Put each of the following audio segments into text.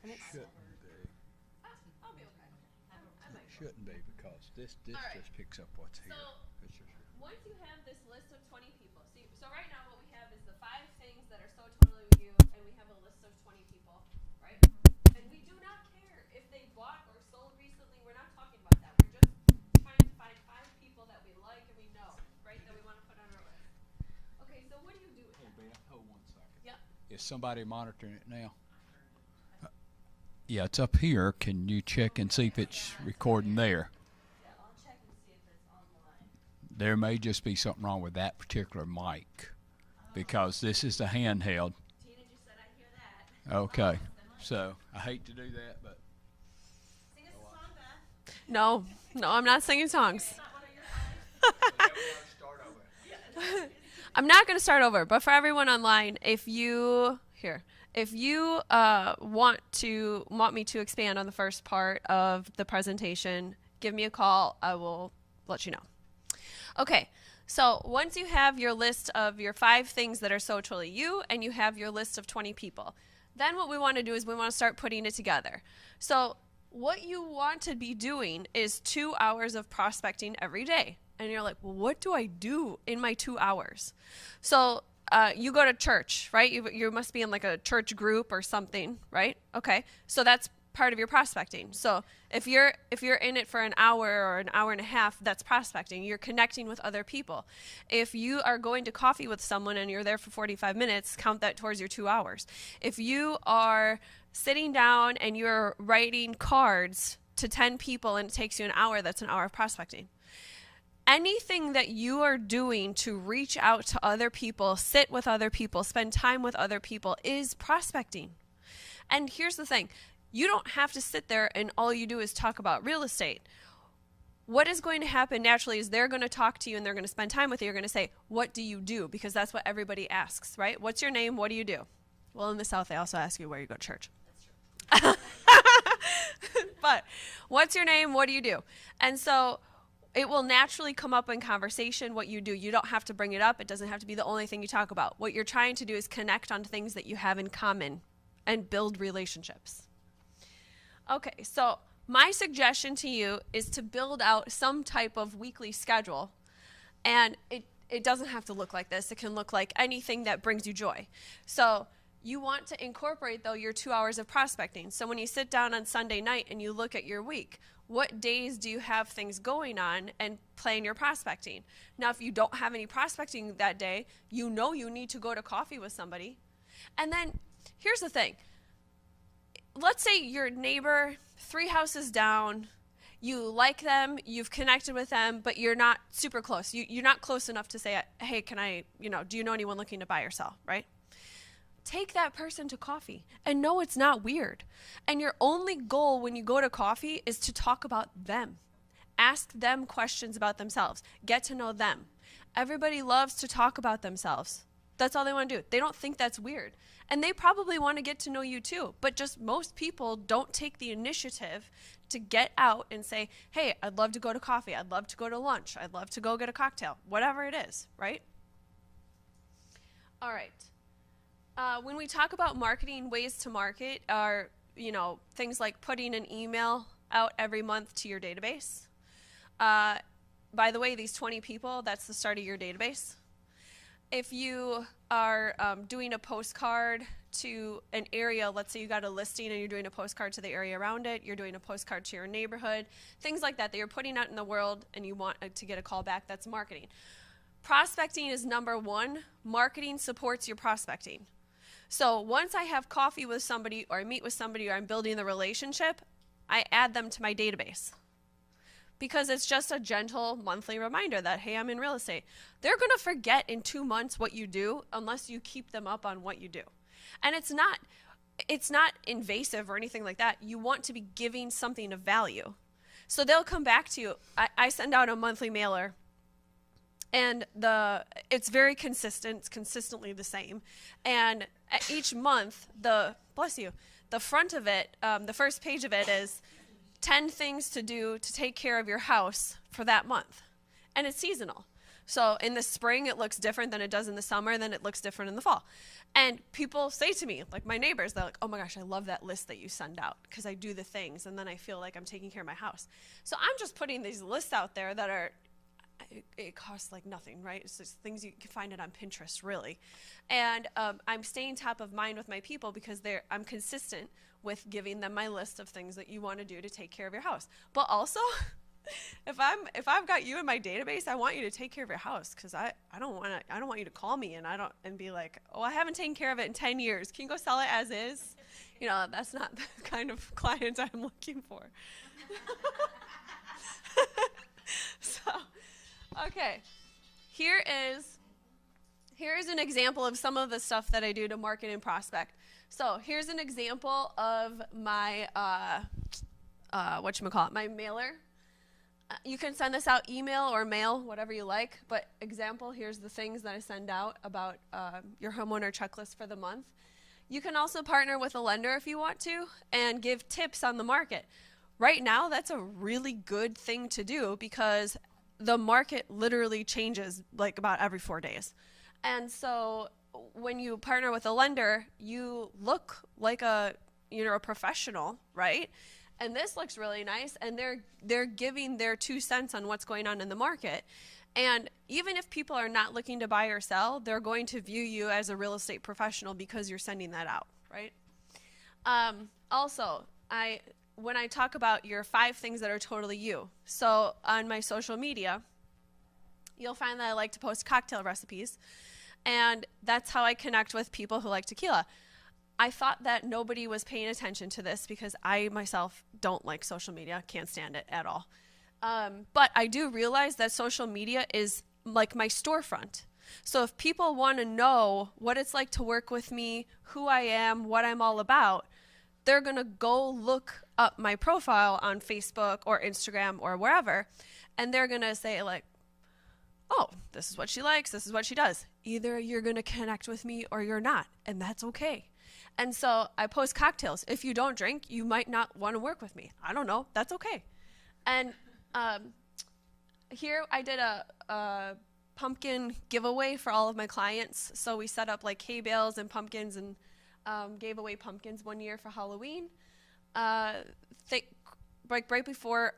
And it's Shouldn't be. I'll be okay. I might. Shouldn't be because this All right. just picks up what's So here. It's just, once you have this list of 20 people, see, so right now what we have is the 5 things that are so totally with you, and we have a list of 20 people, right? And we do not care if they bought or sold recently. We're not talking about that. We're just trying to find 5 people that we like and we know, right? That we want to put on our list. Okay, so what do you do with hey that? Beth, hold 1 second. Yep. Is somebody monitoring it now? Yeah, it's up here. Can you check and see if it's recording there? Yeah, I'll check and see if it's online. There may just be something wrong with that particular mic because this is the handheld. Tina just said I hear that. Okay, so I hate to do that, but Sing us a song, Beth. No, I'm not singing songs. I'm not going to start over, but for everyone online, if you want me to expand on the first part of the presentation, give me a call. I will let you know. Okay, so once you have your list of your 5 things that are so totally you, and you have your list of 20 people, then what we want to do is we want to start putting it together. So what you want to be doing is 2 hours of prospecting every day. And you're like, well, what do I do in my 2 hours? So you go to church, right? You must be in like a church group or something, right? Okay, so that's part of your prospecting. So if you're in it for an hour or an hour and a half, that's prospecting. You're connecting with other people. If you are going to coffee with someone and you're there for 45 minutes, count that towards your 2 hours. If you are sitting down and you're writing cards to 10 people and it takes you an hour, that's an hour of prospecting. Anything that you are doing to reach out to other people, sit with other people, spend time with other people is prospecting. And here's the thing. You don't have to sit there and all you do is talk about real estate. What is going to happen naturally is they're going to talk to you and they're going to spend time with you. You're going to say, what do you do? Because that's what everybody asks, right? What's your name? What do you do? Well, in the South, they also ask you where you go to church. That's true. But what's your name? What do you do? And so it will naturally come up in conversation what you do. You don't have to bring it up. It doesn't have to be the only thing you talk about. What you're trying to do is connect on things that you have in common and build relationships. Okay, so my suggestion to you is to build out some type of weekly schedule. And it doesn't have to look like this. It can look like anything that brings you joy. So you want to incorporate, though, your 2 hours of prospecting. So when you sit down on Sunday night and you look at your week, what days do you have things going on and plan your prospecting? Now, if you don't have any prospecting that day, you know you need to go to coffee with somebody. And then here's the thing. Let's say your neighbor, 3 houses down, you like them, you've connected with them, but you're not super close. You're not close enough to say, hey, can I, do you know anyone looking to buy or sell, right? Take that person to coffee and know it's not weird. And your only goal when you go to coffee is to talk about them. Ask them questions about themselves. Get to know them. Everybody loves to talk about themselves. That's all they want to do. They don't think that's weird. And they probably want to get to know you too. But just most people don't take the initiative to get out and say, hey, I'd love to go to coffee. I'd love to go to lunch. I'd love to go get a cocktail. Whatever it is, right? All right. When we talk about marketing, ways to market are, things like putting an email out every month to your database. By the way, these 20 people, that's the start of your database. If you are doing a postcard to an area, let's say you got a listing and you're doing a postcard to the area around it, you're doing a postcard to your neighborhood, things like that you're putting out in the world and you want to get a call back, that's marketing. Prospecting is number 1. Marketing supports your prospecting. So once I have coffee with somebody or I meet with somebody or I'm building the relationship, I add them to my database. Because it's just a gentle monthly reminder that, hey, I'm in real estate. They're going to forget in 2 months what you do unless you keep them up on what you do. And it's not invasive or anything like that. You want to be giving something of value. So they'll come back to you. I send out a monthly mailer. And it's very consistent. It's consistently the same. And each month, the front of it, the first page of it is 10 things to do to take care of your house for that month. And it's seasonal. So in the spring, it looks different than it does in the summer, then it looks different in the fall. And people say to me, like my neighbors, they're like, oh my gosh, I love that list that you send out because I do the things and then I feel like I'm taking care of my house. So I'm just putting these lists out there that are, it costs like nothing, right? It's just things you can find it on Pinterest, really. And I'm staying top of mind with my people because I'm consistent with giving them my list of things that you want to do to take care of your house. But also, if I've got you in my database, I want you to take care of your house because I don't want you to call me and be like, oh, I haven't taken care of it in 10 years. Can you go sell it as is? You know, that's not the kind of client I'm looking for. So, okay, here is an example of some of the stuff that I do to market and prospect. So here's an example of my my mailer. You can send this out email or mail, whatever you like, but example, here's the things that I send out about your homeowner checklist for the month. You can also partner with a lender if you want to and give tips on the market. Right now, that's a really good thing to do because the market literally changes like about every 4 days. And so when you partner with a lender, you look like a professional, right? And this looks really nice, and they're giving their 2 cents on what's going on in the market. And even if people are not looking to buy or sell, they're going to view you as a real estate professional because you're sending that out, right? Also, when I talk about your 5 things that are totally you, so on my social media, you'll find that I like to post cocktail recipes, and that's how I connect with people who like tequila. I thought that nobody was paying attention to this because I myself don't like social media, can't stand it at all. But I do realize that social media is like my storefront. So if people want to know what it's like to work with me, who I am, what I'm all about, they're going to go look up my profile on Facebook or Instagram or wherever, and they're going to say like, oh, this is what she likes, this is what she does. Either you're going to connect with me or you're not, and that's okay. And so I post cocktails. If you don't drink, you might not want to work with me. I don't know. That's okay. And here I did a pumpkin giveaway for all of my clients. So we set up like hay bales and pumpkins and gave away pumpkins one year for Halloween. Right before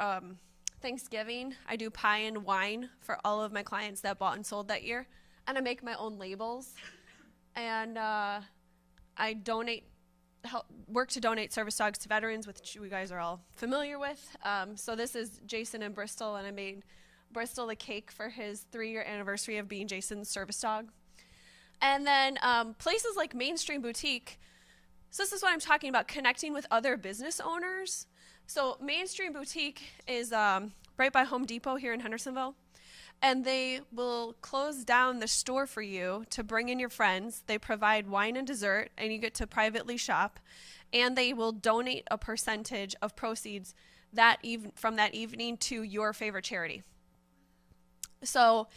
Thanksgiving, I do pie and wine for all of my clients that bought and sold that year. And I make my own labels. And I work to donate service dogs to veterans, which you guys are all familiar with. So this is Jason in Bristol, and I made Bristol a cake for his 3-year anniversary of being Jason's service dog. And then places like Mainstream Boutique. So this is what I'm talking about, connecting with other business owners. So Mainstream Boutique is right by Home Depot here in Hendersonville. And they will close down the store for you to bring in your friends. They provide wine and dessert, and you get to privately shop. And they will donate a percentage of proceeds from that evening to your favorite charity. So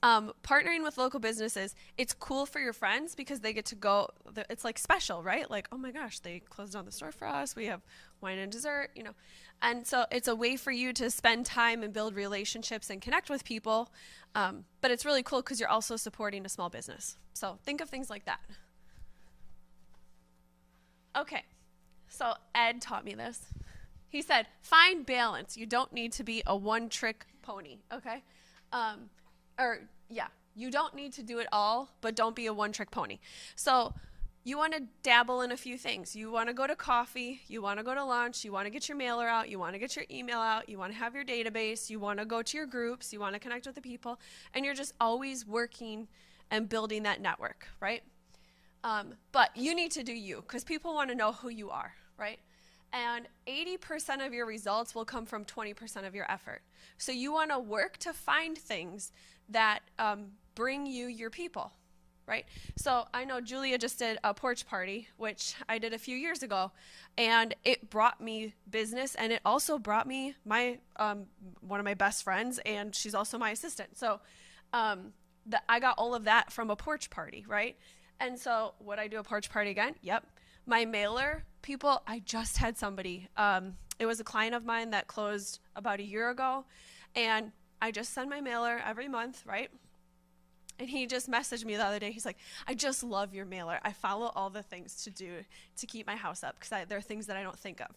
partnering with local businesses, it's cool for your friends because they get to go. It's like special, right? Like, oh my gosh, they closed down the store for us. We have wine and dessert, you know. And so it's a way for you to spend time and build relationships and connect with people. But it's really cool because you're also supporting a small business. So think of things like that. Okay, so Ed taught me this. He said, find balance. You don't need to be a one-trick pony, okay? You don't need to do it all, but don't be a one-trick pony. So you want to dabble in a few things. You want to go to coffee, you want to go to lunch, you want to get your mailer out, you want to get your email out, you want to have your database, you want to go to your groups, you want to connect with the people, and you're just always working and building that network, right? But you need to do you because people want to know who you are, right? And 80% of your results will come from 20% of your effort. So you want to work to find things that bring you your people, right? So I know Julia just did a porch party, which I did a few years ago, and it brought me business, and it also brought me my one of my best friends, and she's also my assistant. So I got all of that from a porch party, right? And so would I do a porch party again? Yep. My mailer people, I just had somebody. It was a client of mine that closed about a year ago, and I just send my mailer every month, right? And he just messaged me the other day. He's like, I just love your mailer. I follow all the things to do to keep my house up because there are things that I don't think of.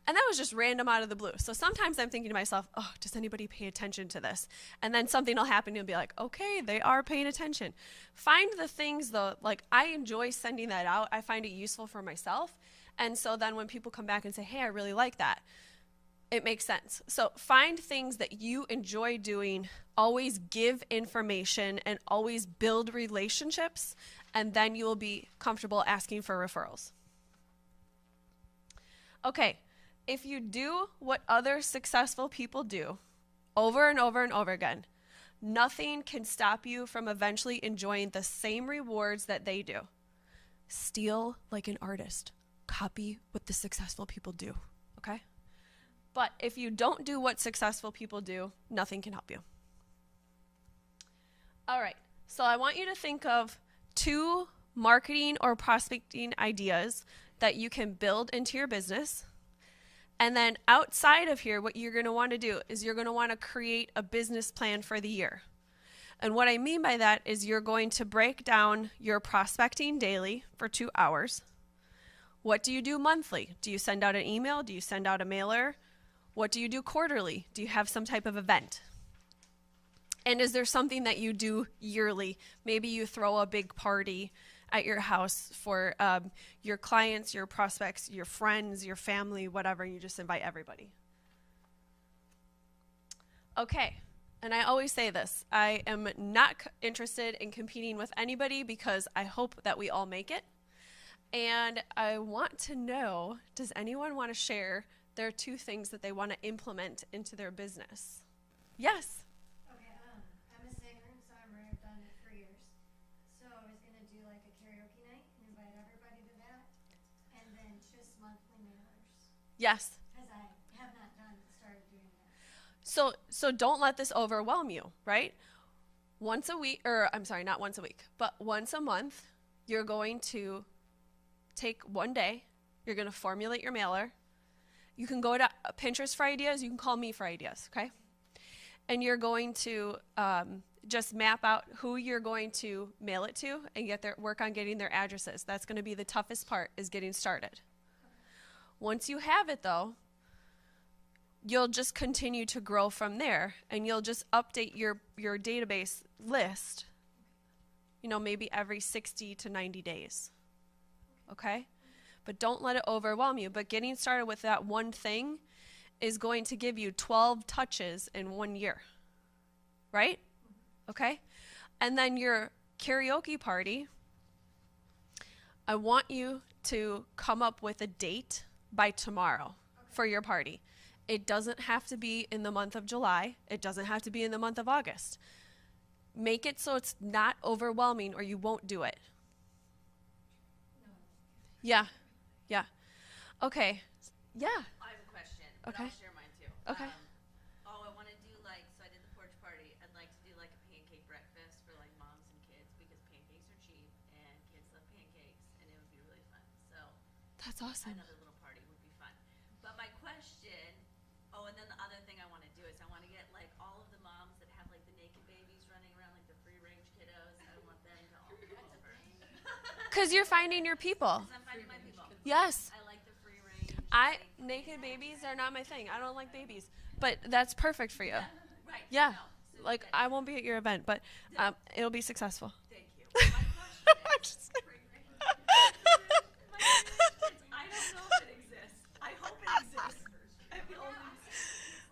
And that was just random out of the blue. So sometimes I'm thinking to myself, oh, does anybody pay attention to this? And then something will happen and you'll be like, okay, they are paying attention. Find the things though, like I enjoy sending that out. I find it useful for myself. And so then when people come back and say, hey, I really like that, it makes sense. So find things that you enjoy doing, always give information, and always build relationships, and then you will be comfortable asking for referrals. Okay, if you do what other successful people do over and over and over again, nothing can stop you from eventually enjoying the same rewards that they do. Steal like an artist. Copy what the successful people do, okay? But if you don't do what successful people do, nothing can help you. All right, so I want you to think of 2 marketing or prospecting ideas that you can build into your business. And then outside of here, what you're going to want to do is you're going to want to create a business plan for the year. And what I mean by that is you're going to break down your prospecting daily for 2 hours. What do you do monthly? Do you send out an email? Do you send out a mailer? What do you do quarterly? Do you have some type of event? And is there something that you do yearly? Maybe you throw a big party at your house for your clients, your prospects, your friends, your family, whatever. You just invite everybody. Okay, and I always say this. I am not interested in competing with anybody because I hope that we all make it. And I want to know, does anyone want to share their 2 things that they want to implement into their business? Yes. Okay, I'm a singer and songwriter. I've done it for years. So I was going to do like a karaoke night and invite everybody to that. And then just monthly mailers. Yes. Because I have not started doing that. So don't let this overwhelm you, right? Once a week, or I'm sorry, not once a week, but once a month, you're going to take one day, you're going to formulate your mailer. You can go to Pinterest for ideas. You can call me for ideas, okay? And you're going to just map out who you're going to mail it to and work on getting their addresses. That's going to be the toughest part, is getting started. Once you have it, though, you'll just continue to grow from there, and you'll just update your database list, maybe every 60 to 90 days, okay? But don't let it overwhelm you. But getting started with that one thing is going to give you 12 touches in 1 year, right? Okay? And then your karaoke party, I want you to come up with a date by tomorrow for your party. It doesn't have to be in the month of July. It doesn't have to be in the month of August. Make it so it's not overwhelming or you won't do it. Yeah. Yeah. Okay. Yeah. I have a question. But Okay. I'll share mine too. Okay. I want to do so I did the porch party. I'd like to do like a pancake breakfast for like moms and kids because pancakes are cheap and kids love pancakes and it would be really fun. So That's awesome. another little party would be fun. But my question, and then the other thing I want to do is I want to get like all of the moms that have like the naked babies running around, like the free range kiddos. I want them to all come over. Because you're finding your people. I'm finding my people. Yes. I like the free range. Naked babies are not my thing. I don't like babies. But that's perfect for you. Right. Yeah. No, so Like, that- I won't be at your event, but it'll be successful. Thank you. My question is, I don't know if it exists. I hope it exists. I have the only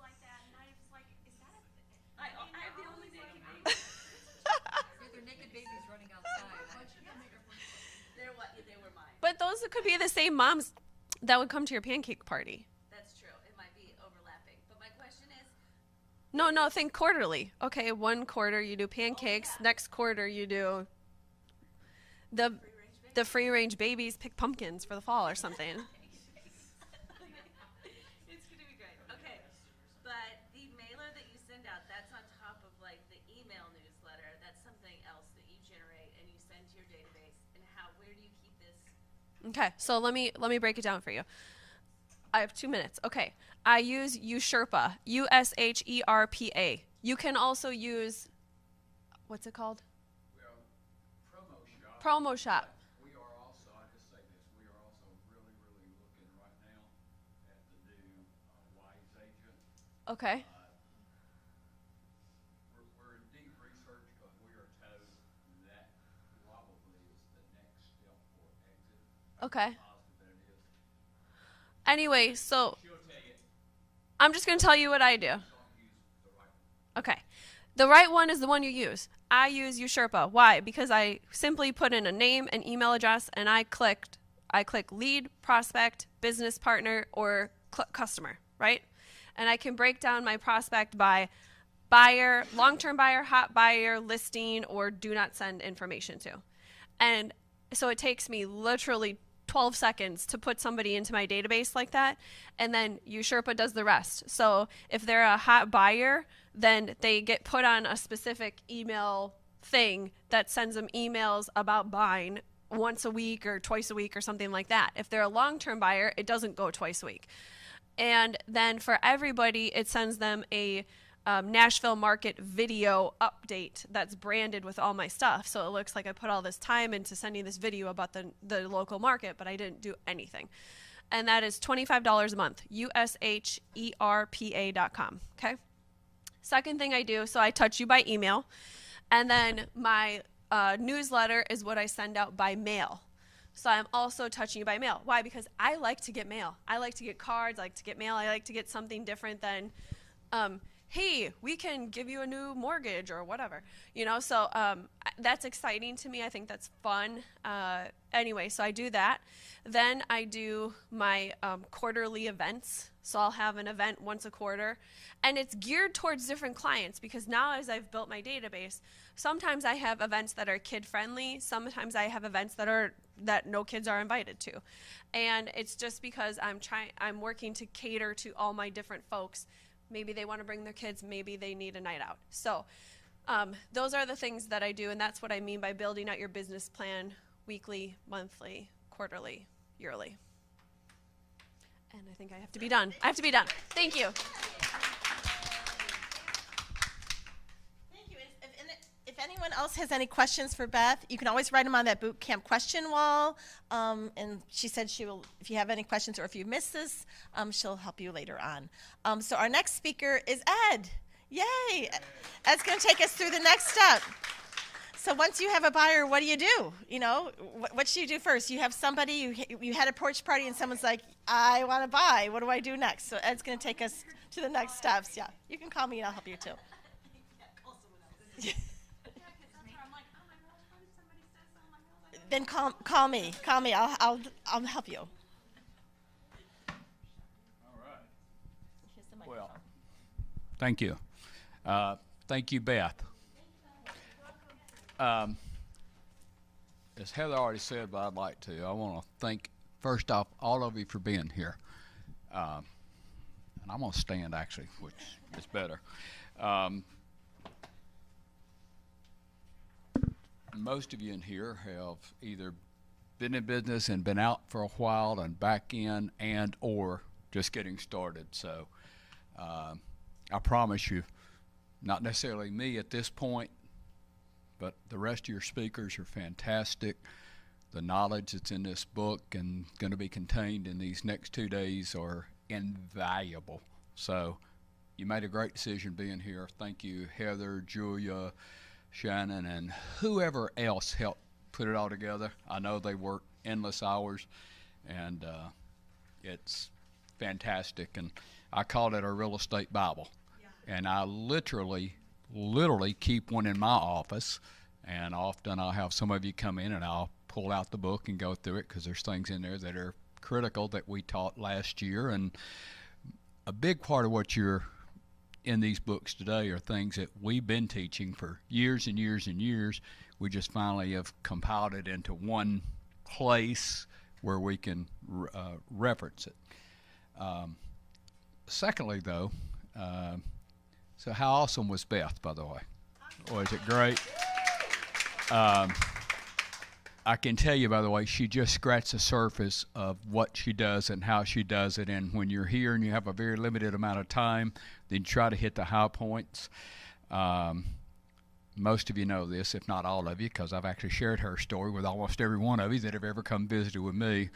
Like that, and I was like, is that I have the only naked baby. They're naked babies running outside. They were mine. But those could be the same moms that would come to your pancake party. That's true. It might be overlapping. But my question is, No, think quarterly. Okay, 1 quarter you do pancakes. yeah. Next quarter you do the free range babies pick pumpkins for the fall or something. it's gonna be great. Okay. But the mailer that you send out, that's on top of like the email newsletter. That's something else that you generate and you send to your database. And where do you keep this? Okay, so let me break it down for you. I have 2 minutes. Okay, I use Ushirpa, USHERPA. You can also use, what's it called? promo shop. We are also, I just say this, we are also really, really looking right now at the new Wise Agent. Okay. We're in deep research, but we are told that probably is the next step for exit. Okay. Positive that it is. Anyway, so She'll tell you, I'm just going to tell you what I do. don't use the right one. Okay. The right one is the one you use. I use Usurpa. Why? Because I simply put in a name, an email address, and I click lead, prospect, business partner, or customer, right? And I can break down my prospect by buyer, long-term buyer, hot buyer, listing, or do not send information to. And so it takes me literally 12 seconds to put somebody into my database like that, and then Usurpa does the rest. So if they're a hot buyer, then they get put on a specific email thing that sends them emails about buying once a week or twice a week or something like that. If they're a long-term buyer, it doesn't go twice a week. And then for everybody, it sends them a Nashville market video update that's branded with all my stuff. So it looks like I put all this time into sending this video about the local market, but I didn't do anything. And that is $25 a month, USHERPA.com. Okay. Second thing I do, so I touch you by email. And then my newsletter is what I send out by mail. So I'm also touching you by mail. Why? Because I like to get mail. I like to get cards. I like to get mail. I like to get something different than, hey, we can give you a new mortgage or whatever. So that's exciting to me. I think that's fun. Anyway, so I do that. Then I do my quarterly events. So I'll have an event once a quarter. And it's geared towards different clients because now as I've built my database, sometimes I have events that are kid-friendly. Sometimes I have events that no kids are invited to. And it's just because I'm working to cater to all my different folks. Maybe they want to bring their kids. Maybe they need a night out. So those are the things that I do, and that's what I mean by building out your business plan weekly, monthly, quarterly, yearly. And I think I have to be done. Thank you. Thank you. If anyone else has any questions for Beth, you can always write them on that boot camp question wall. And she said she will, if you have any questions or if you miss this, she'll help you later on. So our next speaker is Ed. Yay! Ed's going to take us through the next step. So once you have a buyer, what do? What should you do first? You have somebody, you had a porch party and someone's like, I want to buy. What do I do next? So Ed's going to take us to the next steps. Yeah, you can call me and I'll help you too. Then call me. I'll help you. All right. Here's the Well, microphone. thank you. Thank you, Beth. As Heather already said, but I'd like to. I want to thank, first off, all of you for being here. And I'm going to stand, actually, which is better. Most of you in here have either been in business and been out for a while and back in and or just getting started. So I promise you, not necessarily me at this point, but the rest of your speakers are fantastic. The knowledge that's in this book and going to be contained in these next 2 days are invaluable. So you made a great decision being here. Thank you, Heather, Julia, Shannon, and whoever else helped put it all together. I know they work endless hours, and it's fantastic. And I call it a real estate Bible. And I literally keep one in my office, and often I'll have some of you come in and I'll pull out the book and go through it because there's things in there that are critical that we taught last year. And a big part of what you're in these books today are things that we've been teaching for years and years and years. We just finally have compiled it into one place where we can reference it. Secondly, though, so how awesome was Beth, by the way? Was it great? I can tell you, by the way, she just scratched the surface of what she does and how she does it. And when you're here and you have a very limited amount of time, then try to hit the high points. most of you know this, if not all of you, because I've actually shared her story with almost every one of you that have ever come visited with me.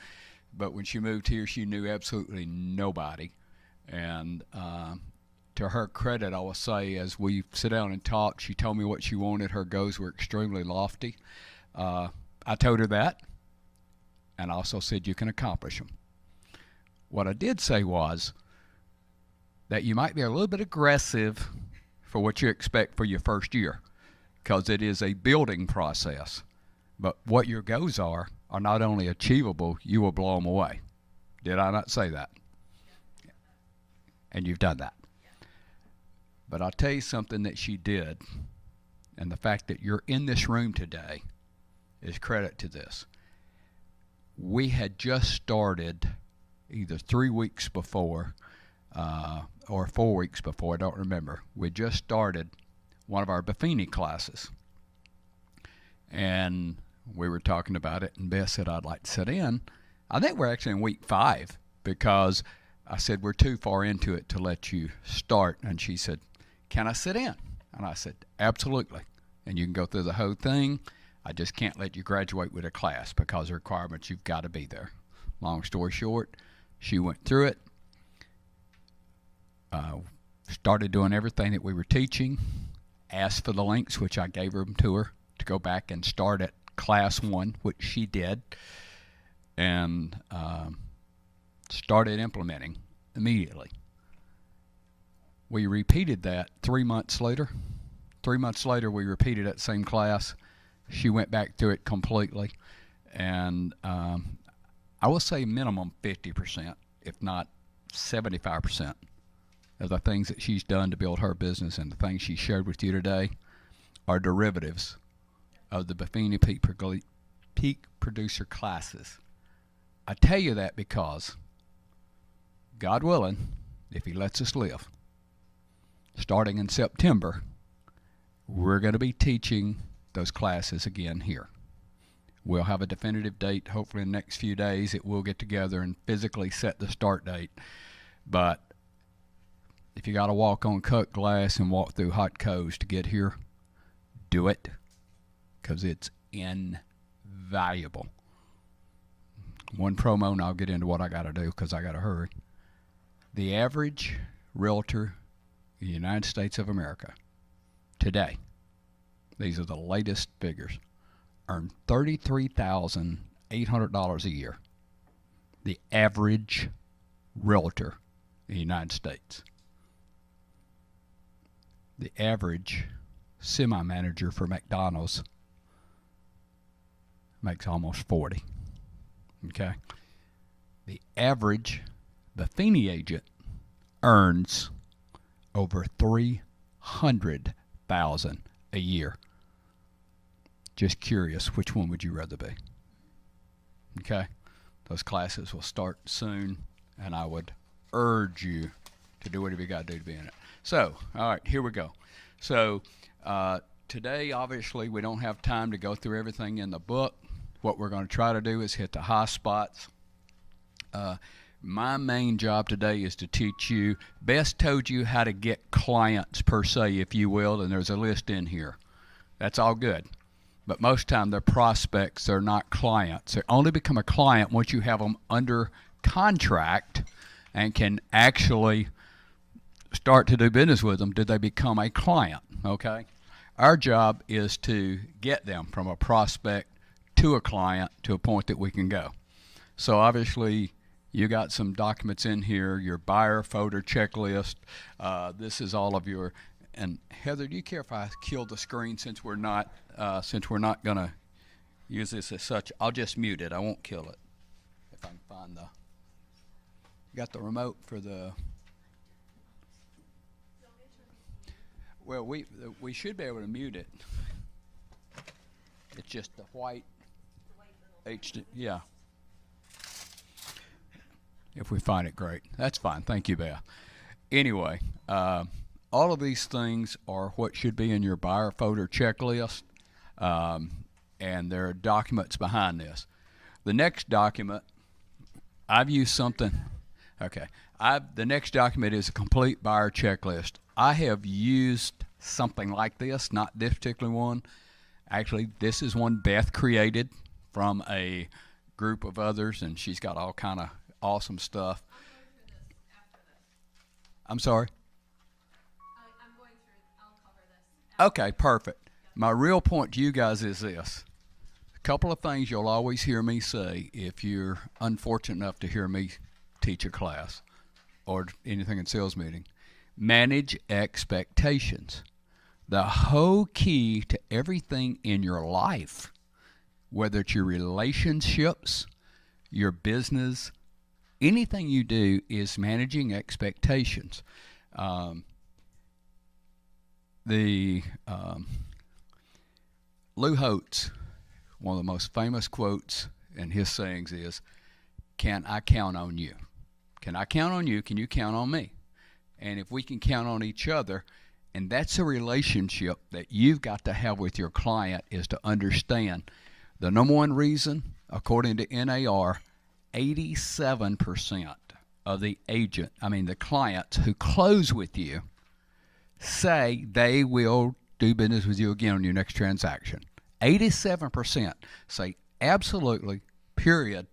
But when she moved here, she knew absolutely nobody. And to her credit, I will say, as we sit down and talk, she told me what she wanted. Her goals were extremely lofty. I told her that, and also said you can accomplish them. What I did say was that you might be a little bit aggressive for what you expect for your first year, because it is a building process. But what your goals are not only achievable, you will blow them away. Did I not say that? And you've done that. But I'll tell you something that she did, and the fact that you're in this room today is credit to this. We had just started either 3 weeks before or 4 weeks before, I don't remember. We just started one of our Buffini classes. And we were talking about it, and Beth said, I'd like to sit in. I think we're actually in week 5, because I said, we're too far into it to let you start. And she said, can I sit in? And I said, absolutely. And you can go through the whole thing. I just can't let you graduate with a class because the requirements, you've got to be there. Long story short, she went through it, started doing everything that we were teaching, asked for the links, which I gave them to her, to go back and start at class 1, which she did, and started implementing immediately. We repeated that 3 months later. 3 months later, we repeated that same class. She went back through it completely, and I will say minimum 50%, if not 75%, of the things that she's done to build her business and the things she shared with you today are derivatives of the Buffini Peak Producer classes. I tell you that because, God willing, if He lets us live, starting in September, we're going to be teaching those classes again here. We'll have a definitive date, hopefully in the next few days. It will get together and physically set the start date. But if you got to walk on cut glass and walk through hot coals to get here, do it, because it's invaluable. One promo, and I'll get into what I got to do because I got to hurry. The average realtor in the United States of America today, these are the latest figures, earn $33,800 a year. The average realtor in the United States. The average semi-manager for McDonald's makes almost 40. Okay? The average Buffini agent earns over $300,000 a year. Just curious, which one would you rather be? Okay? Those classes will start soon, and I would urge you to do whatever you got to do to be in it. So, all right, here we go. So, today, obviously, we don't have time to go through everything in the book. What we're going to try to do is hit the high spots. My main job today is to teach you. Beth told you how to get clients, per se, if you will, and there's a list in here. That's all good. But most time they're prospects, they're not clients. They only become a client once you have them under contract and can actually start to do business with them. Did they become a client? Okay? Our job is to get them from a prospect to a client to a point that we can go. So obviously you got some documents in here, your buyer folder checklist. This is all of your, and Heather, do you care if I kill the screen since we're not going to use this as such? I'll just mute it. I won't kill it. If I can find the, you got the remote for the, well, we should be able to mute it. It's just the white HD, yeah. If we find it, great. That's fine. Thank you, Beth. Anyway, all of these things are what should be in your buyer folder checklist, and there are documents behind this. The next document, I've used something Okay. The next document is a complete buyer checklist. I have used something like this, not this particular one. Actually, this is one Beth created from a group of others, and she's got all kind of awesome stuff. I'm sorry? I'm going through, I'll cover this. Okay, perfect. My real point to you guys is this. A couple of things you'll always hear me say if you're unfortunate enough to hear me teach a class or anything in sales meeting. Manage expectations. The whole key to everything in your life, whether it's your relationships, your business, anything you do, is managing expectations. Lou Holtz, one of the most famous quotes in his sayings is, "Can I count on you? Can I count on you? Can you count on me?" And if we can count on each other, and that's a relationship that you've got to have with your client, is to understand the number one reason, according to NAR, 87% of the clients who close with you say they will do business with you again on your next transaction. 87% say absolutely, period,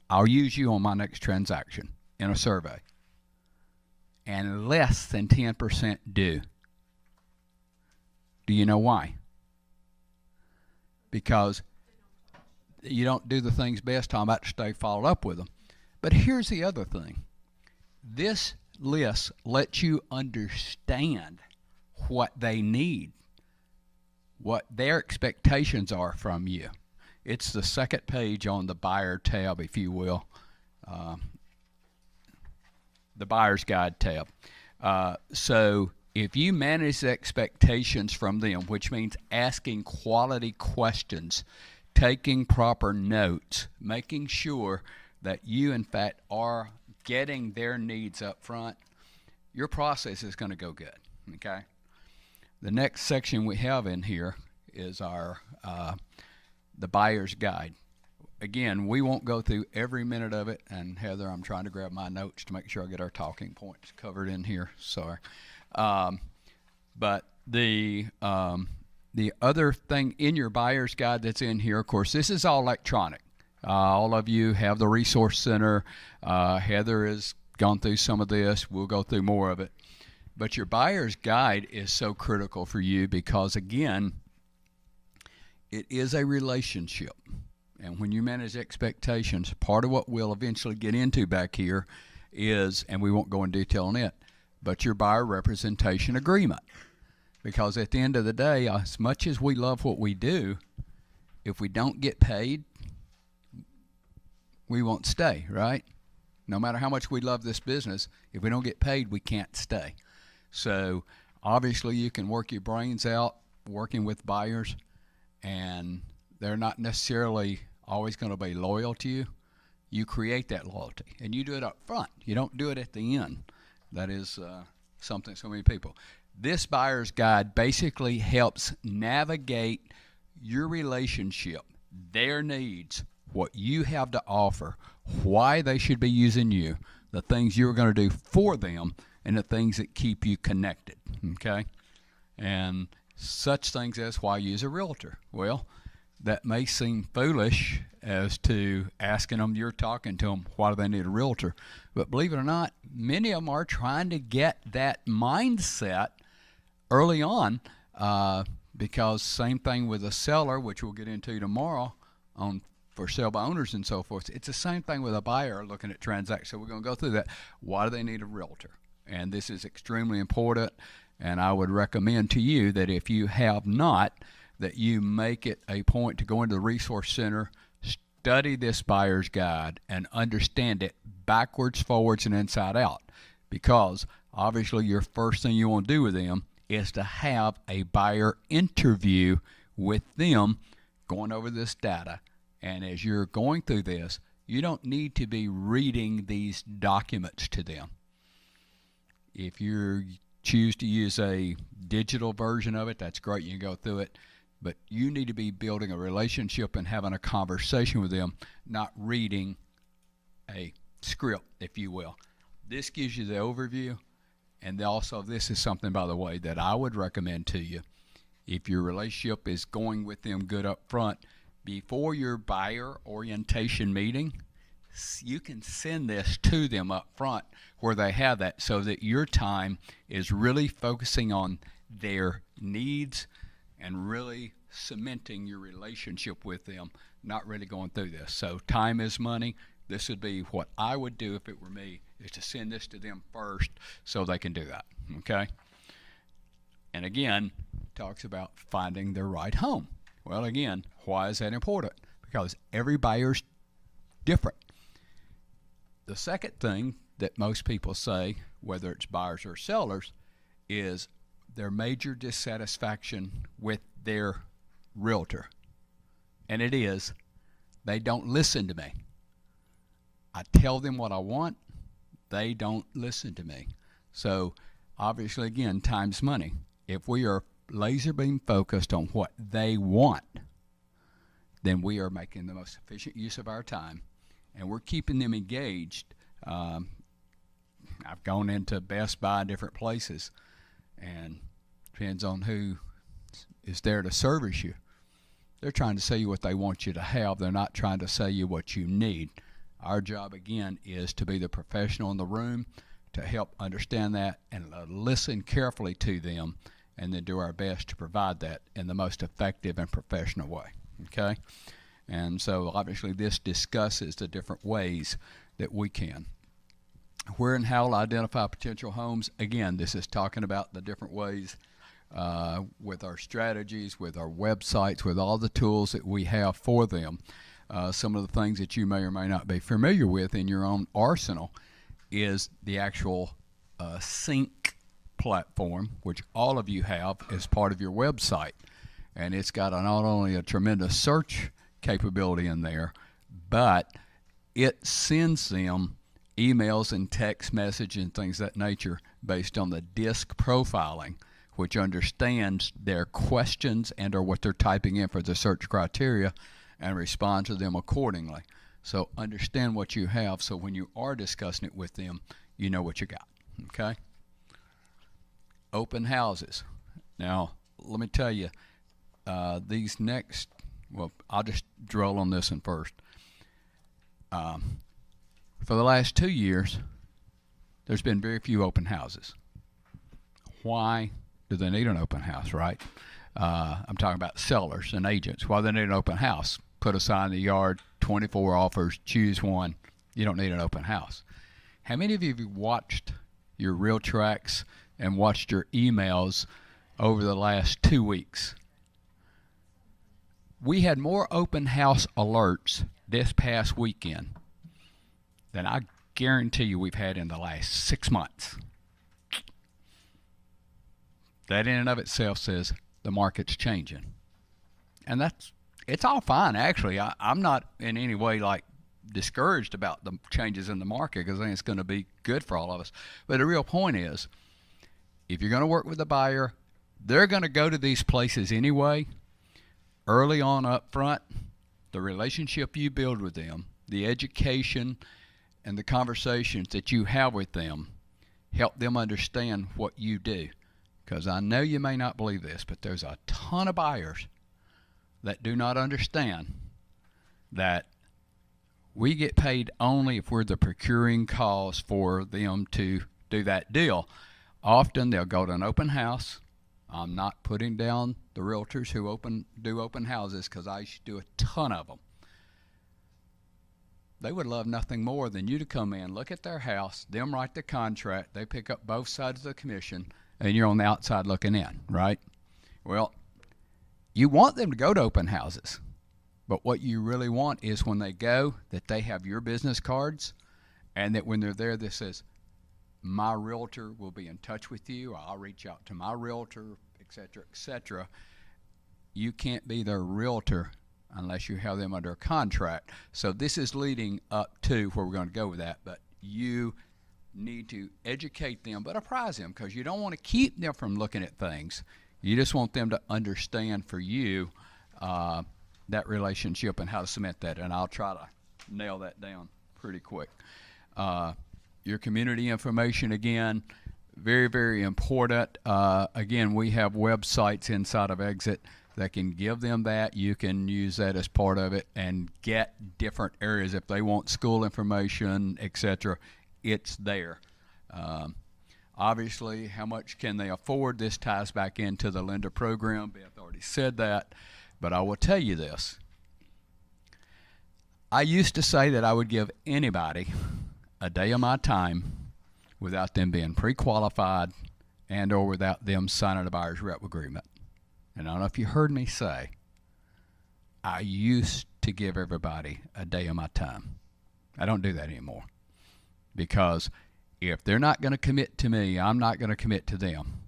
I'll use you on my next transaction in a survey. And less than 10% do. Do you know why? Because you don't do the things best, talking about to stay followed up with them. But here's the other thing. This list lets you understand what they need, what their expectations are from you. It's the second page on the buyer tab, if you will, the buyer's guide tab. So if you manage the expectations from them, which means asking quality questions, taking proper notes, making sure that you, in fact, are getting their needs up front, your process is going to go good, okay? The next section we have in here is our the buyer's guide. Again, we won't go through every minute of it, and Heather, I'm trying to grab my notes to make sure I get our talking points covered in here. Sorry. But the other thing in your buyer's guide that's in here, of course, this is all electronic. All of you have the resource center. Heather has gone through some of this. We'll go through more of it. But your buyer's guide is so critical for you because, again, it is a relationship. And when you manage expectations, part of what we'll eventually get into back here is, and we won't go in detail on it, but your buyer representation agreement. Because at the end of the day, as much as we love what we do, if we don't get paid, we won't stay, right? No matter how much we love this business, if we don't get paid, we can't stay. So obviously you can work your brains out working with buyers, and they're not necessarily always going to be loyal to you. You create that loyalty, and you do it up front. You don't do it at the end. That is something so many people. This buyer's guide basically helps navigate your relationship, their needs, what you have to offer, why they should be using you, the things you're going to do for them, and the things that keep you connected, okay? And such things as why use a realtor. Well, that may seem foolish as to asking them, you're talking to them, why do they need a realtor? But believe it or not, many of them are trying to get that mindset early on, because same thing with a seller, which we'll get into tomorrow on for sale by owners and so forth. It's the same thing with a buyer looking at transactions. So we're going to go through that. Why do they need a realtor? And this is extremely important, and I would recommend to you that if you have not, that you make it a point to go into the Resource Center, study this buyer's guide, and understand it backwards, forwards, and inside out. Because obviously your first thing you want to do with them is to have a buyer interview with them going over this data. And as you're going through this, you don't need to be reading these documents to them. If you choose to use a digital version of it, that's great. You can go through it. But you need to be building a relationship and having a conversation with them, not reading a script, if you will. this gives you the overview. And also, this is something, by the way, that I would recommend to you. If your relationship is going with them good up front, before your buyer orientation meeting, you can send this to them up front where they have that, so that your time is really focusing on their needs and really cementing your relationship with them, not really going through this. So time is money. This would be what I would do if it were me, is to send this to them first so they can do that, okay? And again, talks about finding their right home. Well, again, why is that important? Because every buyer's different. The second thing that most people say, whether it's buyers or sellers, is their major dissatisfaction with their realtor. And it is, they don't listen to me. I tell them what I want, they don't listen to me. So obviously, again, time's money. If we are laser beam focused on what they want, then we are making the most efficient use of our time, and we're keeping them engaged. I've gone into Best Buy in different places, and depends on who is there to service you. They're trying to sell you what they want you to have. They're not trying to sell you what you need. Our job, again, is to be the professional in the room, to help understand that and listen carefully to them, and then do our best to provide that in the most effective and professional way, okay? And so obviously this discusses the different ways that we can. Where and how to identify potential homes. Again, this is talking about the different ways with our strategies, with our websites, with all the tools that we have for them. Some of the things that you may or may not be familiar with in your own arsenal is the actual sync platform, which all of you have as part of your website. And it's got not only a tremendous search capability in there, but it sends them emails and text messages and things of that nature based on the DISC profiling, which understands their questions and or what they're typing in for the search criteria and respond to them accordingly. So understand what you have, so when you are discussing it with them, you know what you got, okay? Open houses. Now, let me tell you, these next, well, I'll just drill on this one first. For the last 2 years, there's been very few open houses. Why do they need an open house, right? I'm talking about sellers and agents. Why do they need an open house? Put a sign in the yard, 24 offers, choose one. You don't need an open house. How many of you have watched your RealTracs and watched your emails over the last 2 weeks? We had more open house alerts this past weekend than I guarantee you we've had in the last 6 months. That in and of itself says the market's changing. And it's all fine, actually. I'm not in any way like discouraged about the changes in the market, because I think it's going to be good for all of us. But the real point is, if you're going to work with a buyer, they're going to go to these places anyway. Early on up front, the relationship you build with them, the education and the conversations that you have with them, help them understand what you do. Because I know you may not believe this, but there's a ton of buyers that do not understand that we get paid only if we're the procuring cause for them to do that deal. Often they'll go to an open house. I'm not putting down the realtors who do open houses, because I used to do a ton of them. They would love nothing more than you to come in, look at their house, them write the contract, they pick up both sides of the commission, and you're on the outside looking in, right? Well, you want them to go to open houses, but what you really want is when they go, that they have your business cards, and that when they're there, this says, my realtor will be in touch with you, I'll reach out to my realtor, etc., etc. You can't be their realtor unless you have them under a contract. So this is leading up to where we're going to go with that, but you need to educate them, but apprise them, because you don't want to keep them from looking at things. You just want them to understand for you that relationship and how to cement that, and I'll try to nail that down pretty quick. your community information again. Very, very important. Again, we have websites inside of Exit that can give them that. You can use that as part of it and get different areas if they want school information, etc. It's there. Obviously, how much can they afford? This ties back into the lender program. Beth already said that, but I will tell you this. I used to say that I would give anybody a day of my time without them being pre-qualified and or without them signing a buyer's rep agreement. And I don't know if you heard me say, I used to give everybody a day of my time. I don't do that anymore. Because if they're not going to commit to me, I'm not going to commit to them.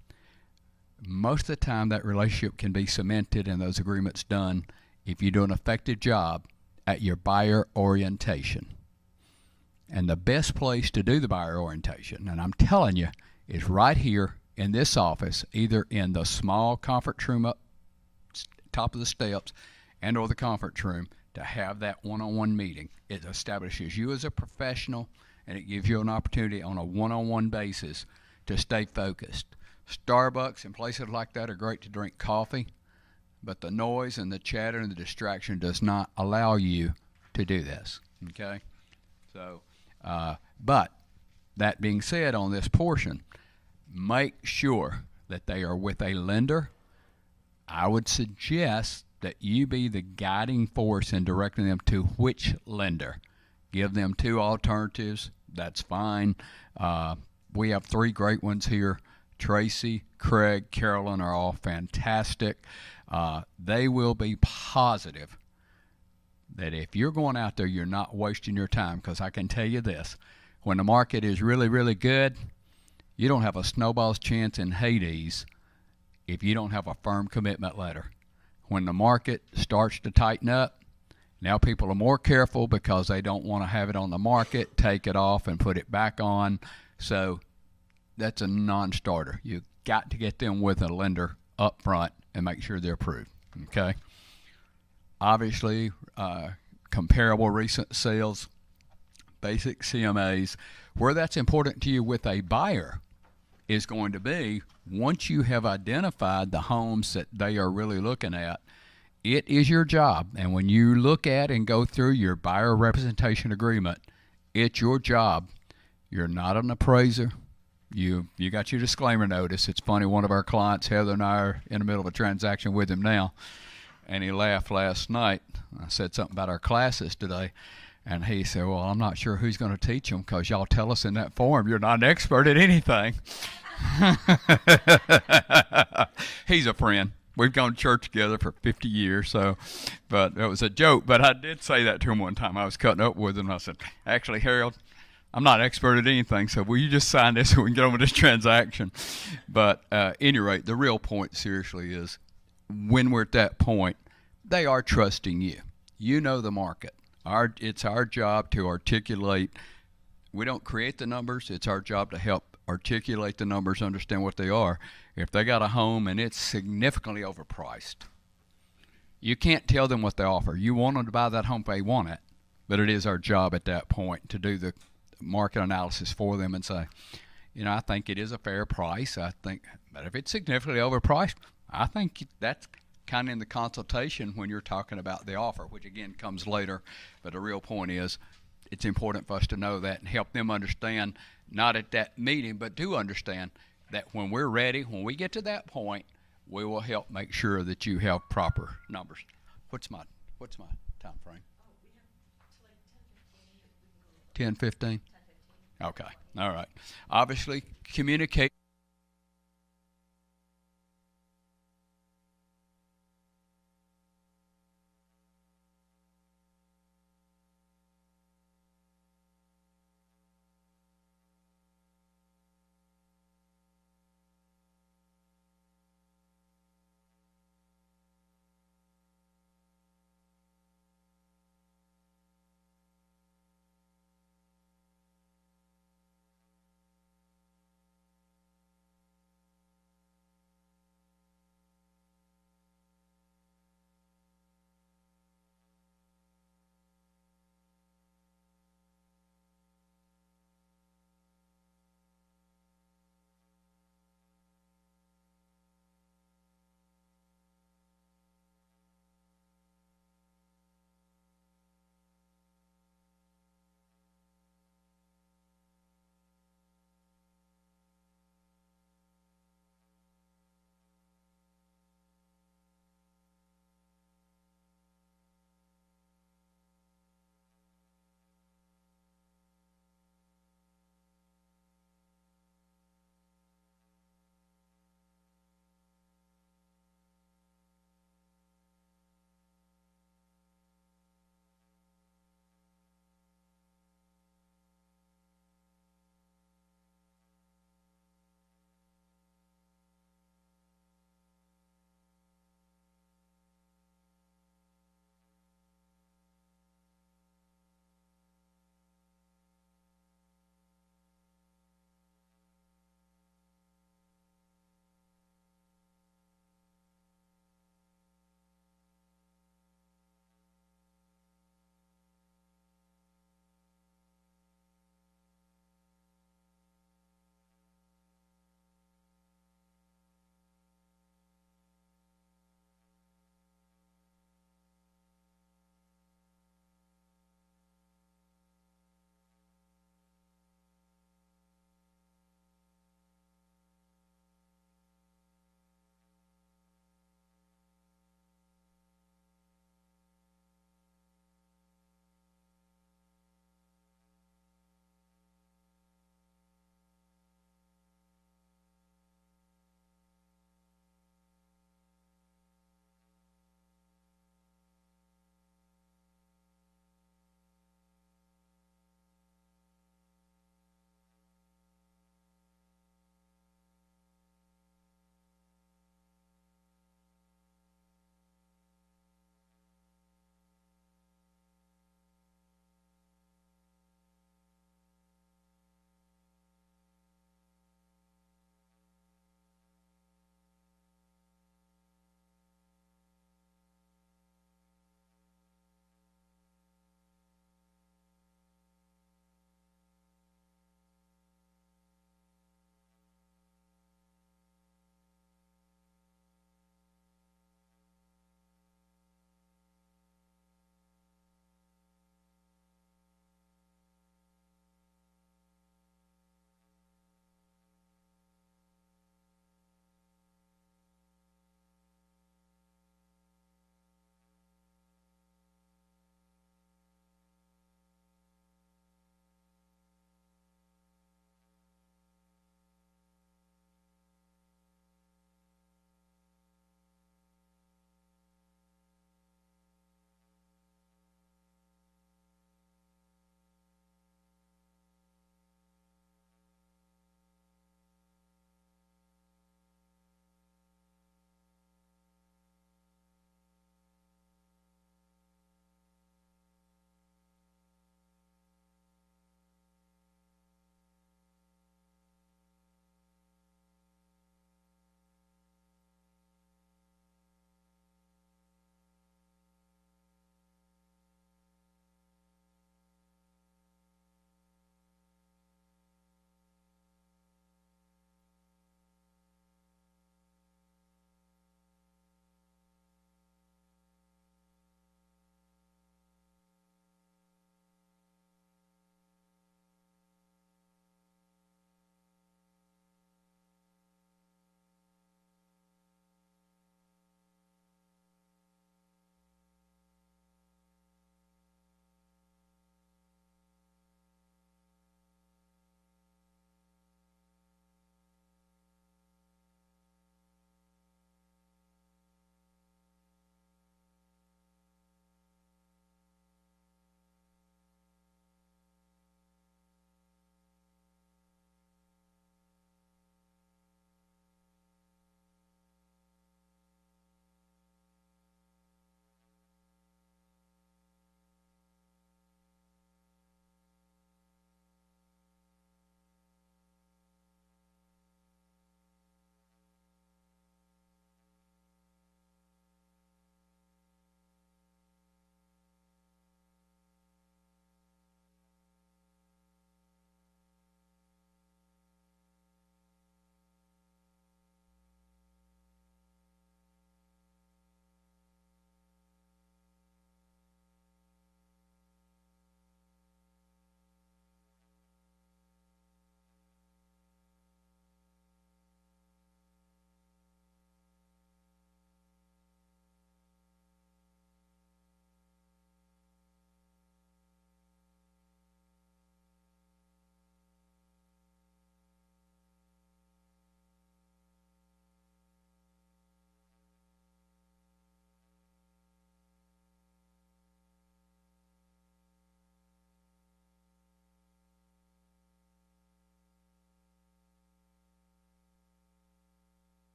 Most of the time that relationship can be cemented and those agreements done if you do an effective job at your buyer orientation. And the best place to do the buyer orientation, and I'm telling you, is right here in this office, either in the small conference room up top of the steps and or the conference room, to have that one-on-one meeting. It establishes you as a professional, and it gives you an opportunity on a one-on-one basis to stay focused. Starbucks and places like that are great to drink coffee, but the noise and the chatter and the distraction does not allow you to do this, okay? So, but that being said, on this portion, make sure that they are with a lender. I would suggest that you be the guiding force in directing them to which lender. Give them 2 alternatives. That's fine. We have 3 great ones here. Tracy, Craig, Carolyn are all fantastic. They will be positive that if you're going out there, you're not wasting your time, because I can tell you this, when the market is really, really good, you don't have a snowball's chance in Hades if you don't have a firm commitment letter. When the market starts to tighten up, now people are more careful because they don't want to have it on the market, take it off and put it back on. So that's a non-starter. You've got to get them with a lender up front and make sure they're approved, okay? Obviously, comparable recent sales, basic CMAs. Where that's important to you with a buyer is going to be once you have identified the homes that they are really looking at, it is your job. And when you look at and go through your buyer representation agreement, it's your job. You're not an appraiser. You got your disclaimer notice. It's funny, one of our clients, Heather and I, are in the middle of a transaction with him now, and he laughed last night. I said something about our classes today, and he said, well, I'm not sure who's going to teach them because y'all tell us in that form you're not an expert at anything. He's a friend. We've gone to church together for 50 years, so, but it was a joke. But I did say that to him one time. I was cutting up with him, and I said, actually, Harold, I'm not an expert at anything, so will you just sign this so we can get on with this transaction? But at any rate, the real point, seriously, is when we're at that point, they are trusting you. You know the market. It's our job to articulate. We don't create the numbers. It's our job to help articulate the numbers, understand what they are. If they got a home and it's significantly overpriced, you can't tell them what they offer. You want them to buy that home if they want it, but it is our job at that point to do the market analysis for them and say, you know, I think it is a fair price. I think, but if it's significantly overpriced, I think that's kind of in the consultation when you're talking about the offer, which again comes later. But the real point is, it's important for us to know that and help them understand, not at that meeting, but do understand that when we're ready, when we get to that point, we will help make sure that you have proper numbers. What's my time frame? 10:15. Okay. All right. Obviously, communicate.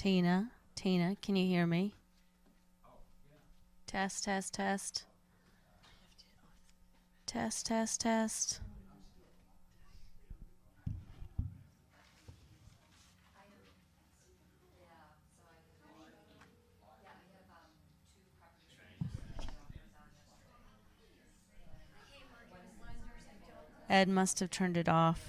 Tina, can you hear me? Test, test, test. Test, test, test. Ed must have turned it off.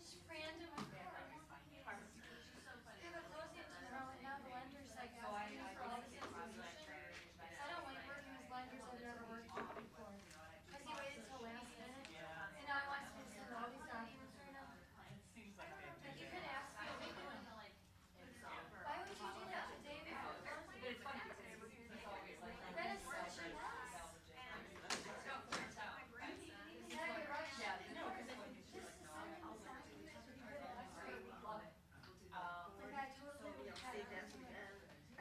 Just random. We have a closing tomorrow and now the lenders like asking me for license information. So I don't like working with lenders I've never worked with before. Cause he waited till last minute. And now he wants me to send all these documents right now. Like you could ask me a week ago. Why would you do that the day before closing? That is such a mess. You gotta get rushed. This is something to be good at. Like I totally would have.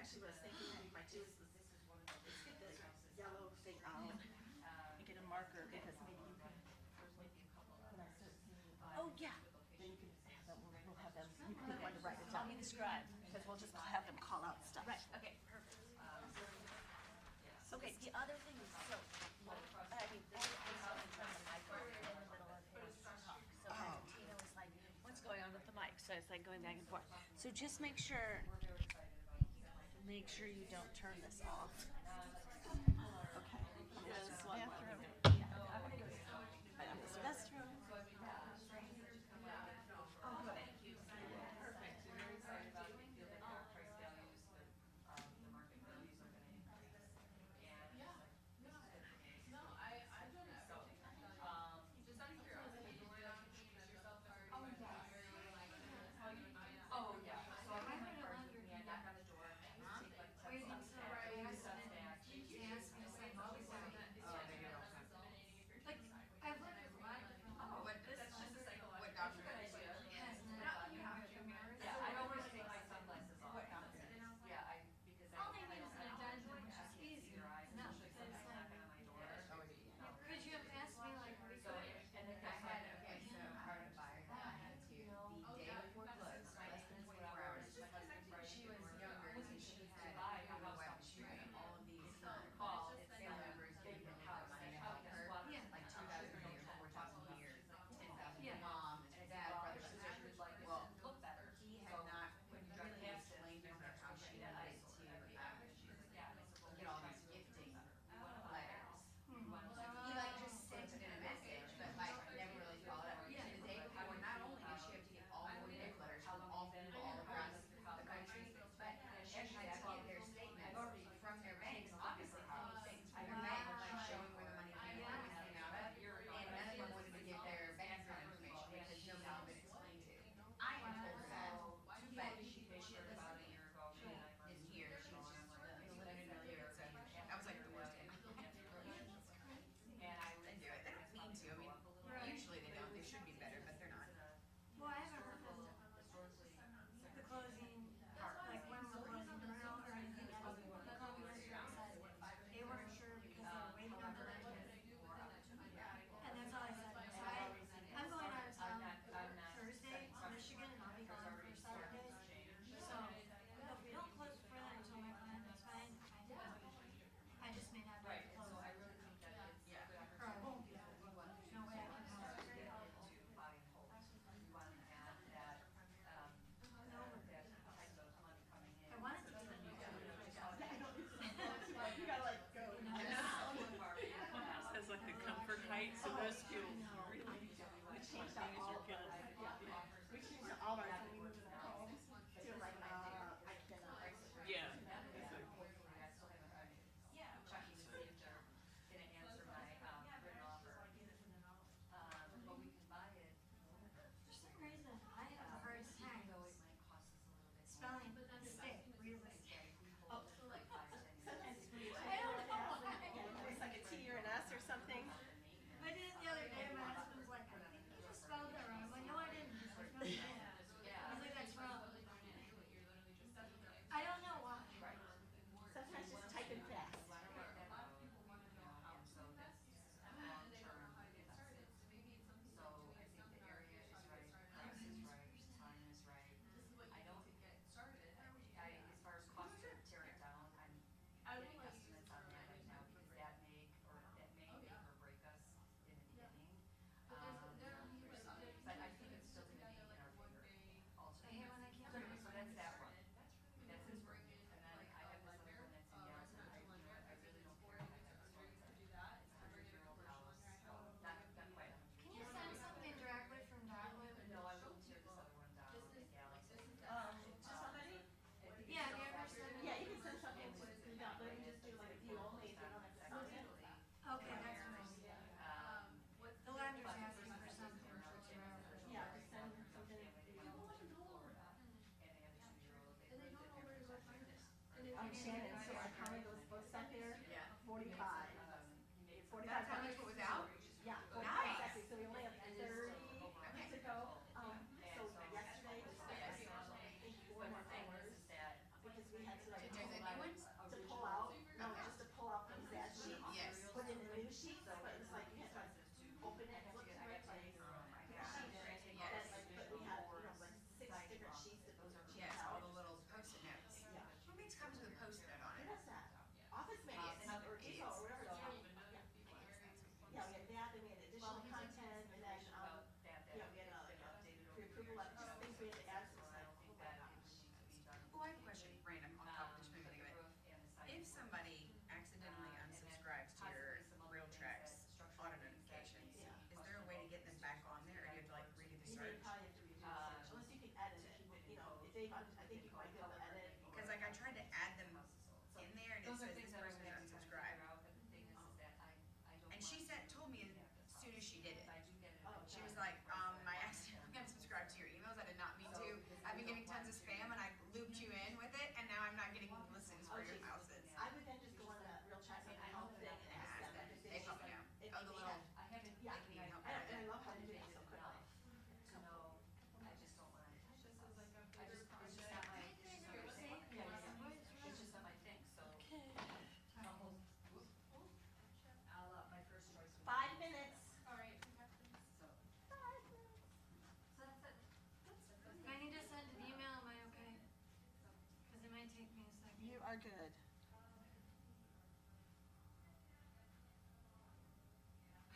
Actually, what I was thinking we might do is get this yellow thing out and get a marker because maybe you can. When I start seeing. Oh, yeah. Then you can have them, we'll have them, you can be the one to write it down. I'll be the scribe. Because we'll just have them call out stuff. Right, okay, perfect. Okay, the other thing is, so, I mean, this is in front of the mic in the middle of his talk. So Tina was like, what's going on with the mic? So it's like going back and forth. So just make sure you don't turn this off. Okay. This bathroom. Yeah, I'm gonna go to this restroom. Oh, good. Perfect. Very excited about it. We feel that our price values, the market values are gonna increase. And no, I've done everything. Just out of curiosity, do you introduce yourself already? Oh, yeah. Oh, yeah. So I'm in my car, yeah, knock on the door, take like 10 Waiting steps till back, right 2 last steps minute. back. He asked me to sign all these documents. Oh, maybe I'll have to. Dave, I think you might be able to edit. Cause like I tried to add them in there and it Those are says things this that I person would have isn't to subscribed. figure out, but the thing is that I don't. And she want told me to as soon as she did it. If I do get it. Oh, She was like, I accidentally unsubscribed to your emails, I did not mean to. I've been getting tons of spam and I looped you in with it and now I'm not getting listings for your houses. I would then just go on the real chat and help thing and ask them. If They told me no. if Oh, the they little, have- I haven't, Yeah, like, need help I with know, and I it. love how to do that so quickly. to know, I just don't want it. It's just not my, it's just not my thing, so. My first choice would be. 5 minutes. All right. So. 5 minutes. So that's it. If I need to send an email, am I okay? Cause it might take me a second. You are good.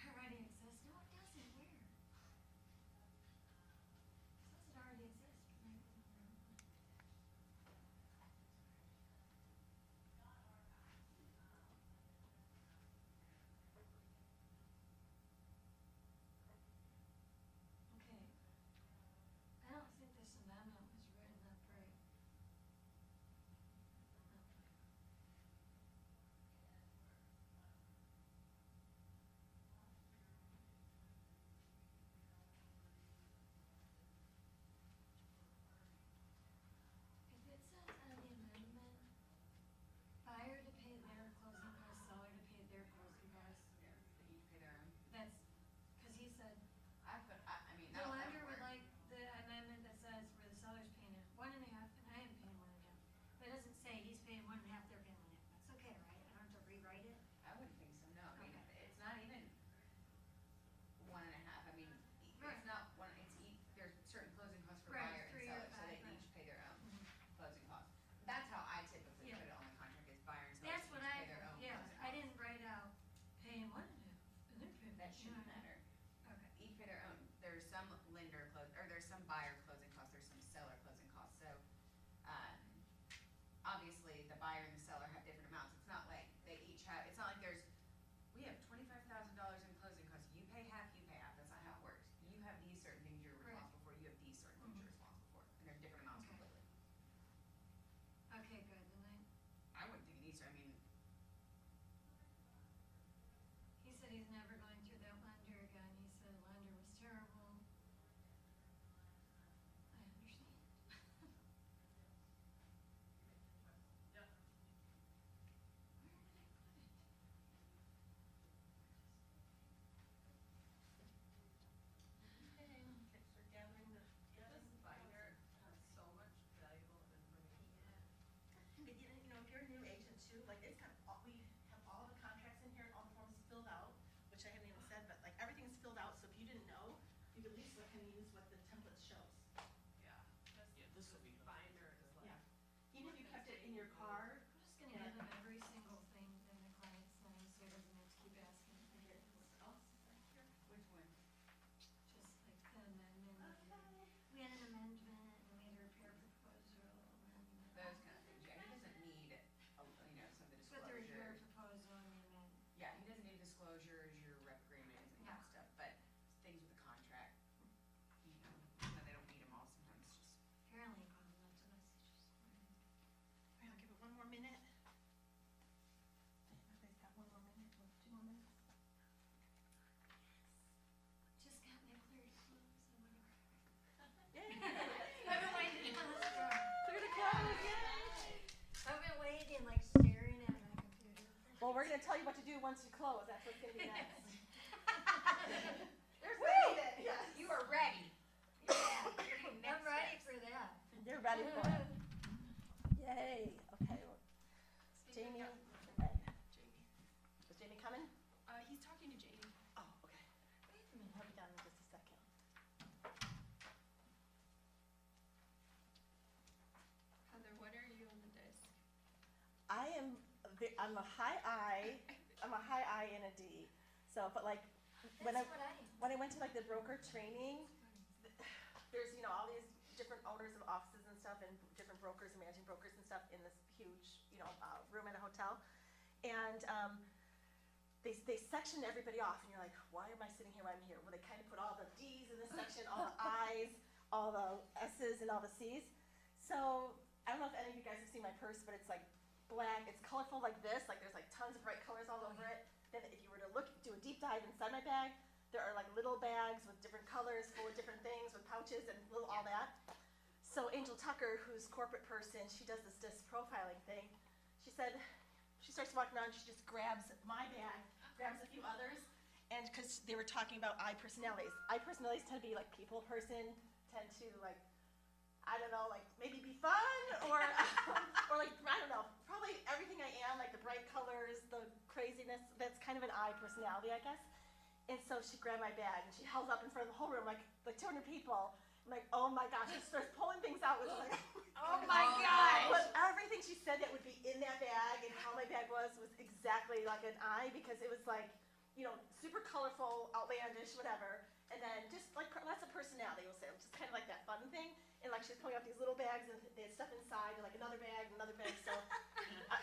Already exists? No, it doesn't. Where? It says it already exists. but I don't know. Okay. I don't think this amendment was written up right. If it says on the amendment, buyer to pay their closing costs, seller to pay their closing costs, they each pay their own. that's, cause he said, I mean, the that lender would would work. like the amendment that says where the seller's paying it 1.5 and I am paying 1.5. But it doesn't say he's paying 1.5, they're paying 1.5. That's okay, right? I don't have to rewrite it? I wouldn't think so, no, I mean, Okay. it's not even 1.5, I mean, Right. it's not one, it's each, there's certain closing costs for Right, buyer and 3 or seller, so 5, they right. each pay their own Mhm. closing costs. That's how I typically Yeah. put it on the contract, is buyer and seller That's each what pay their own yeah, closing I costs. didn't write out paying 1.5 and they're paying. That shouldn't 1.5. matter, Okay. each pay their own, there's some lender or there's some buyer closing costs, there's some seller closing costs, so, obviously, the buyer and the seller have different amounts, it's not like they each have, it's not like there's, we have $25,000 in closing costs, you pay half, that's not how it works. You have these certain things you're Right. responsible for, you have these certain things you're responsible for, and they're different amounts Okay. completely. Okay, good, then I wouldn't think it needs to, I mean, he said he's never going through that lender again, he said lender was terrible. I understand. Where did I put it? Thanks for gathering the. This binder has so much valuable information. You know, if you're a new agent too, like it's got, we have all the contracts in here and all the forms filled out, which I haven't even said, but like everything's filled out, so if you didn't know, you could at least look and use what the template shows. Yeah. This will be. Binder is like. Yeah. Even if you kept it in your car, I'm just gonna give him every single thing in the client's name, so he doesn't have to keep asking for it. which one? Just like the amendment. We had an amendment, and we had a repair proposal, and. Those kind of things, yeah, he doesn't need, some of the But the repair disclosures. proposal and the amendment. Yeah, he doesn't need disclosures, your rep agreements and that Yeah. stuff, but things with the contract, even though they don't need them all, sometimes it's just. Apparently he called lots of us, he just. all right, I'll give it one more minute. Everybody's got one more minute, 2 more minutes. Just got my clear to close, I wonder. Yay. I've been waiting on this door. Clear to close, yay. I've been waiting, like staring at my computer. Well, we're gonna tell you what to do once you close, that's what's gonna be next. There's Woo! Yes. You are ready. I'm ready for that. You're ready for it. Yay, okay. Jamie, right. Jamie. Is Jamie coming? He's talking to Jamie. Oh, okay. He'll be down in just a second. Heather, what are you on the disc? I'm a high I, and a D. So, but like, when That's what I am. when I went to like the broker training, there's, all these different owners of offices and stuff and different brokers and managing brokers and stuff in this huge, room at a hotel. And, they sectioned everybody off and you're like, why am I sitting here where I'm here? Well, they kind of put all the D's in this section, all the I's, all the S's and all the C's. So I don't know if any of you guys have seen my purse, but it's like black. It's colorful like this. Like there's like tons of bright colors all over it. Then if you were to do a deep dive inside my bag, there are like little bags with different colors, full of different things, with pouches and little all that. So Angel Tucker, who's corporate person, she does this disc profiling thing. She said she starts walking around, she just grabs my bag, grabs a few others, and because they were talking about I personalities. I personalities tend to be like people person, tend to like, I don't know, like maybe be fun or or like, I don't know, probably everything I am, like the bright colors, the craziness, that's kind of an I personality, I guess. And so she grabbed my bag and she held it up in front of the whole room, like 200 people. I'm like, oh my gosh, she starts pulling things out. It was like, Oh my gosh. but everything she said that would be in that bag and how my bag was exactly like an I, because it was like, you know, super colorful, outlandish, whatever. And then just like lots of personality, we'll say, just kind of like that fun thing. And like she's pulling out these little bags and they had stuff inside, and like another bag. So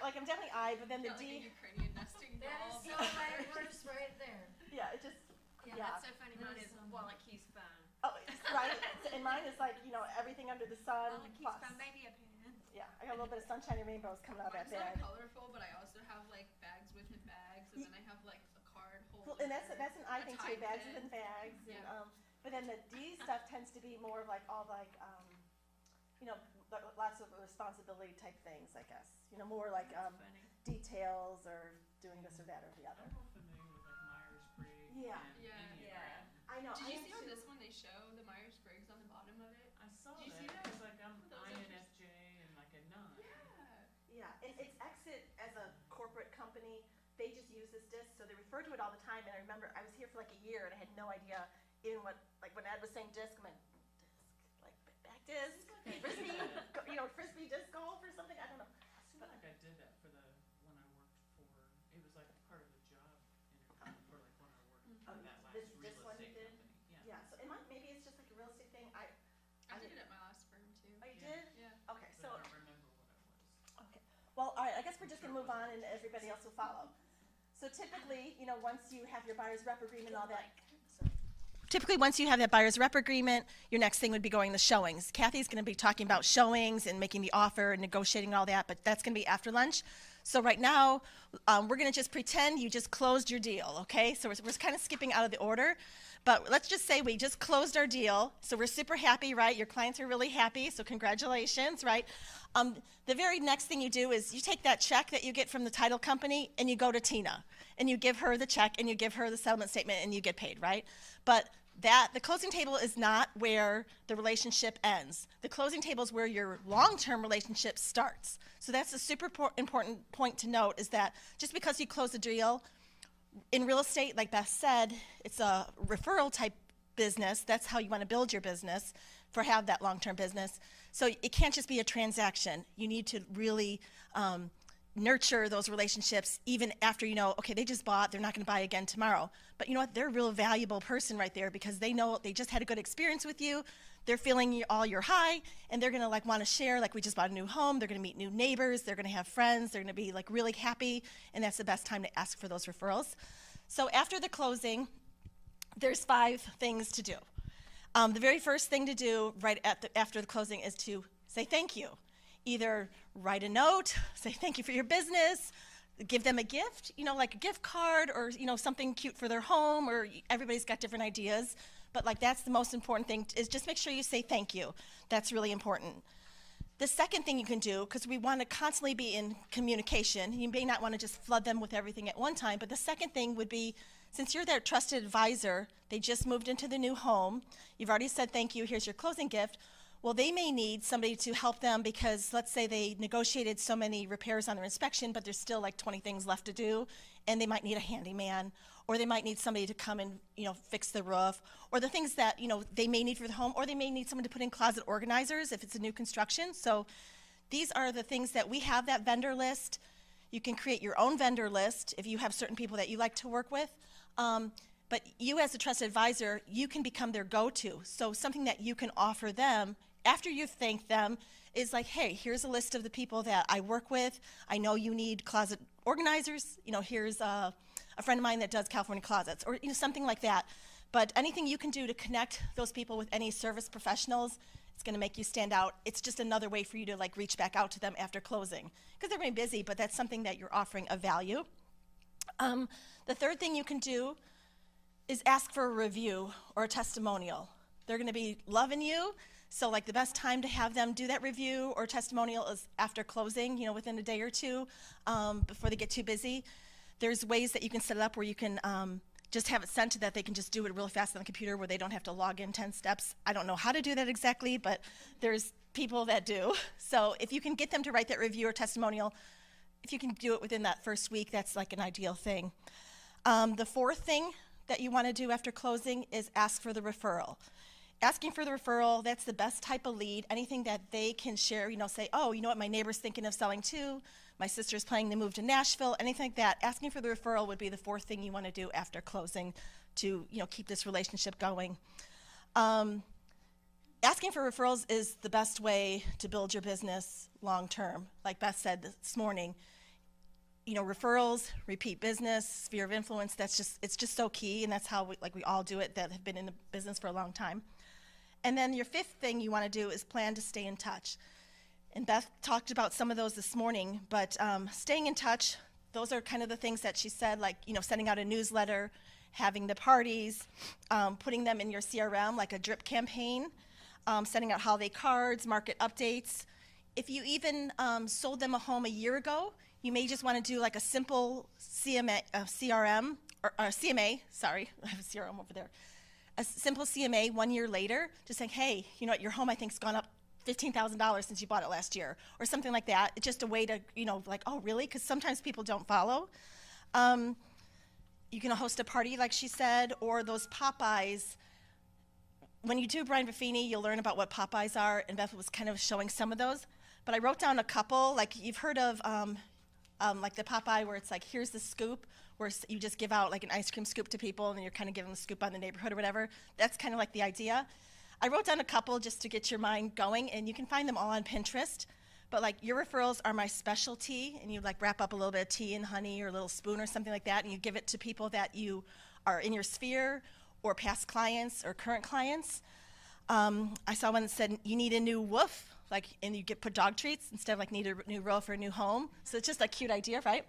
like I'm definitely I, but then the D. Ukrainian nesting That doll. is so my worst right there. Yeah, it just. Yeah, Yeah. That's so funny. Mine is wallet, keys, phone. Oh, it's right. And mine is like, you know, everything under the sun. Wallet, keys, Plus. phone, maybe a pen. Yeah, I got a little bit of sunshine and rainbows coming out of that Mine's not bag. colorful, but I also have like bags within bags, and then I have like a card holder. Well, and that's an I a thing too, Tide bags pen. within bags. And, Yeah. but then the D stuff tends to be more of like all like, you know, lots of responsibility type things, I guess. You know, more like Funny. details or doing this or that or the other. I'm more familiar with like Myers-Briggs. Yeah. and Yeah. Enneagram. I know. Did I you am see on too. this one they show the Myers-Briggs on the bottom of it? I saw Did you see that. that? It's like I'm That was INFJ and like a 9. Yeah. Yeah, and it's Exit as a corporate company. They just use this disc, so they refer to it all the time. And I remember I was here for like a year and I had no idea even what, like when Ed was saying disc, I'm like, disc, like back disc, frisbee, you know, frisbee disc golf or something. I don't know. I feel like I did that for when I worked for, it was like part of the job interview for like when I worked for that last this real one you estate did? company. Yeah, so it might, maybe it's just like a real estate thing. I did it at my last firm too. Oh, you Yeah. did? Yeah. Okay, But so, I don't remember what it was. okay. Well, all right, I guess we're just gonna move on and everybody else will follow. So typically, you know, once you have your buyer's rep agreement and all that. Typically, once you have that buyer's rep agreement, your next thing would be going to showings. Kathy's going to be talking about showings and making the offer and negotiating all that, but that's going to be after lunch. So right now, we're going to just pretend you just closed your deal, okay? So we're kind of skipping out of the order, but let's just say we just closed our deal. So we're super happy, right? Your clients are really happy, so congratulations, right? The very next thing you do is you take that check that you get from the title company and you go to Tina and you give her the check and you give her the settlement statement and you get paid, right? But the closing table is not where the relationship ends. The closing table is where your long-term relationship starts. So that's a super important point to note, is that just because you close a deal, in real estate, like Beth said, it's a referral type business. That's how you want to build your business, have that long-term business. So it can't just be a transaction. You need to really nurture those relationships even after, you know, okay, they just bought, they're not going to buy again tomorrow. But you know what? They're a real valuable person right there because they know they just had a good experience with you. They're feeling all your high, and they're going to like want to share, like we just bought a new home. They're going to meet new neighbors. They're going to have friends. They're going to be like really happy, and that's the best time to ask for those referrals. So after the closing, there's 5 things to do. The very first thing to do after the closing is to say thank you. Either write a note, say thank you for your business, give them a gift, you know, like a gift card or, you know, something cute for their home, or everybody's got different ideas. But like that's the most important thing, is just make sure you say thank you. That's really important. The second thing you can do, because we want to constantly be in communication, you may not want to just flood them with everything at one time, but the second thing would be, since you're their trusted advisor, they just moved into the new home, you've already said thank you, here's your closing gift. Well, they may need somebody to help them because let's say they negotiated so many repairs on their inspection, but there's still like 20 things left to do, and they might need a handyman, or they might need somebody to come and, you know, fix the roof, or the things that, you know, they may need for the home, or they may need someone to put in closet organizers if it's a new construction. So these are the things that we have, that vendor list. You can create your own vendor list if you have certain people that you like to work with. But you as a trusted advisor, you can become their go-to. So something that you can offer them after you've thanked them is like, hey, here's a list of the people that I work with. I know you need closet organizers. You know, here's a friend of mine that does California closets, or, you know, something like that. But anything you can do to connect those people with any service professionals, It's going to make you stand out. It's just another way for you to like reach back out to them after closing because they're very busy, but that's something that you're offering of value. The third thing you can do is ask for a review or a testimonial. They're going to be loving you, so like the best time to have them do that review or testimonial is after closing, you know, within a day or two, before they get too busy. There's ways that you can set it up where you can just have it sent to that they can just do it really fast on the computer where they don't have to log in 10 steps. I don't know how to do that exactly, but there's people that do. So if you can get them to write that review or testimonial, if you can do it within that first week, that's like an ideal thing. The fourth thing that you want to do after closing is ask for the referral. Asking for the referral, that's the best type of lead. Anything that they can share, you know, say, oh, you know what, my neighbor's thinking of selling too. My sister's planning to move to Nashville, anything like that. Asking for the referral would be the fourth thing you want to do after closing to, you know, keep this relationship going. Asking for referrals is the best way to build your business long term. Like Beth said this morning, you know, referrals, repeat business, sphere of influence, it's just so key, and that's how we all do it that have been in the business for a long time. And then your fifth thing you want to do is plan to stay in touch. And Beth talked about some of those this morning, but staying in touch, those are kind of the things that she said, like, you know, sending out a newsletter, having the parties, putting them in your CRM, like a drip campaign, sending out holiday cards, market updates. If you even sold them a home a year ago, you may just want to do like a simple CMA, CRM, or CMA, sorry, I have a CRM over there. A simple CMA 1 year later, just saying, hey, you know what, your home I think's gone up $15,000 since you bought it last year, or something like that. It's just a way to, you know, like, oh, really? Because sometimes people don't follow. You can host a party, like she said, or those Popeyes. When you do Brian Buffini, you'll learn about what Popeyes are, and Beth was kind of showing some of those. But I wrote down a couple, like you've heard of like the Popeye where it's like, here's the scoop, where you just give out like an ice cream scoop to people and then you're kind of giving them a scoop on the neighborhood or whatever. That's kind of like the idea. I wrote down a couple just to get your mind going, and you can find them all on Pinterest. But like, your referrals are my specialty, and you like wrap up a little bit of tea and honey or a little spoon or something like that, and you give it to people that you are in your sphere or past clients or current clients. I saw one that said, you need a new woof, like, and you put dog treats instead of like need a new roof or a new home. So it's just a cute idea, right?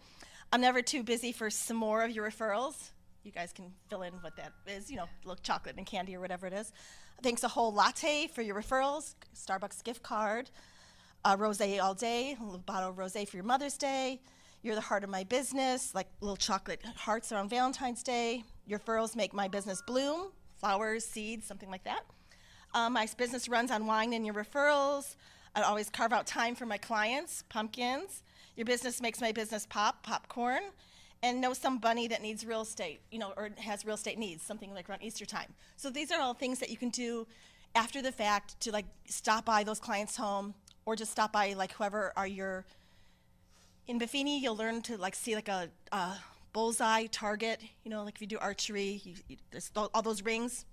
I'm never too busy for some more of your referrals. You guys can fill in what that is, you know, little chocolate and candy or whatever it is. Thanks a whole latte for your referrals, Starbucks gift card, rosé all day, a little bottle of rosé for your Mother's Day. You're the heart of my business, like little chocolate hearts around Valentine's Day. Your referrals make my business bloom, flowers, seeds, something like that. My business runs on wine and your referrals. I always carve out time for my clients, pumpkins. Your business makes my business pop, popcorn. And know some bunny that needs real estate, you know, or has real estate needs, something like around Easter time. So these are all things that you can do after the fact to like stop by those clients' home, or just stop by like whoever are your, in Buffini, you'll learn to like see like a bullseye target, you know, like if you do archery, there's all those rings.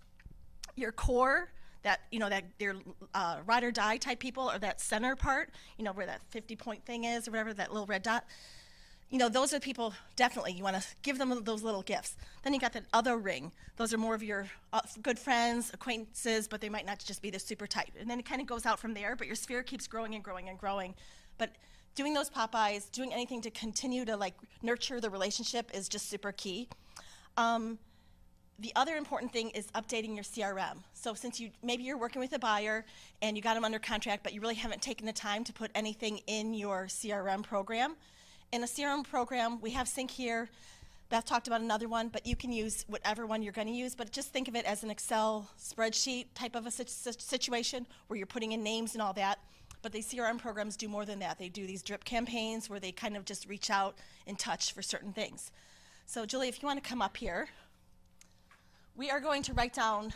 Your core, that, you know, that they're ride or die type people, or that center part, you know, where that 50-point thing is, or whatever, that little red dot. You know, those are people, definitely, you want to give them those little gifts. Then you got that other ring. Those are more of your good friends, acquaintances, but they might not just be the super tight. And then it kind of goes out from there, but your sphere keeps growing and growing and growing. But doing those Popeyes, doing anything to continue to like nurture the relationship is just super key. The other important thing is updating your CRM. So since maybe you're working with a buyer and you got them under contract, but you really haven't taken the time to put anything in your CRM program. In a CRM program, we have Sync here. Beth talked about another one, but you can use whatever one you're going to use, but just think of it as an Excel spreadsheet type of a situation where you're putting in names and all that. But the CRM programs do more than that. They do these drip campaigns where they kind of just reach out and touch for certain things. So Julie, if you want to come up here, we are going to write down,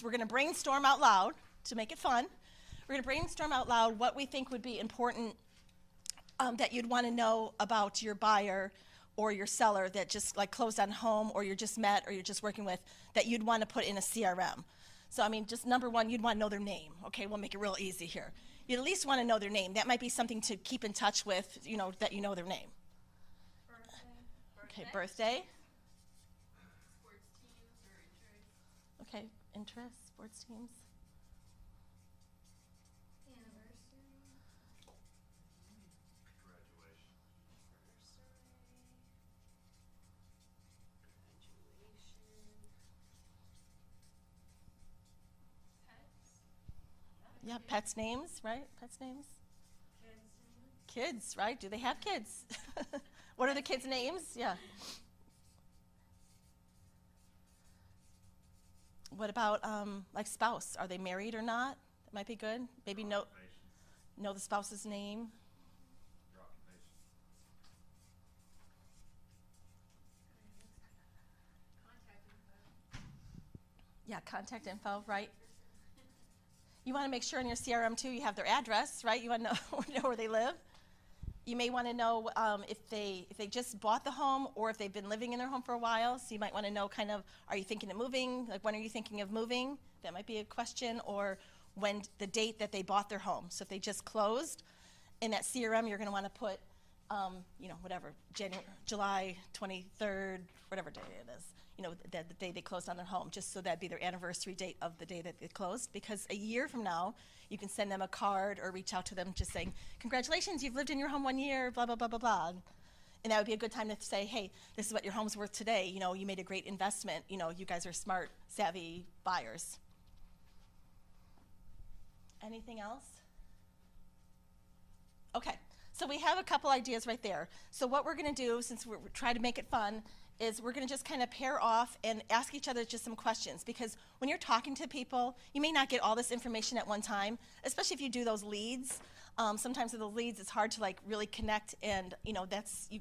we're going to brainstorm out loud to make it fun. We're going to brainstorm out loud what we think would be important that you'd want to know about your buyer or your seller that just like closed on home, or you're just met, or you're just working with, that you'd want to put in a CRM. So I mean, just number one, you'd want to know their name. Okay, we'll make it real easy here. You'd at least want to know their name. That might be something to keep in touch with, you know, that you know their name. Okay, birthday. Sports teams or interests. Okay, interests, sports teams. Yeah, pets' names, right? Pets' names? Kids, right? Do they have kids? What are the kids' names? Yeah. What about like spouse? Are they married or not? That might be good. Maybe know the spouse's name. Yeah, contact info, right? You want to make sure in your CRM too you have their address, right? You want to know where they live. You may want to know if they just bought the home or if they've been living in their home for a while. So you might want to know kind of, are you thinking of moving? Like, when are you thinking of moving? That might be a question. Or when the date that they bought their home. So if they just closed, in that CRM you're going to want to put, whatever, July 23rd, whatever day it is. The day they closed on their home, just so that'd be their anniversary date of the day that they closed. Because a year from now, you can send them a card or reach out to them just saying, congratulations, you've lived in your home 1 year, blah, blah, blah, blah, blah. And that would be a good time to say, hey, this is what your home's worth today. You made a great investment. You guys are smart, savvy buyers. Anything else? Okay, so we have a couple ideas right there. So what we're going to do, since we're trying to make it fun, is we're going to just kind of pair off and ask each other just some questions. Because when you're talking to people, you may not get all this information at one time, especially if you do those leads. Sometimes with the leads, it's hard to really connect, and you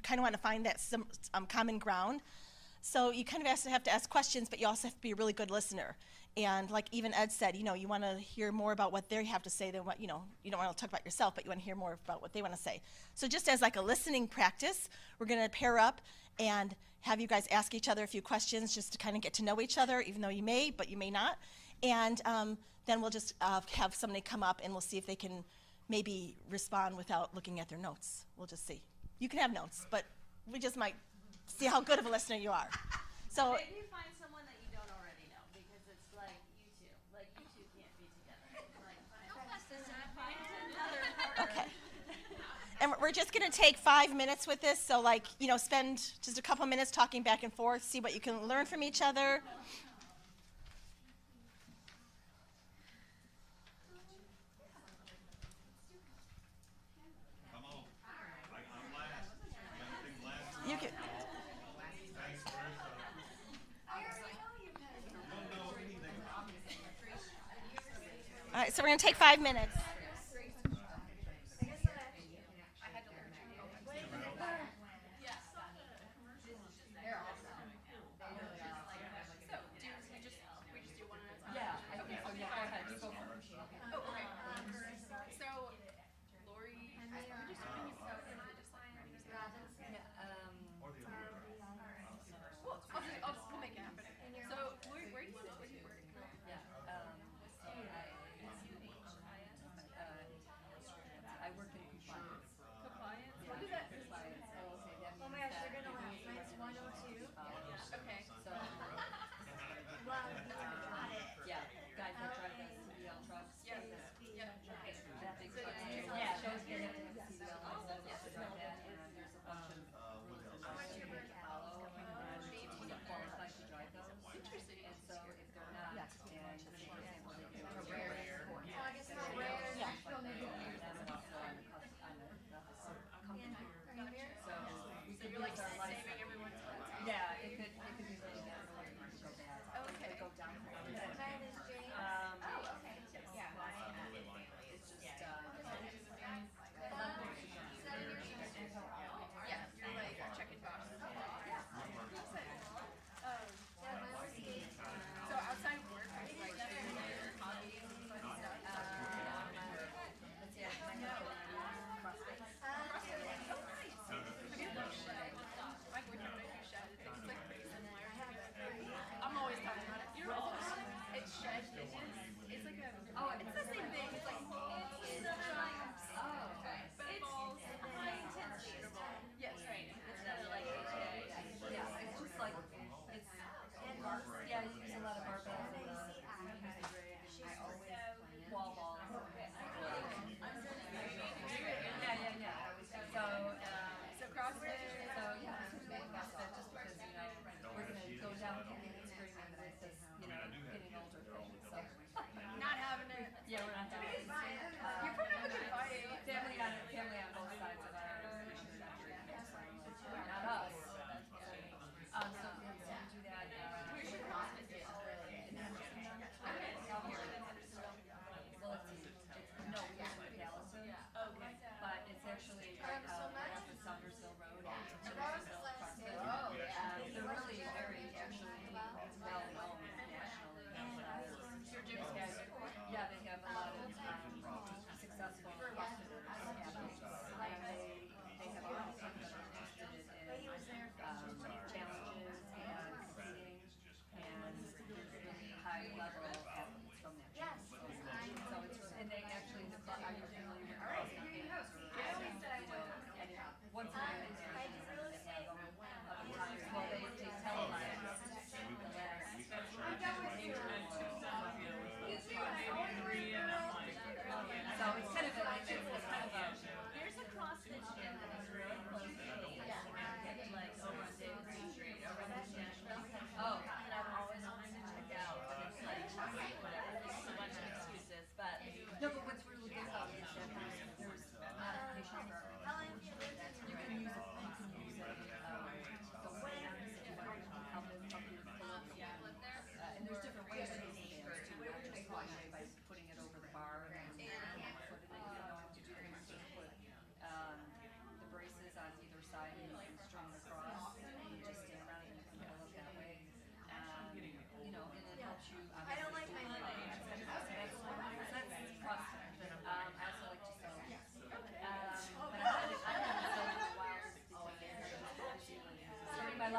kind of want to find that common ground. So you kind of have to ask questions, but you also have to be a really good listener. And like even Ed said, you want to hear more about what they have to say than what, you don't want to talk about yourself, but you want to hear more about what they want to say. So just as like a listening practice, we're going to pair up and have you guys ask each other a few questions just to kind of get to know each other, even though you may, but you may not. And then we'll just have somebody come up and we'll see if they can maybe respond without looking at their notes. We'll just see. You can have notes, but we just might see how good of a listener you are. So Maybe you find someone that you don't already know, because it's like you two. Like, you two can't be together. Like, okay. And we're just going to take 5 minutes with this. So spend just a couple minutes talking back and forth, see what you can learn from each other. You can. All right, so we're going to take 5 minutes.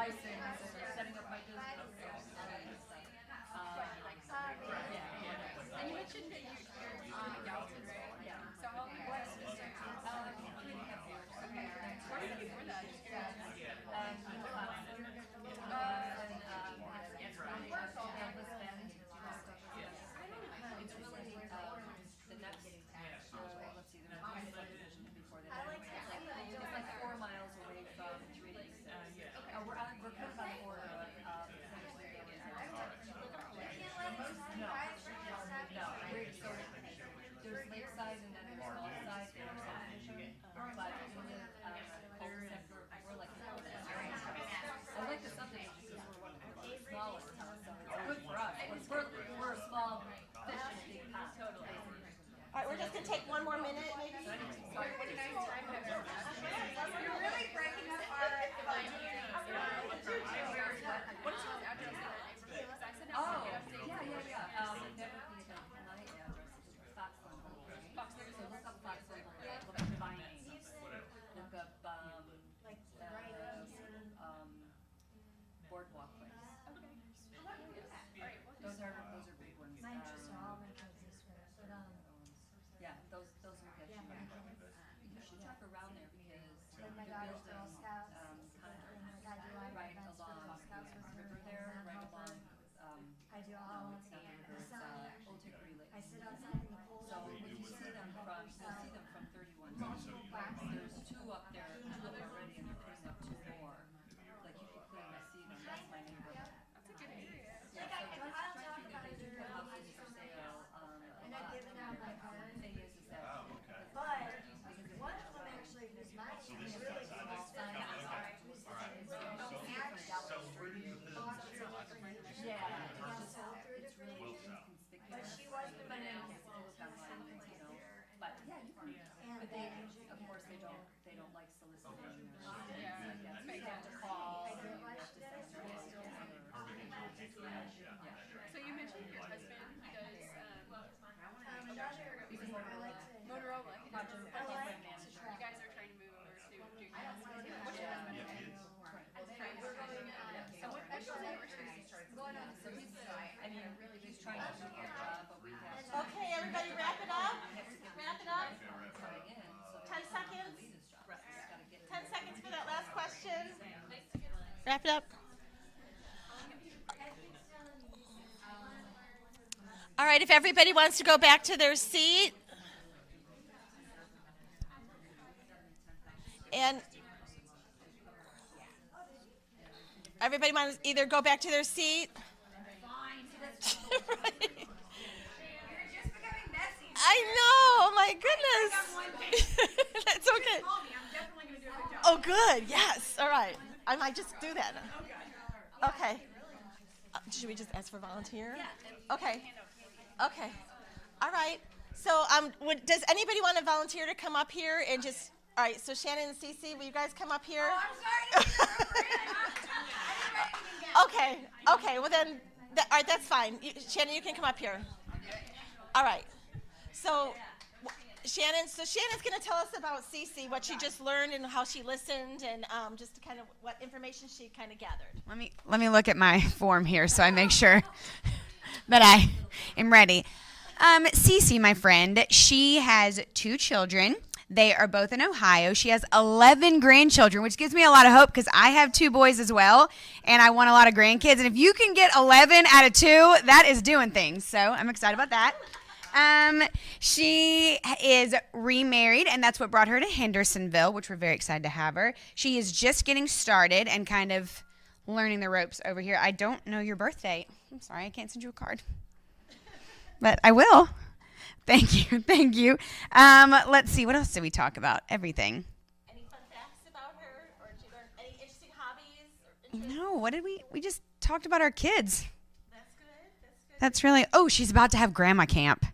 pricing, so we're setting up my business, all that kind of stuff. And you mentioned that you're Gallatin, right? Yeah. So how long was it? 3.5 years. Okay. Where were you before that? It's really, the next, let's see, the next subdivision before that. It's like 4 miles away from Treaties. We're kind of on the border of, No, so there's Lakeside and then there's Gulfside, there's subdivision, but we live, cul-de-sac, we're like, I like the subdivision because we're one of the smallest towns, so it's good for us. We're a small fish in a big pond. Totally. All right, we're just gonna take one more minute, maybe. Sorry, what did I You're really breaking up our Oh, yeah. That would be my address, is Foxland. So look up Foxland, look up Vining, look up, Boardwalk Place. Those are big ones. Mine just are all my kids this way, but, Yeah, those will get you. You should drive around there because like my they're daughter's building, Girl Scouts, condos and like I do all right events for along Girl Scouts with her, River there, and right help her. along, I do all, it's not River, the it's, sun, Old Hickory Lake. I sit outside in the cold. So when you see them from, you'll see them from 31. There's 2 up there, 2 already, and they're putting up 2 more. Like you can clearly see them, that's my neighborhood. That's a good area. Yeah, so drive through there, they do put houses for sale, And I've given out my card, thing is that. but one of them actually was my, really small size. Yeah, Got sold through it's different really agents, inconspicuous. but she wasn't my name. But yeah, you can, but they, of course, they don't like solicitation or anything like that. So you have to call, or you have to send them a So you mentioned your husband, he does, I like to. Motorola. He does Roger, I like my to manager. You travel. guys are trying to move over to do What's your husband do? We're going, so what, actually, we're Going on So he's, he's trying to do a good job, but we have Okay, everybody wrap it up. Wrap it up. coming in, so 10 seconds. leave his job. He's gotta get 10 seconds for that last question. Wrap it up. All right, if everybody wants to go back to their seat. And everybody wants to either go back to their seat. Right. I know, my goodness. That's okay. Oh, good. Yes. All right. I might just do that. Okay. Should we just ask for volunteer? Okay. Okay. All right. So, does anybody want to volunteer to come up here and just? All right. So, Shannon and Cece, will you guys come up here? Okay. Okay. Well, then, all right. That's fine. Shannon, you can come up here. All right. So, Shannon's going to tell us about Cece, what she just learned and how she listened, and just kind of what information she kind of gathered. Let me look at my form here so I make sure that I am ready. Cece, my friend, she has 2 children. They are both in Ohio. She has 11 grandchildren, which gives me a lot of hope because I have 2 boys as well, and I want a lot of grandkids. And if you can get 11 out of 2, that is doing things. So I'm excited about that. She is remarried, and that's what brought her to Hendersonville, which we're very excited to have her. She is just getting started and kind of learning the ropes over here. I don't know your birth date. I'm sorry, I can't send you a card. But I will. Thank you. Thank you. Let's see. What else did we talk about? Everything. Any fun facts about her, or did you learn any interesting hobbies? No, what did we just talked about our kids. That's good. That's good. That's really, oh, she's about to have grandma camp.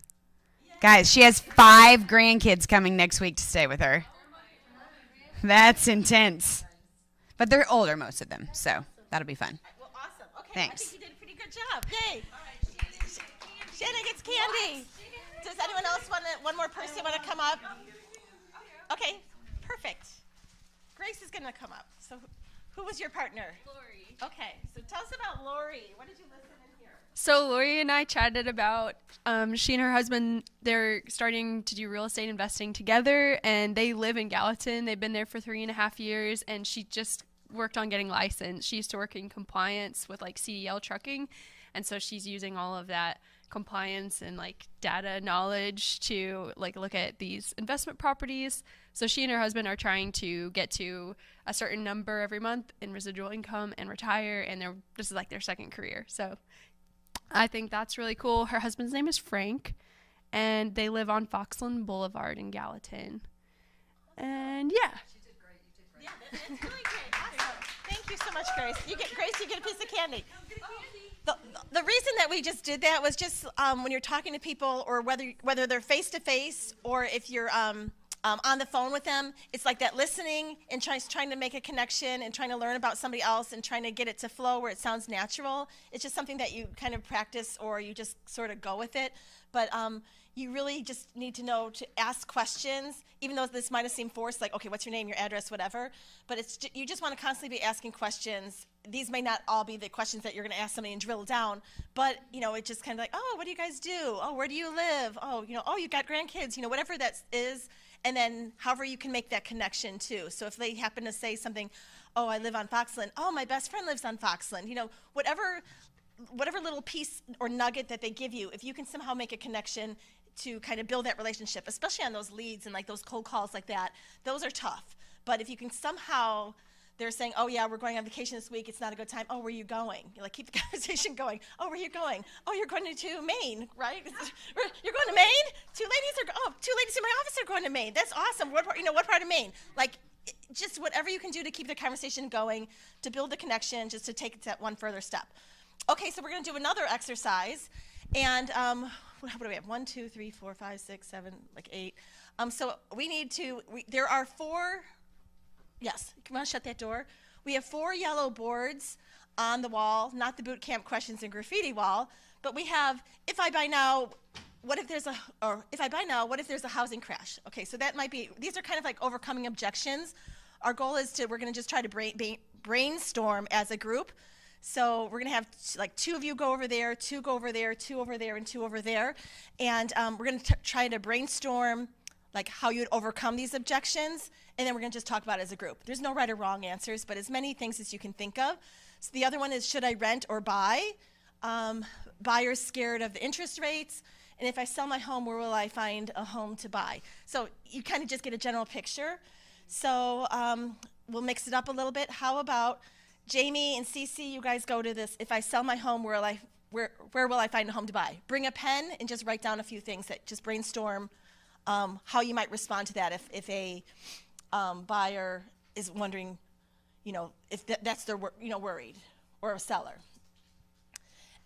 Guys, she has 5 grandkids coming next week to stay with her. That's intense. But they're older, most of them, so that'll be fun. Well, awesome. Okay, Thanks. I think you did a pretty good job. Yay. Shannon gets candy. Does anyone else one more person want to come up? Okay, perfect. Grace is going to come up. So Who was your partner? Lori. Okay, so tell us about Lori. What did you listen and hear? So Lori and I chatted about she and her husband, they're starting to do real estate investing together, and they live in Gallatin. They've been there for 3.5 years, and she just worked on getting licensed. She used to work in compliance with like CDL trucking, and so she's using all of that compliance and like data knowledge to like look at these investment properties. So she and her husband are trying to get to a certain number every month in residual income and retire, and this is like their second career. So I think that's really cool. Her husband's name is Frank, and they live on Foxland Boulevard in Gallatin. And yeah. Yeah, that's really great. Awesome. Thank you so much, Grace. Grace, you get a piece of candy. The reason that we just did that was just when you're talking to people, or whether they're face to face or if you're on the phone with them, it's like that listening and trying to make a connection and trying to learn about somebody else and trying to get it to flow where it sounds natural. It's just something that you kind of practice, or you just sort of go with it. But you really just need to know to ask questions, even though this might have seemed forced, like, okay, what's your name, your address, whatever. But you just want to constantly be asking questions. These may not all be the questions that you're going to ask somebody and drill down, but, it's just kind of like, oh, what do you guys do? Oh, where do you live? Oh, oh, you got grandkids, whatever that is. And then however you can make that connection too. So if they happen to say something, oh, I live on Foxland. Oh, my best friend lives on Foxland. Whatever little piece or nugget that they give you, if you can somehow make a connection to kind of build that relationship, especially on those leads and like those cold calls like that, those are tough. But if you can somehow, they're saying, oh yeah, we're going on vacation this week, it's not a good time. Oh, where are you going? Keep the conversation going. Oh, where are you going? Oh, you're going to Maine, right? You're going to Maine? Two ladies in my office are going to Maine. That's awesome. What part of Maine? Just whatever you can do to keep the conversation going, to build the connection, just to take it that one further step. Okay, so we're going to do another exercise. And what do we have? 1, 2, 3, 4, 5, 6, 7, 8. So we need to, there are 4, yes, come on, shut that door. We have 4 yellow boards on the wall, not the boot camp questions and graffiti wall, but we have, if I buy now, what if there's a housing crash? Okay, so that might be, these are kind of like overcoming objections. Our goal is we're going to just try to brainstorm as a group. So we're going to have 2 of you go over there, 2 go over there, 2 over there, and 2 over there. And we're going to try to brainstorm how you'd overcome these objections. And then we're going to just talk about it as a group. There's no right or wrong answers, but as many things as you can think of. So the other one is, should I rent or buy? Buyer's scared of the interest rates. And if I sell my home, where will I find a home to buy? So you kind of just get a general picture. So we'll mix it up a little bit. How about Jamie and Cece, you guys go to this. If I sell my home, where will I find a home to buy? Bring a pen and just write down a few things that just brainstorm how you might respond to that if a buyer is wondering, if that's their worried, or a seller.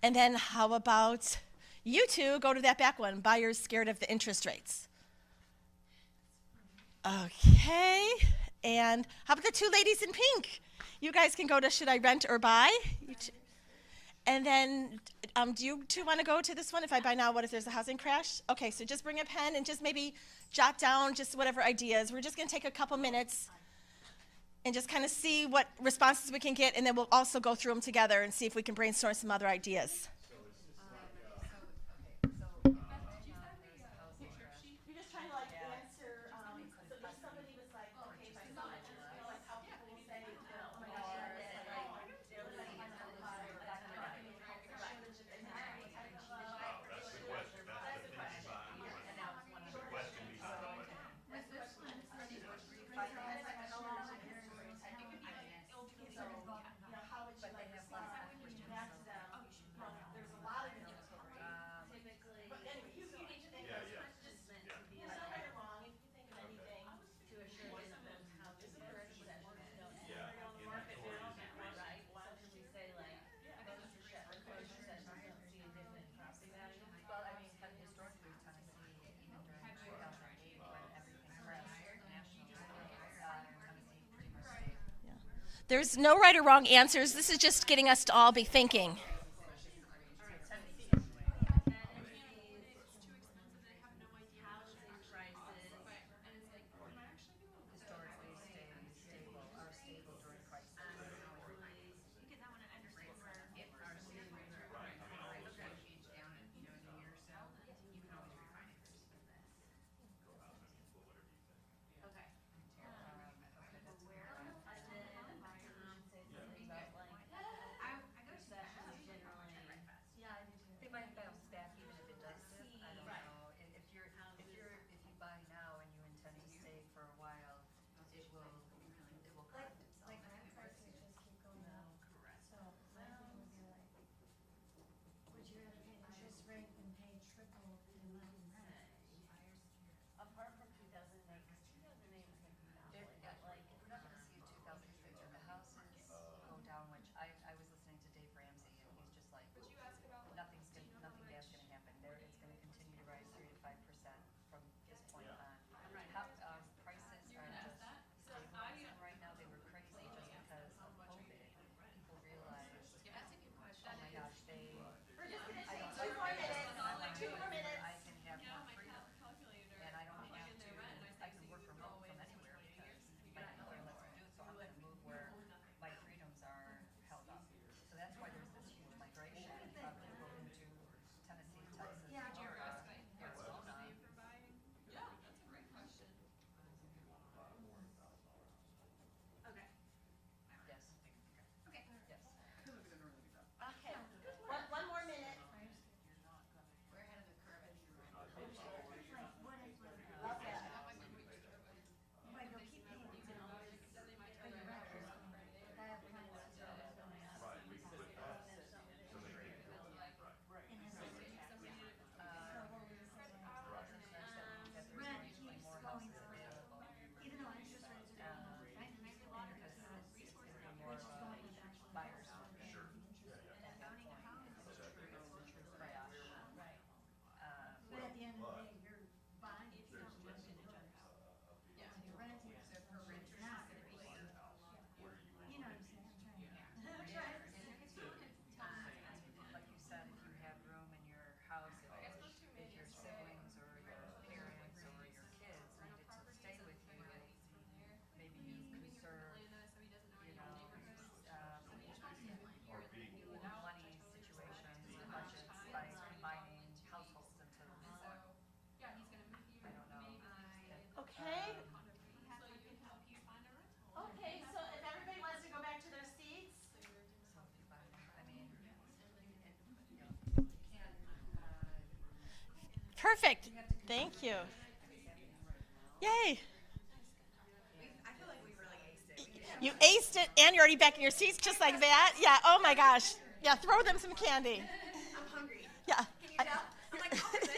And then how about you two go to that back one, buyers scared of the interest rates. Okay, and how about the 2 ladies in pink? You guys can go to should I rent or buy? And then do you 2 want to go to this one? If I buy now, what if there's a housing crash? Okay, so just bring a pen and just maybe jot down just whatever ideas. We're just going to take a couple minutes and just kind of see what responses we can get, and then we'll also go through them together and see if we can brainstorm some other ideas. You're just trying to answer, so if somebody was like, okay, if I saw it, how people will say, oh my gosh, There's no right or wrong answers. This is just getting us to all be thinking. Perfect. Thank you. Yay. You aced it, and you're already back in your seats just like that. Yeah, oh my gosh. Yeah, throw them some candy. I'm hungry. Yeah. Can you tell? I'm like, oh, this.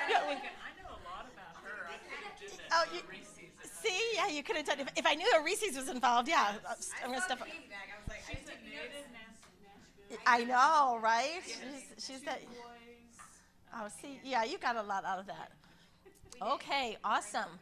Yeah, we- I know a lot about her. I could have did that Oh, for you, Reese's. see, yeah, you could have done it. If I knew a Reese's was involved, yeah, I'm going to step up. Bag. I was like, She's a native Nashville. I know, right? She's that. Oh, see, yeah, you got a lot out of that. Okay, awesome.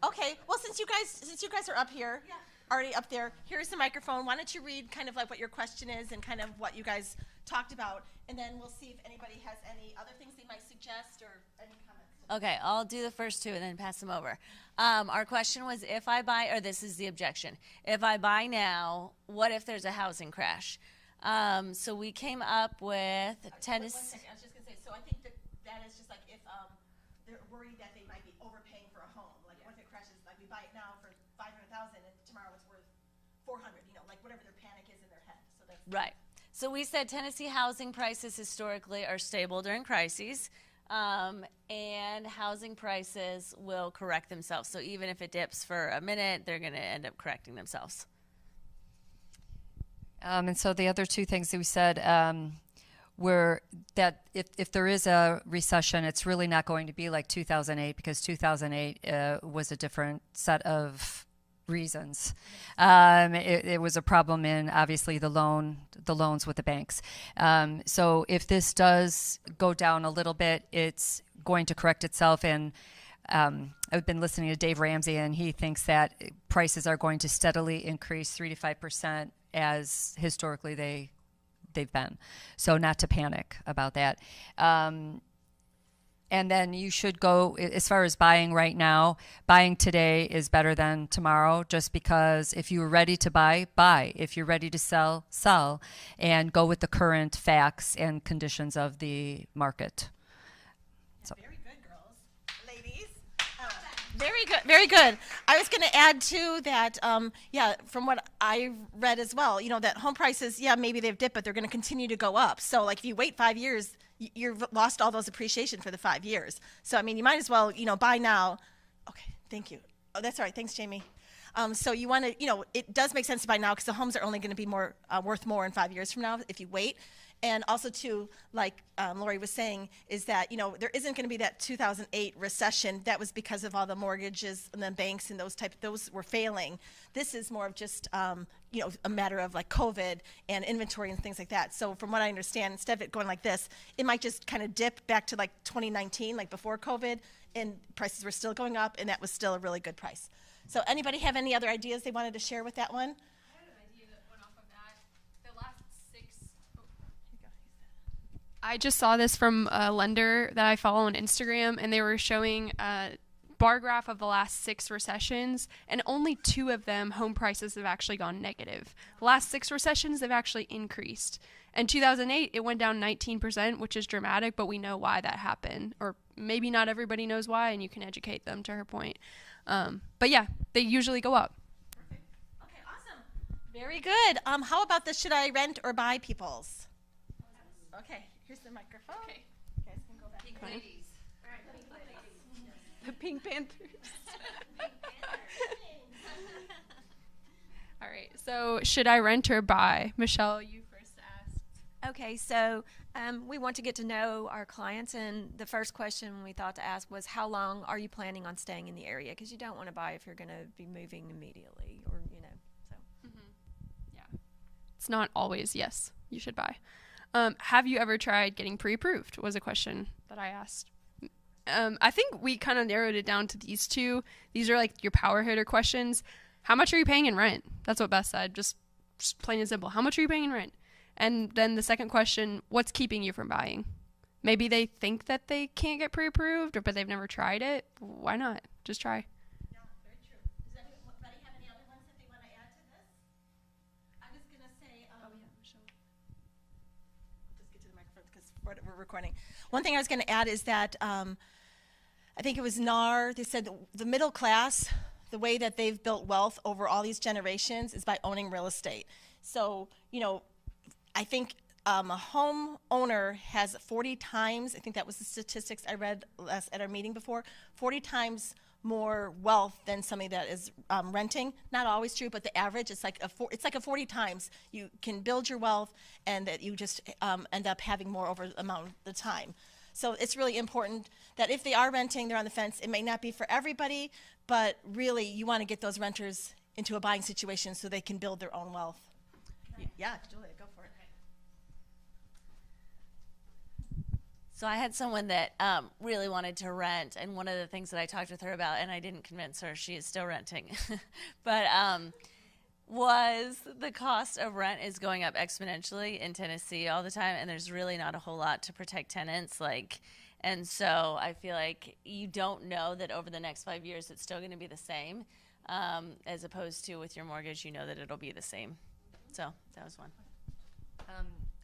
Okay, well, since you guys are up here, already up there, here's the microphone. Why don't you read kind of like what your question is and kind of what you guys talked about, and then we'll see if anybody has any other things they might suggest or any comments. Okay, I'll do the first two and then pass them over. Our question was, if I buy, or this is the objection, if I buy now, what if there's a housing crash? So we came up with One Tennessee. second, I was just going to say, so I think that is just like if they're worried that they might be overpaying for a home. Like, what if it crashes, like we buy it now for $500,000 and tomorrow it's worth $400, like whatever their panic is in their head. So that's Right. So we said Tennessee housing prices historically are stable during crises, and housing prices will correct themselves. So even if it dips for a minute, they're going to end up correcting themselves. And so the other two things that we said were that if there is a recession, it's really not going to be like 2008, because 2008 was a different set of reasons. It was a problem in obviously the loans with the banks. So if this does go down a little bit, it's going to correct itself. And I've been listening to Dave Ramsey, and he thinks that prices are going to steadily increase 3 to 5% as historically they've been. So not to panic about that. And then you should go, as far as buying right now, buying today is better than tomorrow, just because if you're ready to buy, buy. If you're ready to sell, sell, and go with the current facts and conditions of the market. So. very good, girls. Ladies. Very good, very good. I was going to add too that, from what I read as well, that home prices, maybe they've dipped, but they're going to continue to go up. So like if you wait 5 years, you've lost all those appreciation for the 5 years. So, I mean, you might as well, buy now. Okay, thank you. Oh, that's all right. Thanks, Jamie. So you want to, it does make sense to buy now because the homes are only going to be more worth more in 5 years from now if you wait. And also, too, like Lori was saying, is that, there isn't going to be that 2008 recession. That was because of all the mortgages and the banks and those were failing. This is more of just, a matter of like COVID and inventory and things like that. So from what I understand, instead of it going like this, it might just kind of dip back to like 2019, like before COVID, and prices were still going up, and that was still a really good price. So anybody have any other ideas they wanted to share with that one? I had an idea that went off of that. The last 6. I just saw this from a lender that I follow on Instagram, and they were showing a bar graph of the last 6 recessions, and only 2 of them home prices have actually gone negative. The last 6 recessions have actually increased. In 2008, it went down 19%, which is dramatic, but we know why that happened. Or maybe not everybody knows why, and you can educate them, to her point. But yeah, they usually go up. Perfect. Okay, awesome. Very good. How about the should I rent or buy peoples? Okay, here's the microphone. Okay. You guys can go back. Pink ladies. The Pink Panthers. All right, so should I rent or buy? Michelle, you first asked. Okay, so we want to get to know our clients, and the first question we thought to ask was, how long are you planning on staying in the area? Because you don't want to buy if you're going to be moving immediately, or so. Yeah, it's not always yes, you should buy. Have you ever tried getting pre-approved? Was a question that I asked. I think we kind of narrowed it down to these 2. These are like your power hitter questions. How much are you paying in rent? That's what Beth said, just plain and simple. How much are you paying in rent? And then the second question, what's keeping you from buying? Maybe they think that they can't get pre-approved, but they've never tried it. Why not? Just try. Yeah, very true. Does anybody have any other ones that they want to add to this? I was going to say, Michelle. just get to the microphone because we're recording. One thing I was going to add is that I think it was NAR, they said the middle class, the way that they've built wealth over all these generations is by owning real estate. So, I think a homeowner has 40 times, I think that was the statistics I read last at our meeting before, 40 times more wealth than somebody that is renting. Not always true, but the average, it's like a 40 times you can build your wealth, and that you just end up having more over the amount of the time. So it's really important that if they are renting, they're on the fence. It may not be for everybody, but really you want to get those renters into a buying situation so they can build their own wealth. Yeah, Julia, go for it. So I had someone that really wanted to rent, and one of the things that I talked with her about, and I didn't convince her, she is still renting, but was the cost of rent is going up exponentially in Tennessee all the time, and there's really not a whole lot to protect tenants. And so I feel like you don't know that over the next 5 years it's still going to be the same, as opposed to with your mortgage, you know that it'll be the same. So that was one.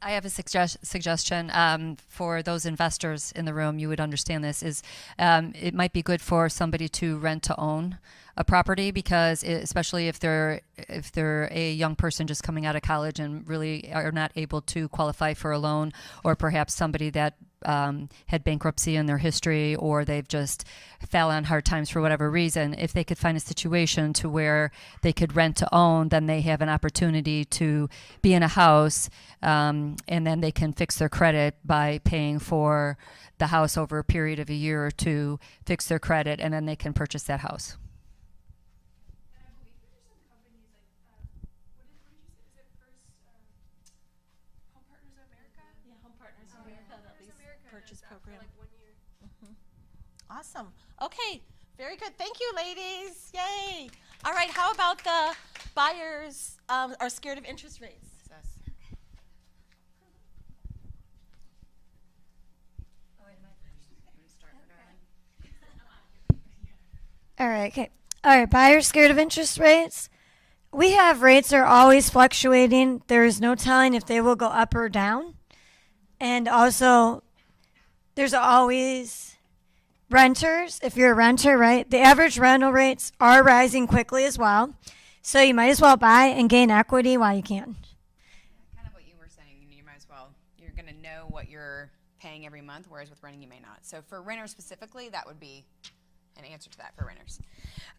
I have a suggestion for those investors in the room. You would understand this is it might be good for somebody to rent to own a property, because especially if they're a young person just coming out of college and really are not able to qualify for a loan, or perhaps somebody that had bankruptcy in their history, or they've just fell on hard times for whatever reason. If they could find a situation to where they could rent to own, then they have an opportunity to be in a house, and then they can fix their credit by paying for the house over a period of a year or two, fix their credit, and then they can purchase that house. And I believe there's some companies what did you say? Is it First Home Partners of America? Yeah, Home Partners of America, that lease purchase program. For like 1 year. Awesome. Okay, very good. Thank you, ladies. Yay. All right, how about the buyers are scared of interest rates? All right, okay. All right, buyers scared of interest rates. We have rates that are always fluctuating. There is no telling if they will go up or down. And also, there's always renters. If you're a renter, right, the average rental rates are rising quickly as well. So you might as well buy and gain equity while you can. Kind of what you were saying, you might as well. You're going to know what you're paying every month, whereas with renting you may not. So for renters specifically, that would be an answer to that for renters.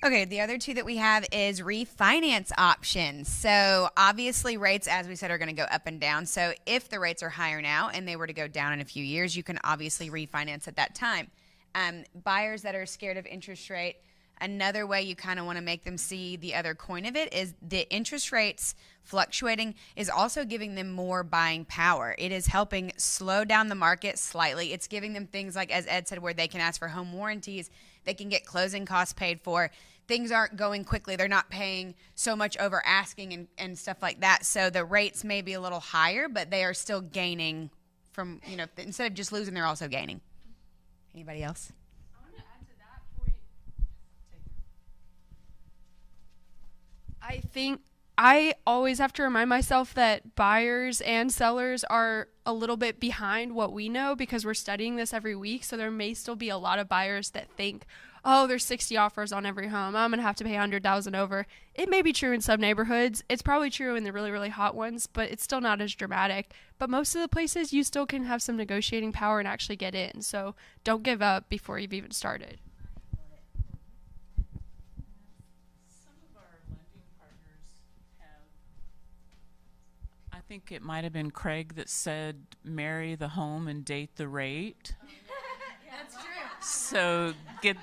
Okay, the other two that we have is refinance options. So obviously rates, as we said, are going to go up and down. So if the rates are higher now and they were to go down in a few years, you can obviously refinance at that time. Buyers that are scared of interest rate, another way you kind of want to make them see the other coin of it is the interest rates fluctuating is also giving them more buying power. It is helping slow down the market slightly. It's giving them things like, as Ed said, where they can ask for home warranties. They can get closing costs paid for. Things aren't going quickly. They're not paying so much over asking and stuff like that. So the rates may be a little higher, but they are still gaining from, instead of just losing, they're also gaining. Anybody else? I want to add to that for you. I think I always have to remind myself that buyers and sellers are a little bit behind what we know because we're studying this every week. So there may still be a lot of buyers that think, oh, there's 60 offers on every home, I'm going to have to pay $100,000 over. It may be true in some neighborhoods. It's probably true in the really, really hot ones, but it's still not as dramatic. But most of the places, you still can have some negotiating power and actually get in. So don't give up before you've even started. Some of our lending partners have, I think it might have been Craig that said, marry the home and date the rate. That's true. So get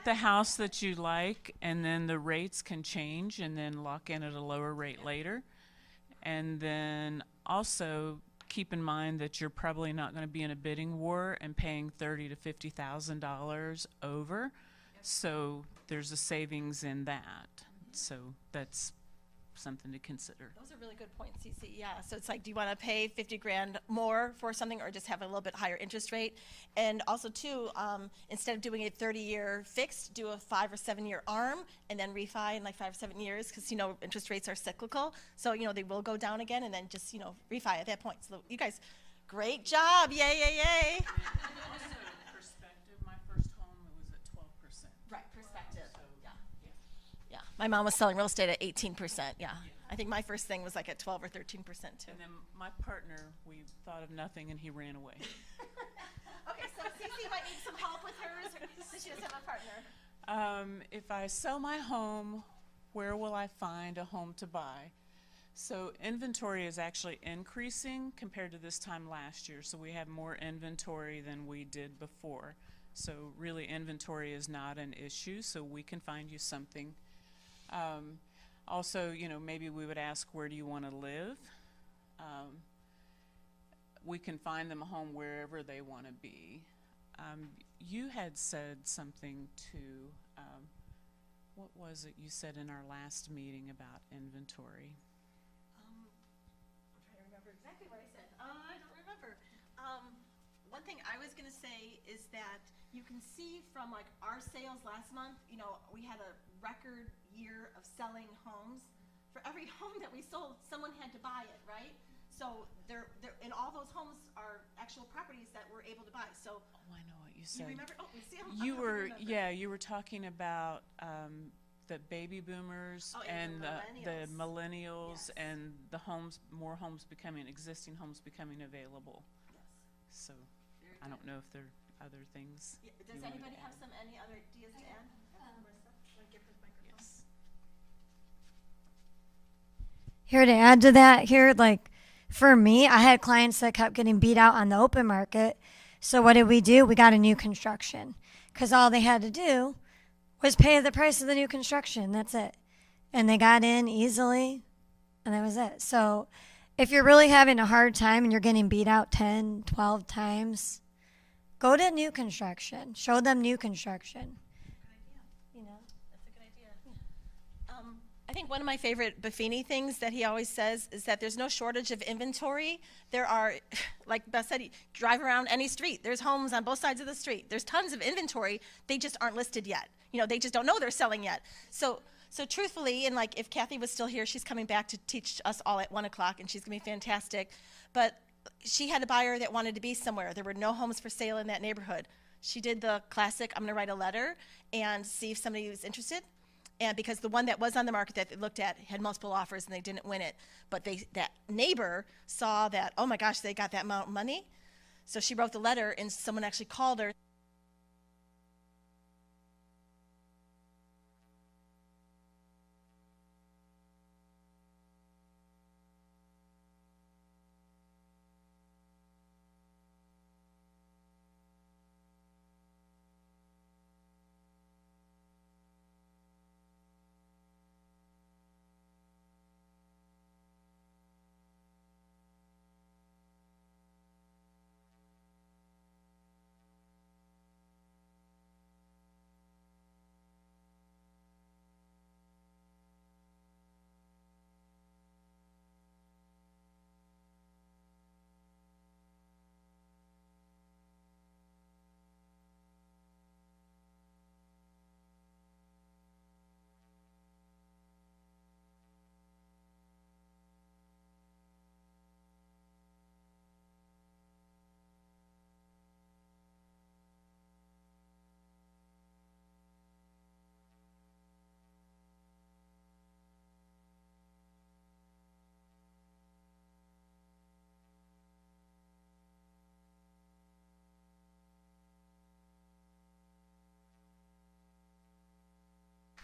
the house that you like, and then the rates can change, and then lock in at a lower rate later. And then also keep in mind that you're probably not going to be in a bidding war and paying $30,000 to $50,000 over. So there's a savings in that. So that's something to consider. Those are really good points, Cece. Yeah. So it's like, do you want to pay $50,000 more for something, or just have a little bit higher interest rate? And also, too, instead of doing a 30-year fixed, do a 5 or 7 year ARM, and then refi in like 5 or 7 years, because interest rates are cyclical. So they will go down again, and then just refi at that point. So you guys, great job! Yay! Yay! Yay! Also, perspective. My first home was at 12%. Right, perspective. Yeah. My mom was selling real estate at 18%. Yeah, I think my first thing was like at 12 or 13% too. And then my partner, we thought of nothing and he ran away. Okay, so Cece might need some help with hers since she doesn't have a partner. If I sell my home, where will I find a home to buy? So inventory is actually increasing compared to this time last year. So we have more inventory than we did before. So really inventory is not an issue, so we can find you something. Also, you know, maybe we would ask, where do you want to live? We can find them a home wherever they want to be. You had said something to, what was it you said in our last meeting about inventory? I'm trying to remember exactly what I said. I don't remember. One thing I was going to say is that you can see from like our sales last month, you know, we had a record year of selling homes. For every home that we sold, someone had to buy it, right? So there, and all those homes are actual properties that we're able to buy. So Oh, I know what you said. you remember? Oh, you see, You were, yeah, you were talking about the baby boomers Oh, and the millennials Yes. and the homes, more homes becoming, existing homes becoming available. Yes. So I don't know if there are other things. Yeah, you does wanted anybody to have add. any other ideas to add? Marissa, wanna give her the microphone? Yes. Here to add to that, here, like for me, I had clients that kept getting beat out on the open market. So what did we do? We got a new construction because all they had to do was pay the price of the new construction. That's it. And they got in easily, and that was it. So if you're really having a hard time and you're getting beat out 10, 12 times, go to new construction. Show them new construction. You know? That's a good idea. I think one of my favorite Buffini things that he always says is that there's no shortage of inventory. There are, like Beth said, you drive around any street. There's homes on both sides of the street. There's tons of inventory. They just aren't listed yet. You know, they just don't know they're selling yet. So truthfully, and like if Kathy was still here, she's coming back to teach us all at 1 o'clock, and she's gonna be fantastic. But she had a buyer that wanted to be somewhere. There were no homes for sale in that neighborhood. She did the classic, I'm gonna write a letter and see if somebody was interested. And because the one that was on the market that they looked at had multiple offers and they didn't win it. But that neighbor saw that, oh my gosh, they got that amount of money. So she wrote the letter and someone actually called her.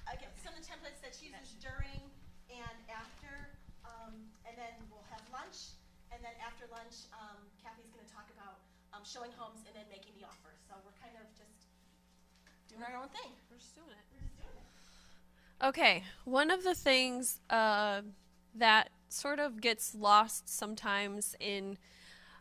Again, some of the templates that she uses during and after, and then we'll have lunch, and then after lunch, Kathy's gonna talk about showing homes and then making the offer. So we're kind of just doing our own thing. We're just doing it. Okay, one of the things that sort of gets lost sometimes in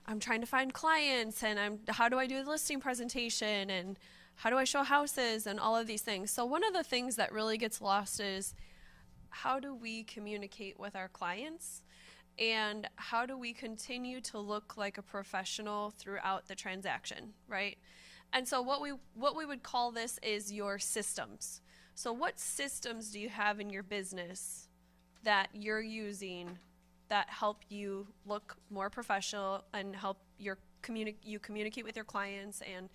I'm trying to find clients and how do I do the listing presentation and how do I show houses and all of these things. So one of the things that really gets lost is how do we communicate with our clients and how do we continue to look like a professional throughout the transaction, right? And so what we would call this is your systems. So what systems do you have in your business that you're using that help you look more professional and help you communicate with your clients and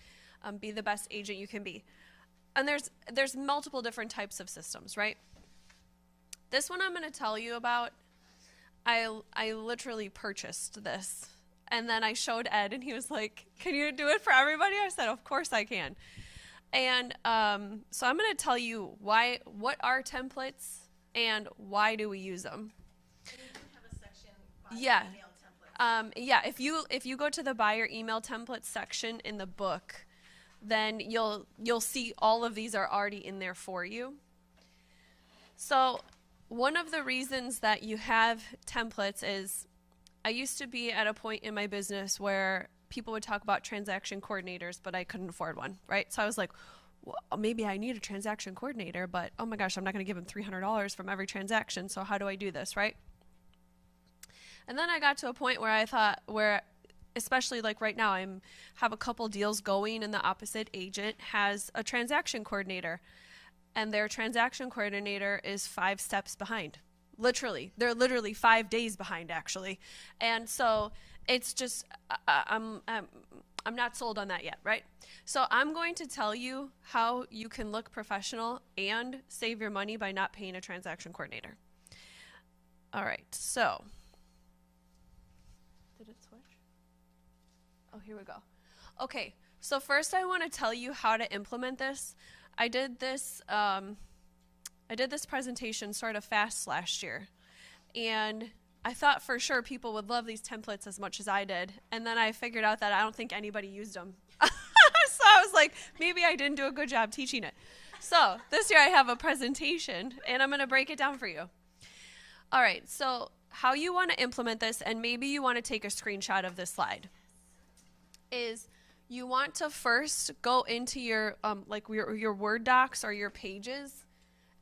be the best agent you can be? And there's multiple different types of systems, right? This one I'm going to tell you about I literally purchased this. And then I showed Ed, and he was like, "Can you do it for everybody?" I said, "Of course I can." And so I'm going to tell you what are templates and why do we use them. And you do have a section by Yeah. email templates. Yeah, if you go to the buyer email templates section in the book, then you'll see all of these are already in there for you. So one of the reasons that you have templates is I used to be at a point in my business where people would talk about transaction coordinators, but I couldn't afford one, right? So I was like, well, maybe I need a transaction coordinator, but oh my gosh, I'm not going to give them $300 from every transaction. So how do I do this, right? And then I got to a point where I thought, especially like right now, have a couple deals going, and the opposite agent has a transaction coordinator, and their transaction coordinator is 5 steps behind. They're literally 5 days behind, actually. And so it's just, I'm not sold on that yet, right? So I'm going to tell you how you can look professional and save your money by not paying a transaction coordinator. All right, so. Did it switch? Oh, here we go. Okay, so first I want to tell you how to implement this. I did this presentation sort of fast last year, and I thought for sure people would love these templates as much as I did, and then I figured out that I don't think anybody used them. So I was like, maybe I didn't do a good job teaching it. So this year I have a presentation, and I'm going to break it down for you. All right, so how you want to implement this, and maybe you want to take a screenshot of this slide, is you want to first go into your your Word docs or your pages,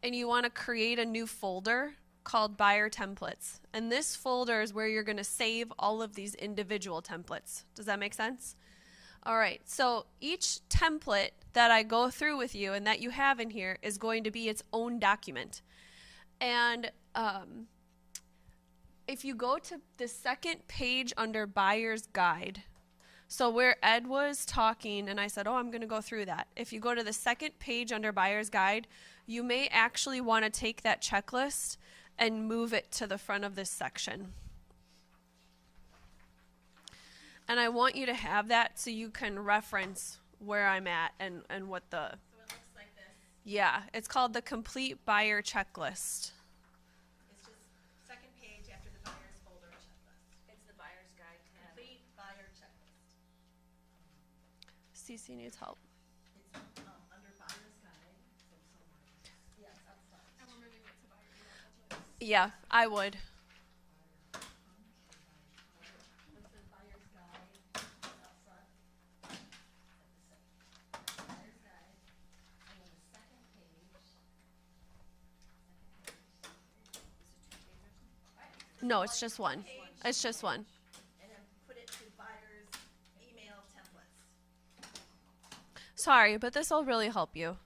and you want to create a new folder called Buyer Templates. And this folder is where you're going to save all of these individual templates. Does that make sense? All right, so each template that I go through with you and that you have in here is going to be its own document. And if you go to the second page under Buyer's Guide, so where Ed was talking and I said, oh, I'm going to go through that. If you go to the second page under Buyer's Guide, you may actually want to take that checklist and move it to the front of this section. And I want you to have that so you can reference where I'm at and what the... So it looks like this. Yeah, it's called the Complete Buyer Checklist. It's just second page after the buyer's folder checklist. It's the buyer's guide tab. Complete buyer checklist. CC needs help. It's under buyer's guide. So somewhere. Yes, outside. And we're moving it to buyer email templates. Yeah, I would. No, it's just one. It's just one. And then put it to buyer's email templates. Sorry, but this will really help you.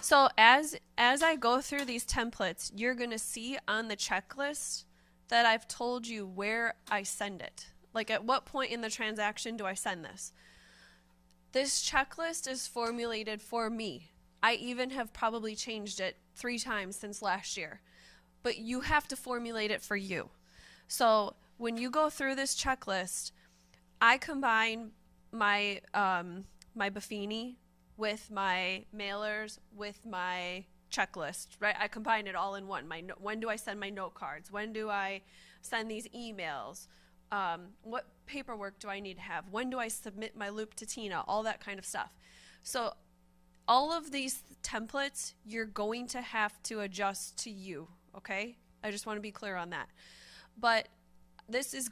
So as I go through these templates, you're going to see on the checklist that I've told you where I send it. Like at what point in the transaction do I send this? This checklist is formulated for me. I even have probably changed it 3 times since last year. But you have to formulate it for you. So when you go through this checklist, I combine my my Buffini with my mailers with my checklist, right? I combine it all in one. When do I send my note cards? When do I send these emails? What paperwork do I need to have? When do I submit my loop to Tina? All that kind of stuff. So all of these templates, you're going to have to adjust to you. Okay, I just want to be clear on that. But this is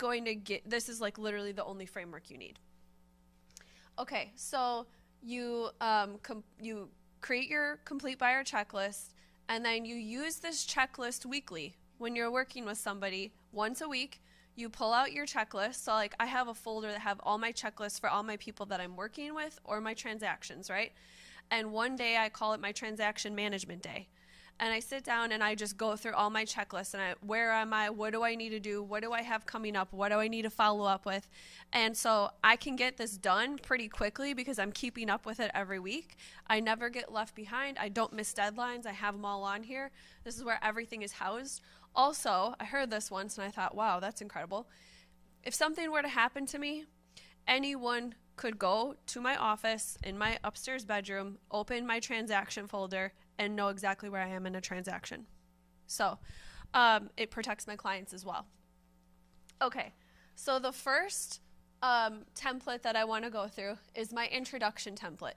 like literally the only framework you need. Okay, so you you create your complete buyer checklist, and then you use this checklist weekly. When you're working with somebody, once a week, you pull out your checklist. So like I have a folder that have all my checklists for all my people that I'm working with or my transactions, right? And one day I call it my transaction management day. and I sit down and I just go through all my checklists and where am I? What do I need to do? What do I have coming up? What do I need to follow up with? And so I can get this done pretty quickly because I'm keeping up with it every week. I never get left behind. I don't miss deadlines. I have them all on here. This is where everything is housed. Also, I heard this once and I thought, wow, that's incredible. If something were to happen to me, anyone could go to my office in my upstairs bedroom, open my transaction folder, and know exactly where I am in a transaction. So it protects my clients as well. Okay, so the first template that I want to go through is my introduction template.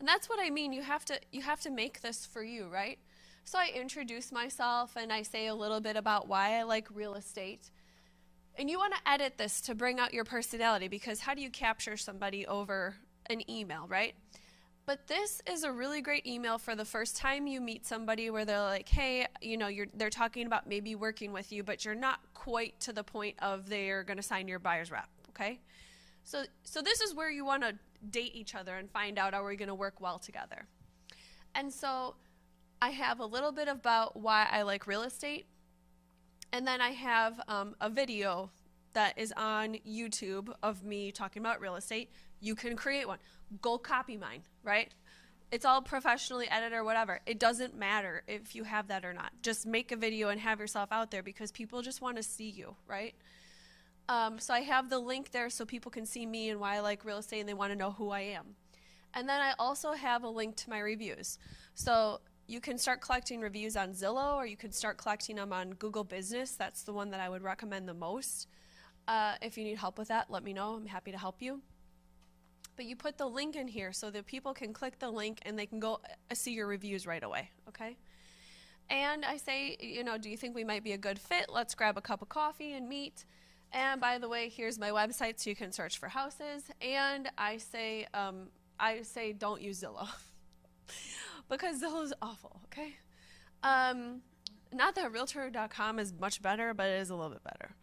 And that's what I mean. You have to make this for you, right? So I introduce myself and I say a little bit about why I like real estate. And you want to edit this to bring out your personality, because how do you capture somebody over an email, right? But this is a really great email for the first time you meet somebody where they're like, hey, they're talking about maybe working with you, but you're not quite to the point of they're going to sign your buyer's rep, okay? So this is where you want to date each other and find out, are we going to work well together? And so I have a little bit about why I like real estate. And then I have a video that is on YouTube of me talking about real estate. You can create one. Go copy mine, right? It's all professionally edited or whatever. It doesn't matter if you have that or not. Just make a video and have yourself out there because people just want to see you, right? So I have the link there so people can see me and why I like real estate and they want to know who I am. And then I also have a link to my reviews. So you can start collecting reviews on Zillow, or you can start collecting them on Google Business. That's the one that I would recommend the most. If you need help with that, let me know. I'm happy to help you. But you put the link in here so that people can click the link and they can go see your reviews right away, okay? And I say, do you think we might be a good fit? Let's grab a cup of coffee and meet. And by the way, here's my website so you can search for houses. And I say don't use Zillow because Zillow is awful, okay? Not that Realtor.com is much better, but it is a little bit better.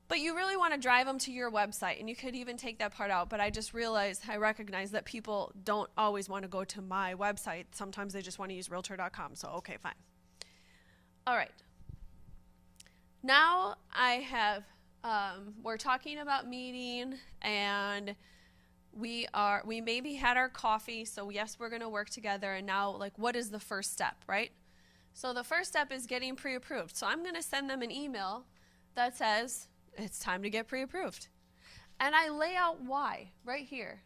But you really want to drive them to your website, and you could even take that part out, but I recognize that people don't always want to go to my website. Sometimes they just want to use Realtor.com, so okay, fine. All right. Now I have, we're talking about meeting, and we maybe had our coffee, so yes, we're going to work together, and now, what is the first step, right? So the first step is getting pre-approved. So I'm going to send them an email that says, it's time to get pre-approved. And I lay out why right here.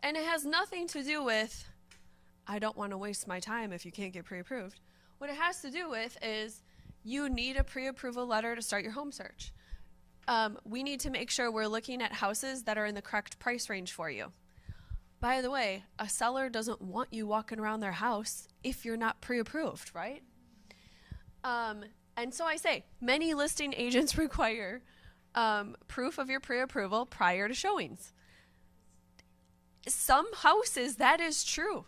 And it has nothing to do with, I don't want to waste my time if you can't get pre-approved. What it has to do with is you need a pre-approval letter to start your home search. We need to make sure we're looking at houses that are in the correct price range for you. By the way, a seller doesn't want you walking around their house if you're not pre-approved, right? And so I say, many listing agents require proof of your pre-approval prior to showings. Some houses, that is true,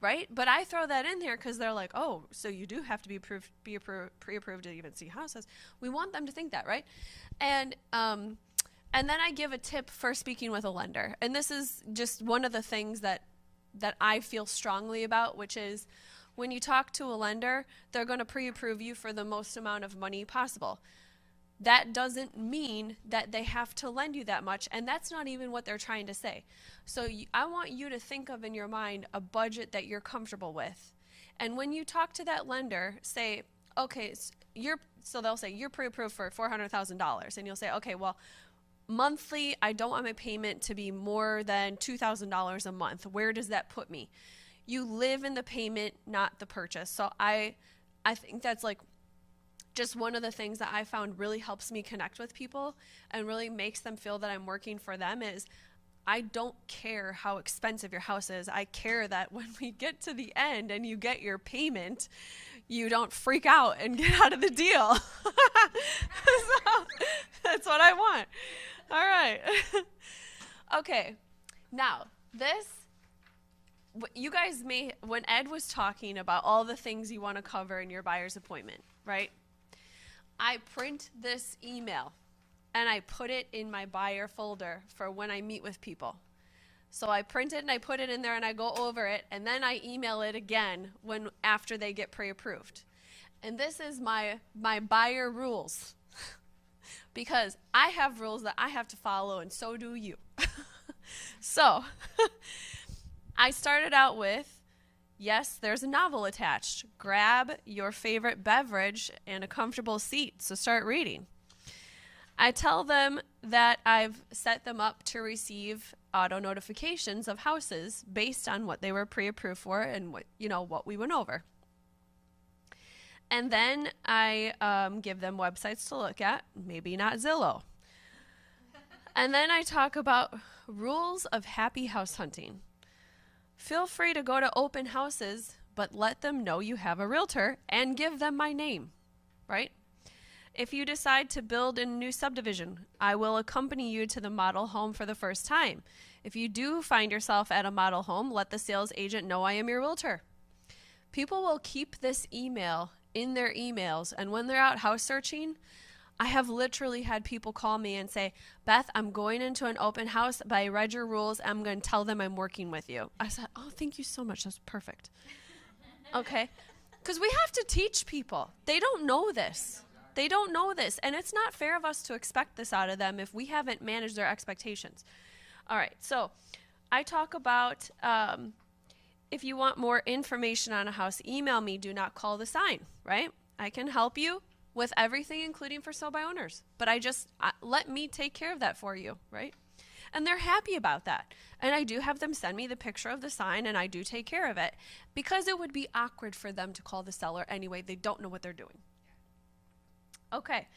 right? But I throw that in there because they're like, oh, so you do have to be pre-approved to even see houses. We want them to think that, right? And then I give a tip for speaking with a lender. And this is just one of the things that I feel strongly about, which is when you talk to a lender, they're going to pre-approve you for the most amount of money possible. That doesn't mean that they have to lend you that much, and that's not even what they're trying to say. So I want you to think of in your mind a budget that you're comfortable with. And when you talk to that lender, say, okay, so they'll say, you're pre-approved for $400,000. And you'll say, okay, well, monthly, I don't want my payment to be more than $2,000 a month. Where does that put me? You live in the payment, not the purchase. So I think that's just one of the things that I found really helps me connect with people and really makes them feel that I'm working for them is I don't care how expensive your house is. I care that when we get to the end and you get your payment, you don't freak out and get out of the deal. So that's what I want. All right. Okay. Now, you guys when Ed was talking about all the things you want to cover in your buyer's appointment, right? I print this email and I put it in my buyer folder for when I meet with people. So I print it and I put it in there and I go over it, and then I email it again after they get pre-approved. And this is my buyer rules. Because I have rules that I have to follow, and so do you. So I started out with, yes, there's a novel attached. Grab your favorite beverage and a comfortable seat, so start reading. I tell them that I've set them up to receive auto notifications of houses based on what they were pre-approved for and what we went over. And then I give them websites to look at, maybe not Zillow. And then I talk about rules of happy house hunting. Feel free to go to open houses, but let them know you have a realtor and give them my name, right? If you decide to build in a new subdivision, I will accompany you to the model home for the first time. If you do find yourself at a model home, let the sales agent know I am your realtor. People will keep this email in their emails, and when they're out house searching, I have literally had people call me and say, Beth, I'm going into an open house, but I read your rules. I'm going to tell them I'm working with you. I said, oh, thank you so much. That's perfect. Okay? Because we have to teach people. They don't know this. They don't know this. And it's not fair of us to expect this out of them if we haven't managed their expectations. All right. So I talk about if you want more information on a house, email me. Do not call the sign, right? I can help you with everything, including for sale by owners. But let me take care of that for you, right? And they're happy about that. And I do have them send me the picture of the sign, and I do take care of it because it would be awkward for them to call the seller anyway. They don't know what they're doing. Okay.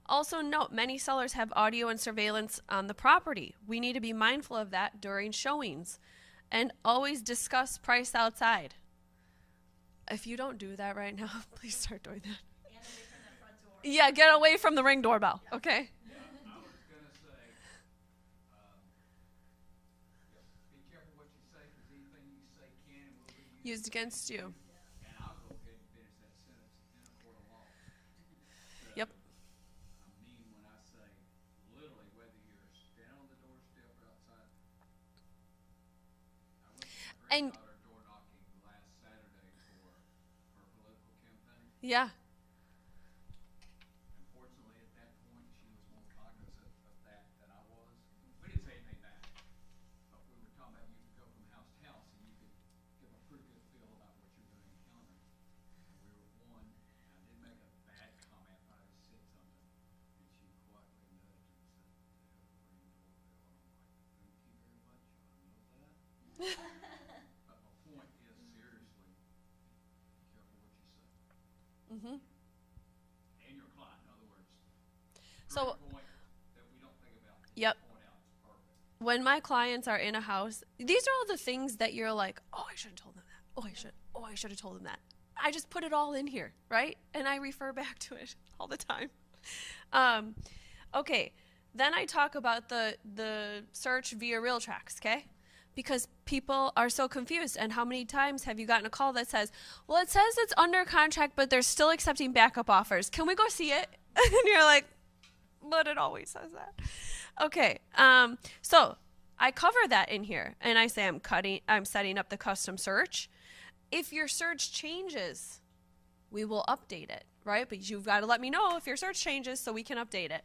Also note, many sellers have audio and surveillance on the property. We need to be mindful of that during showings and always discuss price outside. If you don't do that right now, please start doing that. Yeah, get away from the Ring doorbell, okay? I was going to say, be careful what you say, because anything you say can and will be Used against you. And I'll go ahead and finish that sentence in a court of law. Yep. I mean when I say, literally, whether you're standing on the doorstep or outside. I went to my And- granddaughter door knocking last Saturday for her political campaign. Yeah. Unfortunately, at that point, she was more cognizant of that than I was. We didn't say anything back, but we were talking about you could go from house to house and you could give a pretty good feel about what you're going to encounter. And we were one, and I didn't make a bad comment, but I just said something, and she quietly nudged and said, "They have a Ring doorbell." And I'm like, "Thank you very much, I know that." But my point is, seriously, be careful what you say. Mm-hmm. And your client, in other words. So, Point that we don't think about. Yep. Point out is perfect. When my clients are in a house, these are all the things that you're like, oh, I should have told them that. Oh, I should have told them that. I just put it all in here, right? And I refer back to it all the time. Okay, then I talk about the search via RealTrax, okay? Because people are so confused. And how many times have you gotten a call that says, well, it says it's under contract, but they're still accepting backup offers. Can we go see it? And you're like, but it always says that. Okay, so I cover that in here, and I say I'm setting up the custom search. If your search changes, we will update it, right? But you've got to let me know if your search changes so we can update it.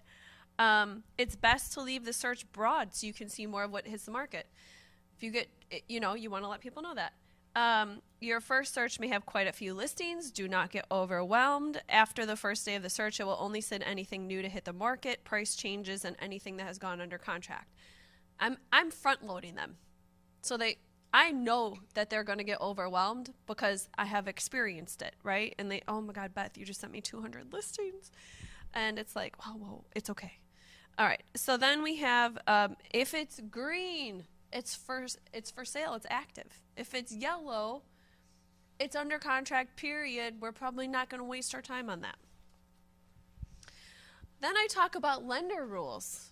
It's best to leave the search broad so you can see more of what hits the market. If you get, you want to let people know that. Your first search may have quite a few listings. Do not get overwhelmed. After the first day of the search, it will only send anything new to hit the market, price changes, and anything that has gone under contract. I'm front loading them. So I know that they're going to get overwhelmed because I have experienced it, right? And oh my God, Beth, you just sent me 200 listings. And it's like, oh, whoa, it's okay. All right. So then we have, if it's green, it's for sale, it's active. If it's yellow, it's under contract, period. We're probably not going to waste our time on that. Then I talk about lender rules.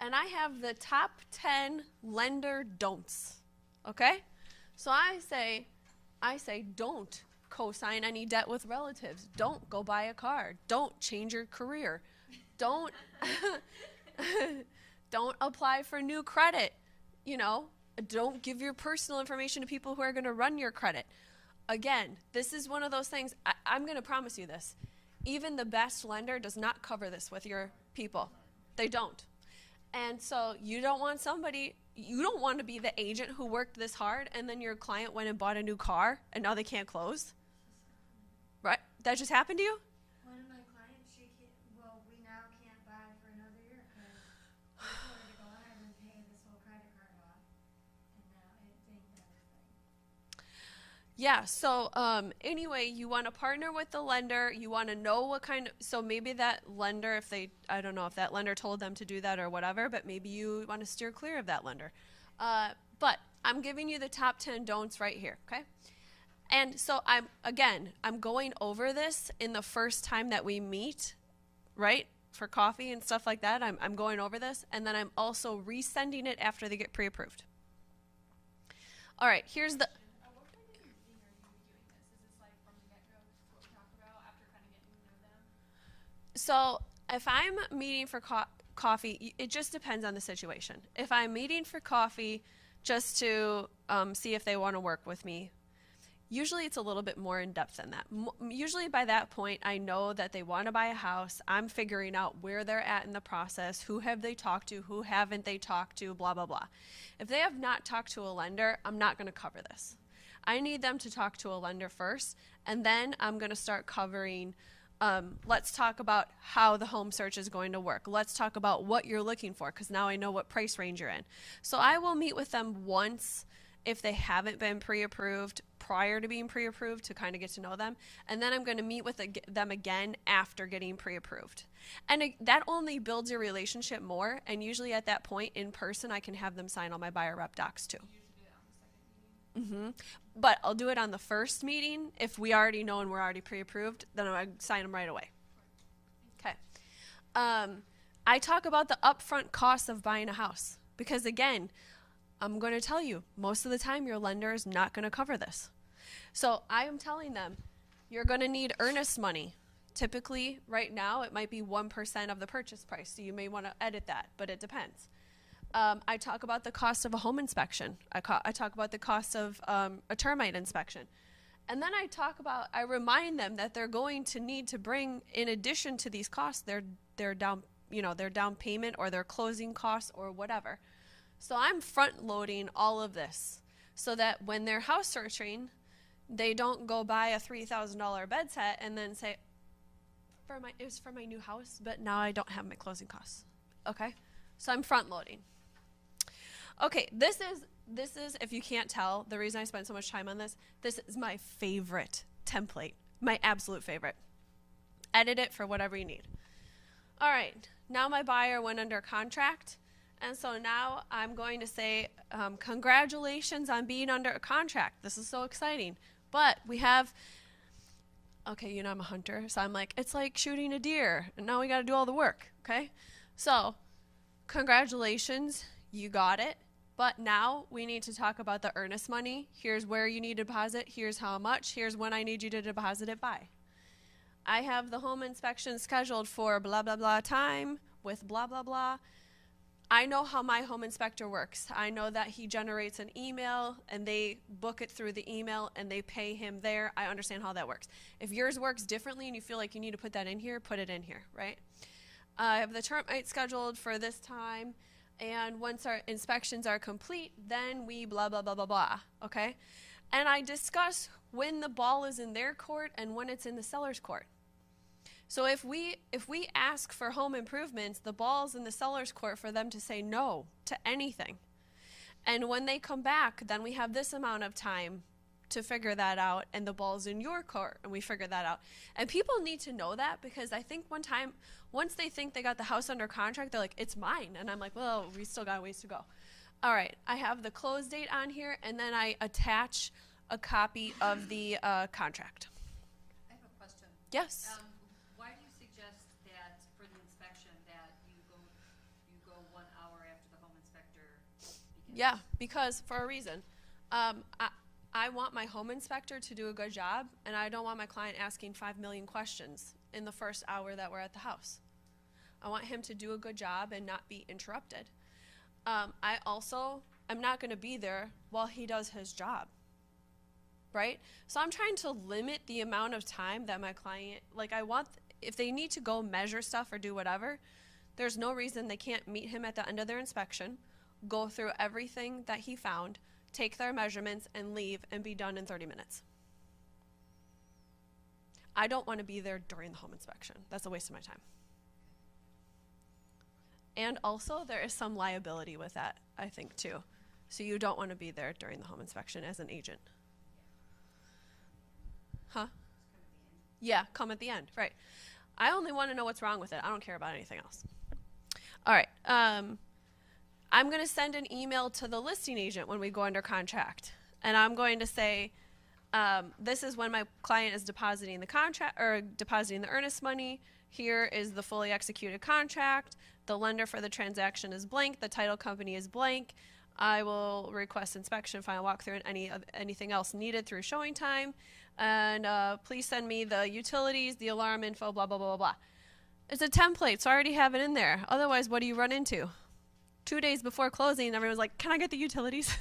And I have the top 10 lender don'ts. Okay? So I say don't co-sign any debt with relatives. Don't go buy a car. Don't change your career. Don't don't apply for new credit. Don't give your personal information to people who are going to run your credit. Again, this is one of those things, I'm going to promise you this. Even the best lender does not cover this with your people. They don't. And so you don't want to be the agent who worked this hard and then your client went and bought a new car and now they can't close. Right? That just happened to you? One of my clients, we now can't buy for another year because we told her to go ahead and pay this whole credit card off, and now it dinged everything. Yeah, so anyway, you want to partner with the lender. You want to know what so maybe that lender, I don't know if that lender told them to do that or whatever, but maybe you want to steer clear of that lender. But I'm giving you the top 10 don'ts right here, okay? And so I'm going over this in the first time that we meet, right? For coffee and stuff like that. I'm going over this, and then I'm also resending it after they get pre-approved. All right, here's the... So if I'm meeting for coffee, it just depends on the situation. If I'm meeting for coffee just to see if they want to work with me, usually it's a little bit more in depth than that. Usually by that point, I know that they want to buy a house. I'm figuring out where they're at in the process, who have they talked to, who haven't they talked to, blah, blah, blah. If they have not talked to a lender, I'm not going to cover this. I need them to talk to a lender first, and then I'm going to start covering let's talk about how the home search is going to work. Let's talk about what you're looking for, because now I know what price range you're in. So I will meet with them once if they haven't been pre-approved prior to being pre-approved to kind of get to know them. And then I'm going to meet with them again after getting pre-approved. And that only builds your relationship more. And usually at that point in person, I can have them sign all my buyer rep docs too. But I'll do it on the first meeting. If we already know and we're already pre-approved, then I sign them right away. Okay. I talk about the upfront cost of buying a house because, again, I'm going to tell you, most of the time your lender is not going to cover this. So I am telling them, you're going to need earnest money. Typically, right now, it might be 1% of the purchase price, so you may want to edit that, but it depends. I talk about the cost of a home inspection. I talk about the cost of a termite inspection. And then I remind them that they're going to need to bring, in addition to these costs, their down payment or their closing costs or whatever. So I'm front loading all of this so that when they're house searching, they don't go buy a $3,000 bed set and then say, it was for my new house, but now I don't have my closing costs. Okay? So I'm front loading. Okay, this is, if you can't tell, the reason I spent so much time on this is my favorite template, my absolute favorite. Edit it for whatever you need. All right, now my buyer went under contract, and so now I'm going to say, congratulations on being under a contract. This is so exciting. But we have, okay, I'm a hunter, so I'm like, it's like shooting a deer, and now we got to do all the work, okay? So, congratulations, you got it. But now we need to talk about the earnest money. Here's where you need to deposit. Here's how much. Here's when I need you to deposit it by. I have the home inspection scheduled for blah, blah, blah time with blah, blah, blah. I know how my home inspector works. I know that he generates an email and they book it through the email and they pay him there. I understand how that works. If yours works differently and you feel like you need to put that in here, put it in here, right? I have the termite scheduled for this time. And once our inspections are complete, then we blah, blah, blah, blah, blah, okay? And I discuss when the ball is in their court and when it's in the seller's court. So if we ask for home improvements, the ball's in the seller's court for them to say no to anything. And when they come back, then we have this amount of time to figure that out, and the ball's in your court, and we figure that out. And people need to know that because I think one time, once they think they got the house under contract, they're like, it's mine. And I'm like, well, we still got a ways to go. All right, I have the close date on here, and then I attach a copy of the contract. I have a question. Yes. Why do you suggest that for the inspection that you go 1 hour after the home inspector begins? Yeah, because for a reason. I want my home inspector to do a good job, and I don't want my client asking 5 million questions in the first hour that we're at the house. I want him to do a good job and not be interrupted. I also am not going to be there while he does his job. Right? So I'm trying to limit the amount of time that my client, like if they need to go measure stuff or do whatever, there's no reason they can't meet him at the end of their inspection, go through everything that he found, take their measurements and leave and be done in 30 minutes. I don't want to be there during the home inspection. That's a waste of my time. And also there is some liability with that, I think, too. So you don't want to be there during the home inspection as an agent. Huh? Yeah, come at the end, right. I only want to know what's wrong with it. I don't care about anything else. All right. I'm going to send an email to the listing agent when we go under contract. And I'm going to say, this is when my client is depositing the contract or depositing the earnest money. Here is the fully executed contract. The lender for the transaction is blank. The title company is blank. I will request inspection, final walkthrough, and anything else needed through showing time. And please send me the utilities, the alarm info, blah, blah, blah, blah, blah. It's a template, so I already have it in there. Otherwise, what do you run into? 2 days before closing, everyone's like, can I get the utilities?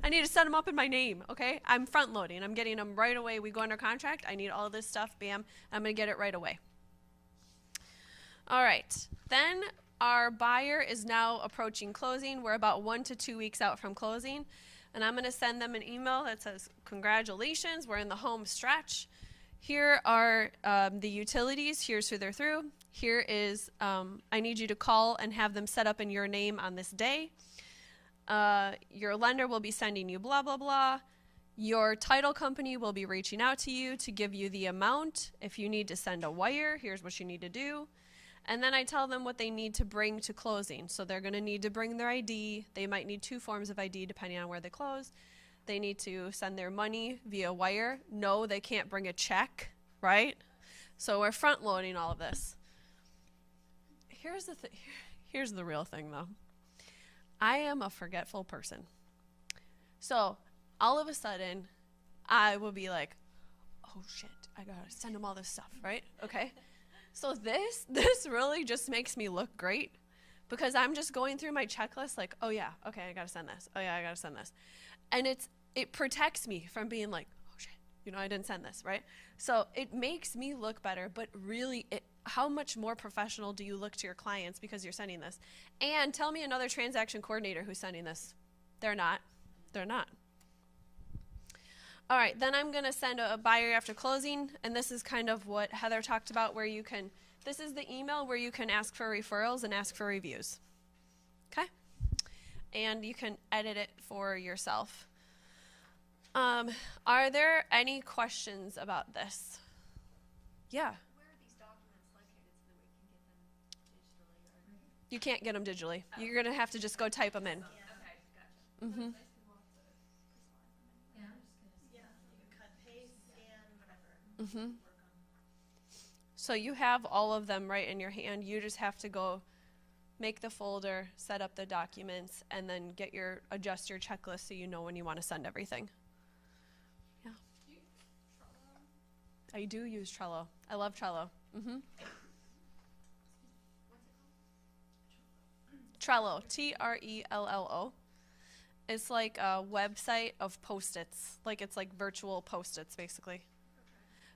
I need to set them up in my name, okay? I'm front loading. I'm getting them right away. We go under contract. I need all of this stuff. Bam. I'm going to get it right away. All right. Then our buyer is now approaching closing. We're about 1 to 2 weeks out from closing. And I'm going to send them an email that says, congratulations, we're in the home stretch. Here are the utilities. Here's who they're through. Here is, I need you to call and have them set up in your name on this day. Your lender will be sending you blah, blah, blah. Your title company will be reaching out to you to give you the amount. If you need to send a wire, here's what you need to do. And then I tell them what they need to bring to closing. So they're going to need to bring their ID. They might need 2 forms of ID depending on where they close. They need to send their money via wire. No, they can't bring a check, right? So we're front loading all of this. Here's the real thing though. I am a forgetful person. So all of a sudden I will be like, oh shit, I gotta send them all this stuff, right? Okay. So this really just makes me look great because I'm just going through my checklist like, oh yeah, okay, I gotta send this. Oh yeah, I gotta send this. And it protects me from being like, oh shit, I didn't send this, right? So it makes me look better, but really how much more professional do you look to your clients because you're sending this? And tell me another transaction coordinator who's sending this. They're not. All right, then I'm going to send a buyer after closing, and this is kind of what Heather talked about where this is the email where you can ask for referrals and ask for reviews. Okay? And you can edit it for yourself. Are there any questions about this? Yeah. Where are these documents located so that we can get them digitally? You can't get them digitally. You're going to have to just go type them in. Okay, gotcha. Mm-hmm. Mm-hmm. So you have all of them right in your hand. You just have to go make the folder, set up the documents, and then adjust your checklist so you know when you want to send everything. Yeah. I do use Trello. I love Trello. Mm-hmm. Trello, Trello. It's like a website of Post-its. It's like virtual Post-its, basically.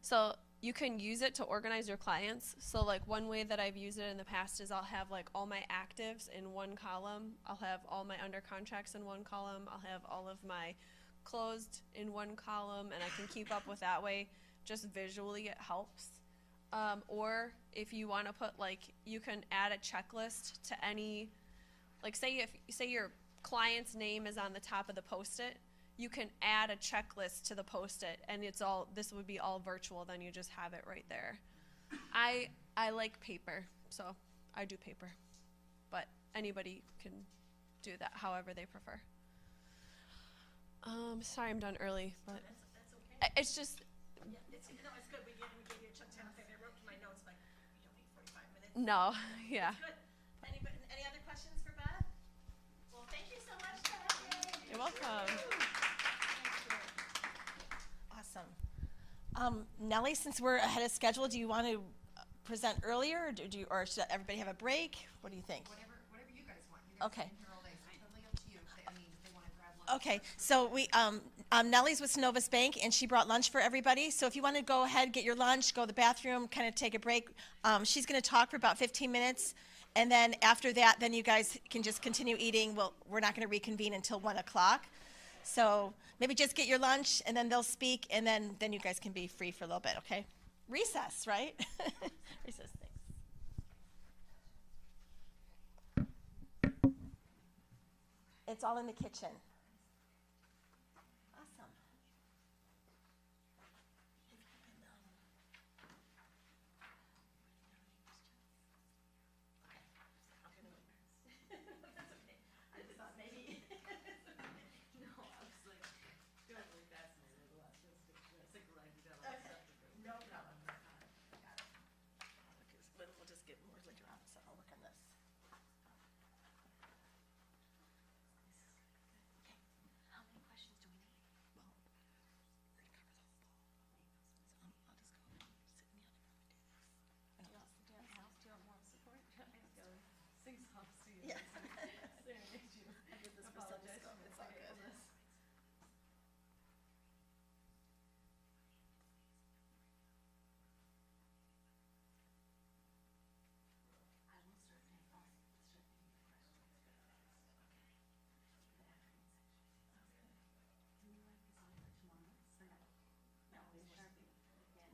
So you can use it to organize your clients. So one way that I've used it in the past is I'll have all my actives in one column. I'll have all my under contracts in one column. I'll have all of my closed in one column, and I can keep up with that way. Just visually, it helps. Or if you want to put you can add a checklist to any, say your client's name is on the top of the Post-it. You can add a checklist to the Post-it, and this would be all virtual. Then you just have it right there. I like paper, so I do paper, but anybody can do that however they prefer. Sorry, I'm done early, but That's okay. it's just Yeah, it's good. We gave you a chunk of time. I wrote to my notes you don't need 45 minutes. no, yeah. Good. Any other questions for Beth? Well, thank you so much, Beth. You're welcome. Awesome. Nellie, since we're ahead of schedule, do you want to present earlier, or should everybody have a break? What do you think? Whatever you guys want. You guys Okay. have been here all day, so it's totally up to you. I mean, Okay, so Nellie's with Synovus Bank, and she brought lunch for everybody. So if you want to go ahead, get your lunch, go to the bathroom, kind of take a break. She's going to talk for about 15 minutes, and then after that, then you guys can just continue eating. We're not going to reconvene until 1 o'clock. So maybe just get your lunch, and then they'll speak, and then you guys can be free for a little bit, okay? Recess, right? Recess, thanks. It's all in the kitchen. Awesome. We'll just get more later on, so I'll work on this. How many questions do we need? Well, we're gonna cover the whole ball. So I'll just go sit in the other room and do this. And I'll just- Do you want more support? Sing songs to you. Yeah. Serenade you. I did this for Sunday school. It's all good.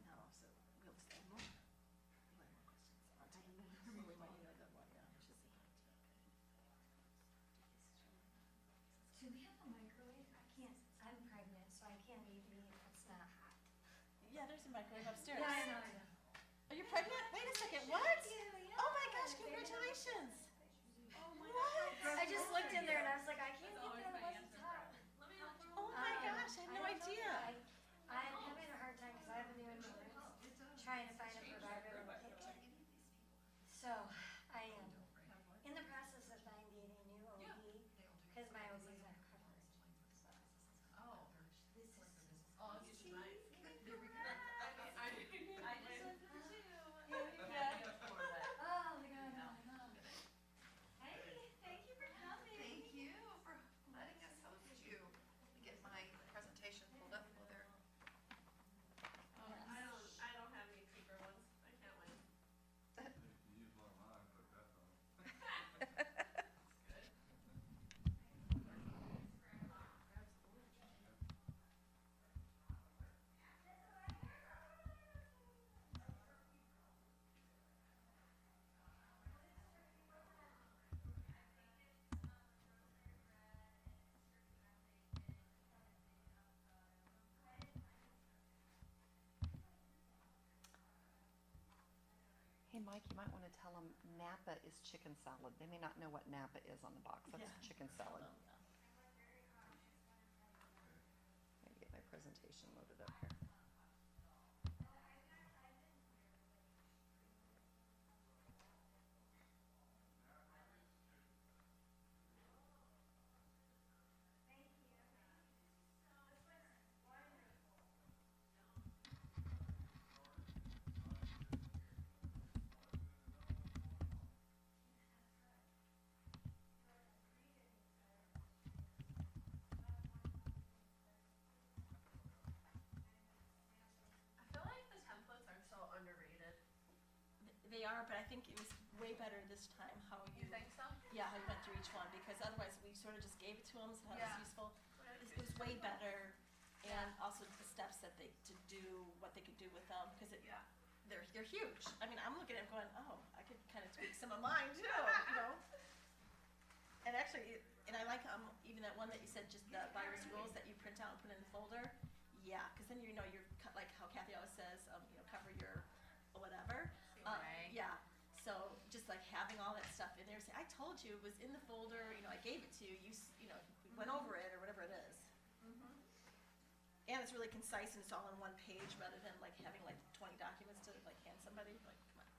No, so we'll just add more. We'll add more questions on tape. So we might need another one, yeah. Which is Do we have a microwave? I can't, I'm pregnant, so I can't eat meat if it's not hot. Yeah, there's a microwave upstairs. Yeah, I know. Are you pregnant? Wait a second, what? Oh my gosh, congratulations. What? I just looked in there and I was like, I can't eat that unless it's hot. Oh my gosh, I had no idea. I'm having a hard time because I have a new insurance, trying to find a provider that will take it. So I am in the process of finding a new OB because my OB is not covered. So this is. Oh, you should mind. Oh my God. Hey, thank you for coming. Thank you for letting us host you. Get my presentation pulled up while they're. I don't have any cheaper ones. I can't wait. Use one of mine, put that on. Hey, Mike, you might want to tell them Napa is chicken salad. They may not know what Napa is on the box. That's chicken salad. Let me get my presentation loaded up here. I feel like the templates are so underrated. They are, but I think it was way better this time how you. You think so? Yeah, how you went through each one, because otherwise we sort of just gave it to them, so that Yeah. was useful. It was way better, and also the steps that to do, what they could do with them, because they're huge. I mean, I'm looking at them going, oh, I could kind of tweak some of mine too, you know? And actually, and I like even that one that you said, just the virus rules that you print out and put in the folder. Yeah, because then you know you're like how Kathy always says, cover your whatever. Yeah. So just like having all that stuff in there, say, I told you it was in the folder. I gave it to you. We went over it or whatever it is. And it's really concise and it's all on one page rather than like having like 20 documents to like hand somebody. Like, come on.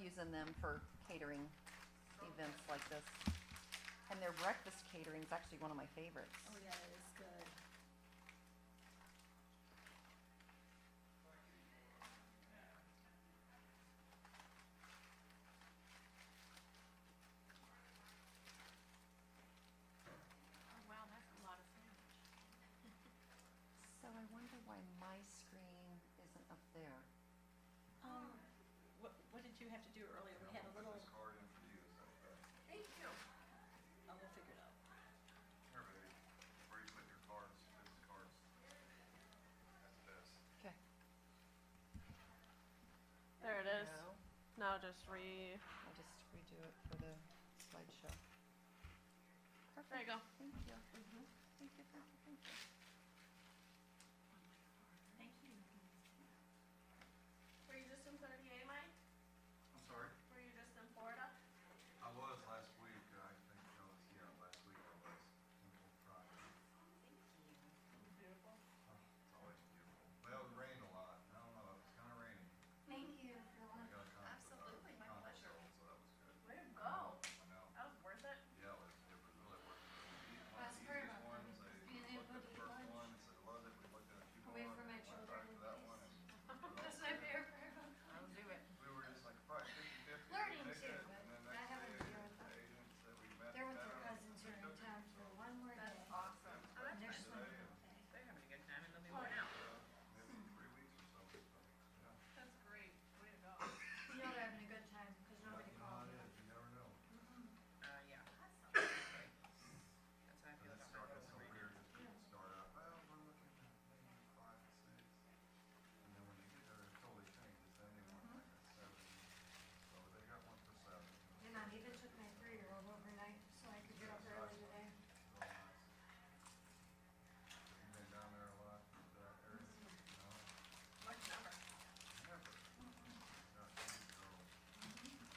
using them for catering events like this. And their breakfast catering is actually one of my favorites. Oh, yeah, it is good. Oh, wow, that's a lot of sandwich. So I wonder why my screen isn't up there. What did you have to do earlier? We had a little. This card in for you, is that okay? Thank you. Oh, we'll figure it out. Here, baby, where you put your cards, business cards. That's this. Okay. There it is. Now just I'll just redo it for the slideshow. Perfect. There you go. Thank you. Thank you, thank you, thank you. Thank you. Were you just in Florida, Mike? I'm sorry? Were you just in Florida? I was last week, I think I was, yeah, last week I was in Full Friday. Beautiful. It's always beautiful. Well, it rained a lot, I don't know, it was kinda raining. Thank you. I got a con- Absolutely, my conference pleasure. call, so that was good. Way to go. I know. That was worth it. Yeah, it was really worth it. One of Best the part easiest about ones, that is they being able looked at to the eat first lunch one and said, loved it, we looked at a few more. away from my went back children to and that things. one and That's my favorite part. I'll do it. we were just like, right, 50/50. Learning we picked too, it, but and then I next haven't day, enjoyed the that. agent said we met They're with better, their cousins who we are in took it, town so for one more day. Awesome. And they're spending today, all day. They're having a good time and they'll be Oh, worn out. maybe 3 weeks or so, yeah. That's great. Way to go. You know they're having a good time because nobody You know how calls it them. is, you never know. Yeah. That's how I feel. It's so weird, just people start out, well, we're looking at maybe 5 to 6. And then when you get there, it totally changes, then they want like a 7. So they got one for 7. And I even took my 3-year-old overnight so I could get up early today. Real nice. You been down there a lot, that area, no? Much number. Never. Got these girls.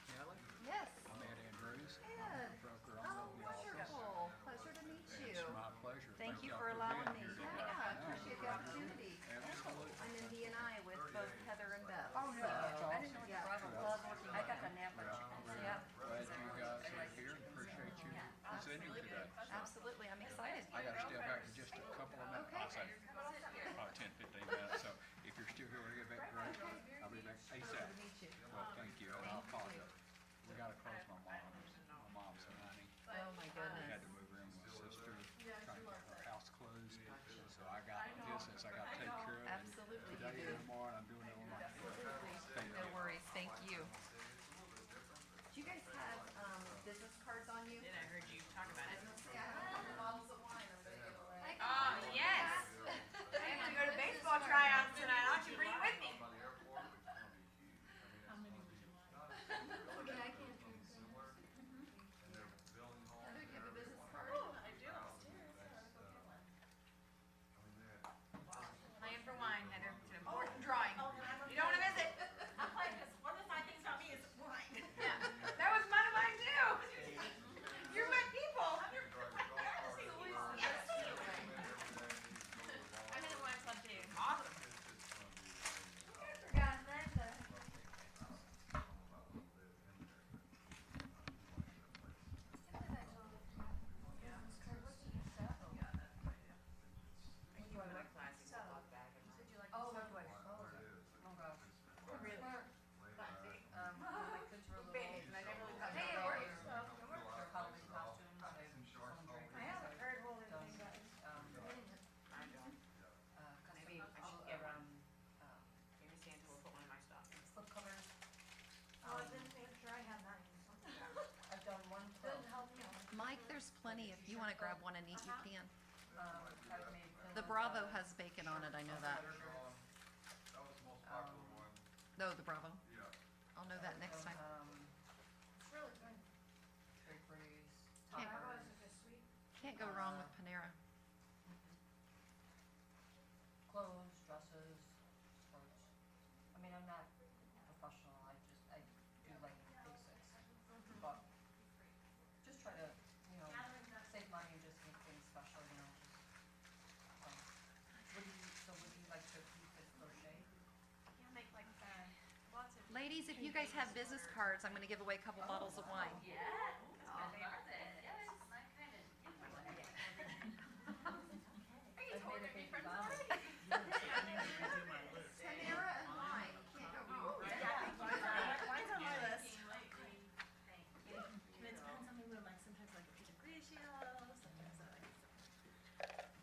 Kelly, Yes. I'm Ed Andrews. I'm Ed. the broker Oh, on the office. wonderful. Pleasure to meet you. It's my pleasure. Thank you y'all for allowing being me. here Yeah, today. I appreciate the opportunity. Absolutely. I'm in D&I with both Heather and Beth. Oh, yeah, that's So, awesome. yeah, I love working. I got the Napa chickens. Yeah. Glad you guys are here and appreciate you presenting today. Absolutely, I'm excited. I gotta step back for just a couple of minutes. Okay. I'll say about 10, 15 minutes. So if you're still here, we'll get back great. I'll be back ASAP. Pleasure to meet you. Well, thank you. And I apologize. We gotta close my mom's. My mom's 90. Oh, my We had goodness. to move her in with my sister, trying to get her house closed. So I got business I gotta take care of. And Absolutely, you today do. and tomorrow, and I'm doing it on my own. No worries, thank you. Do you guys have, business cards on you? Then I heard you talk about it. I have a couple bottles of wine I'm gonna give away. Oh, yes. I have to go to baseball tryouts tonight. I'll have to bring you with me. By the airport, which is gonna be huge. I mean, it's gonna be not Okay, I can't drink similar, and they're building homes. Heather, do you have a business card? I do. I am for wine, Heather. It's an important drawing. You don't want to miss it. I'm like, 'cause one of the fine things about me is wine. Yeah. That was one of mine too. You're my people. I'm in the wine club too. Awesome. I forgot that. Oh, what do I? Oh, gosh. Really? My kids were little. Hey, it works. Their Halloween costumes, I have a card holder thing, but Maybe I should get one. Maybe Santa will put one in my stocking. slip covers. I didn't make sure I had mine. I've done one Doesn't help me out. Mike, there's plenty. If you want to grab one and eat, you can. I've made The Bravo has bacon on it, I know that. That was the most popular one, No, the Bravo. yeah. I'll know that next time. It's really good. draperies, Can't, Bravo is a good sweet. can't go wrong with Panera. clothes, dresses, skirts. I mean, I'm not professional, I do like basics. But just try to, save money and just make things special, just. Would you like to keep it crochet? Yeah, make like lots of. Ladies, if you guys have business cards, I'm going to give away a couple bottles of wine. Samara and wine. Can't go wrong. Wine's on my list. It depends on the mood. Like sometimes I like a Pinot Grigio, sometimes I like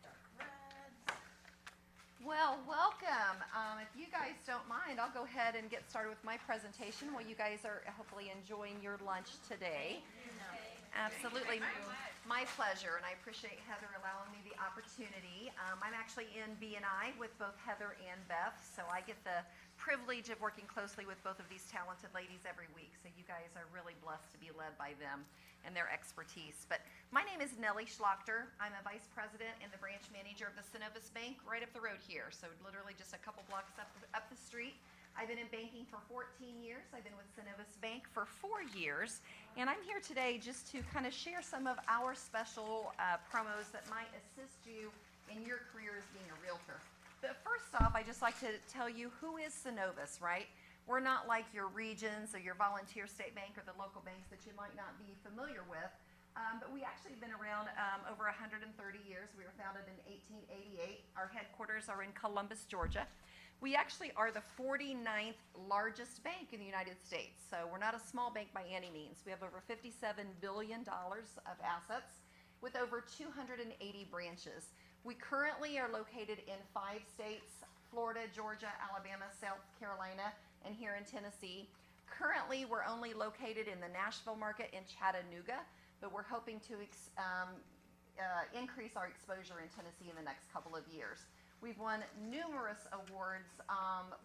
dark reds. Well, welcome. If you guys don't mind, I'll go ahead and get started with my presentation while you guys are hopefully enjoying your lunch today. Absolutely. My pleasure, and I appreciate Heather allowing me the opportunity. I'm actually in B&I with both Heather and Beth, so I get the privilege of working closely with both of these talented ladies every week. So you guys are really blessed to be led by them and their expertise. But my name is Nellie Schlachter. I'm a vice president and the branch manager of the Synovus Bank right up the road here. So literally just a couple blocks up the street. I've been in banking for 14 years. I've been with Synovus Bank for 4 years. And I'm here today just to kind of share some of our special promos that might assist you in your career as being a realtor. But first off, I just like to tell you, who is Synovus, right? We're not like your Regions or your Volunteer State Bank or the local banks that you might not be familiar with. But we actually have been around over 130 years. We were founded in 1888. Our headquarters are in Columbus, Georgia. We actually are the 49th largest bank in the United States. So we're not a small bank by any means. We have over $57 billion of assets with over 280 branches. We currently are located in 5 states: Florida, Georgia, Alabama, South Carolina, and here in Tennessee. Currently, we're only located in the Nashville market in Chattanooga, but we're hoping to increase our exposure in Tennessee in the next couple of years. We've won numerous awards.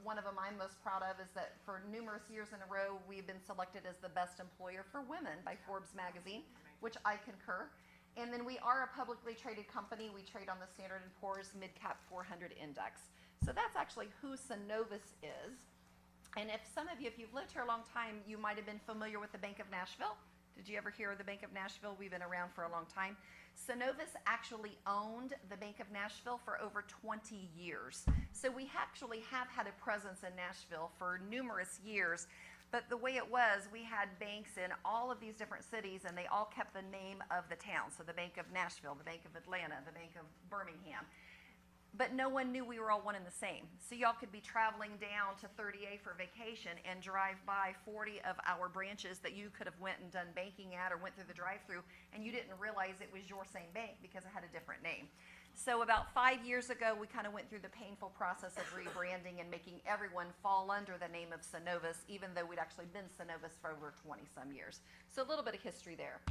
One of them I'm most proud of is that for numerous years in a row, we've been selected as the best employer for women by Forbes magazine, which I concur. And then we are a publicly traded company. We trade on the Standard & Poor's Midcap 400 Index. So that's actually who Synovus is. And if some of you, if you've lived here a long time, you might have been familiar with the Bank of Nashville. Did you ever hear of the Bank of Nashville? We've been around for a long time. Synovus actually owned the Bank of Nashville for over 20 years. So we actually have had a presence in Nashville for numerous years. But the way it was, we had banks in all of these different cities, and they all kept the name of the town. So the Bank of Nashville, the Bank of Atlanta, the Bank of Birmingham. But no one knew we were all one and the same. So y'all could be traveling down to 30A for vacation and drive by 40 of our branches that you could have went and done banking at or went through the drive-through, and you didn't realize it was your same bank because it had a different name. So about 5 years ago, we kind of went through the painful process of rebranding and making everyone fall under the name of Synovus, even though we'd actually been Synovus for over 20-some years. So a little bit of history there.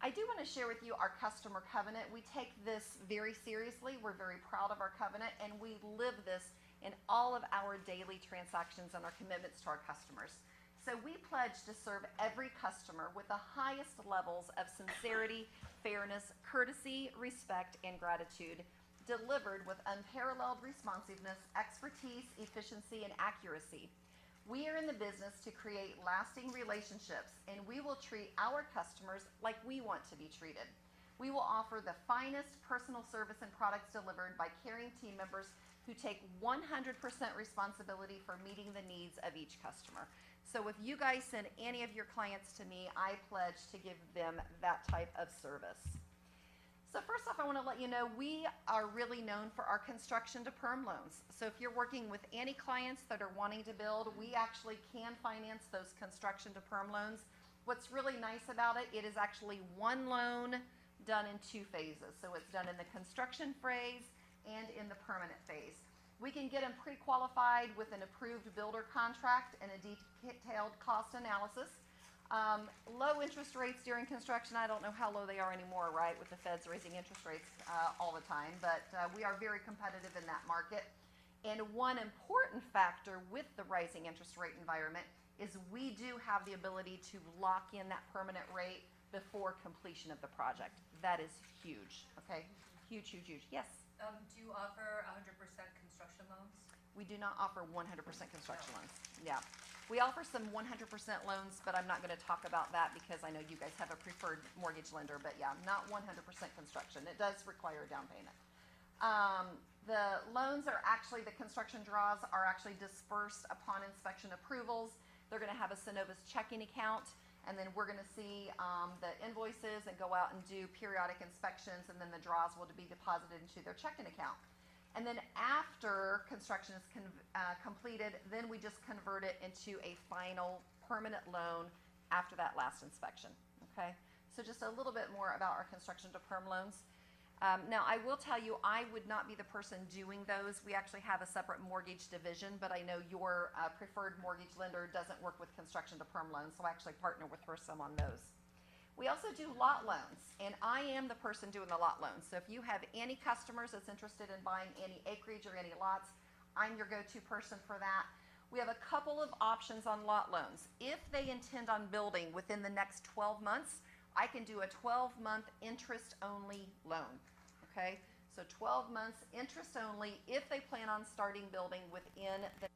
I do want to share with you our customer covenant. We take this very seriously. We're very proud of our covenant, and we live this in all of our daily transactions and our commitments to our customers. So we pledge to serve every customer with the highest levels of sincerity, fairness, courtesy, respect, and gratitude, delivered with unparalleled responsiveness, expertise, efficiency, and accuracy. We are in the business to create lasting relationships, and we will treat our customers like we want to be treated. We will offer the finest personal service and products delivered by caring team members who take 100% responsibility for meeting the needs of each customer. So if you guys send any of your clients to me, I pledge to give them that type of service. So first off, I want to let you know we are really known for our construction to perm loans. So if you're working with any clients that are wanting to build, we actually can finance those construction to perm loans. What's really nice about it, it is actually one loan done in 2 phases. So it's done in the construction phase and in the permanent phase. We can get them pre-qualified with an approved builder contract and a detailed cost analysis. Low interest rates during construction. I don't know how low they are anymore, right, with the feds raising interest rates all the time, but we are very competitive in that market. And one important factor with the rising interest rate environment is we do have the ability to lock in that permanent rate before completion of the project. That is huge, okay? Huge, huge, huge. Yes? Do you offer 100% construction loans? We do not offer 100% construction loans. Yeah. We offer some 100% loans, but I'm not going to talk about that because I know you guys have a preferred mortgage lender. But yeah, not 100% construction. It does require a down payment. The loans are actually, the construction draws are actually dispersed upon inspection approvals. They're going to have a Synovus checking account, and then we're going to see the invoices and go out and do periodic inspections, and then the draws will be deposited into their checking account. And then after construction is completed, then we just convert it into a final permanent loan after that last inspection, okay? So just a little bit more about our construction to perm loans. Now, I will tell you, I would not be the person doing those. We actually have a separate mortgage division, but I know your preferred mortgage lender doesn't work with construction to perm loans, so I actually partner with her some on those. We also do lot loans, and I am the person doing the lot loans. So if you have any customers that's interested in buying any acreage or any lots, I'm your go-to person for that. We have a couple of options on lot loans. If they intend on building within the next 12 months, I can do a 12-month interest-only loan, okay? So 12 months interest only if they plan on starting building within the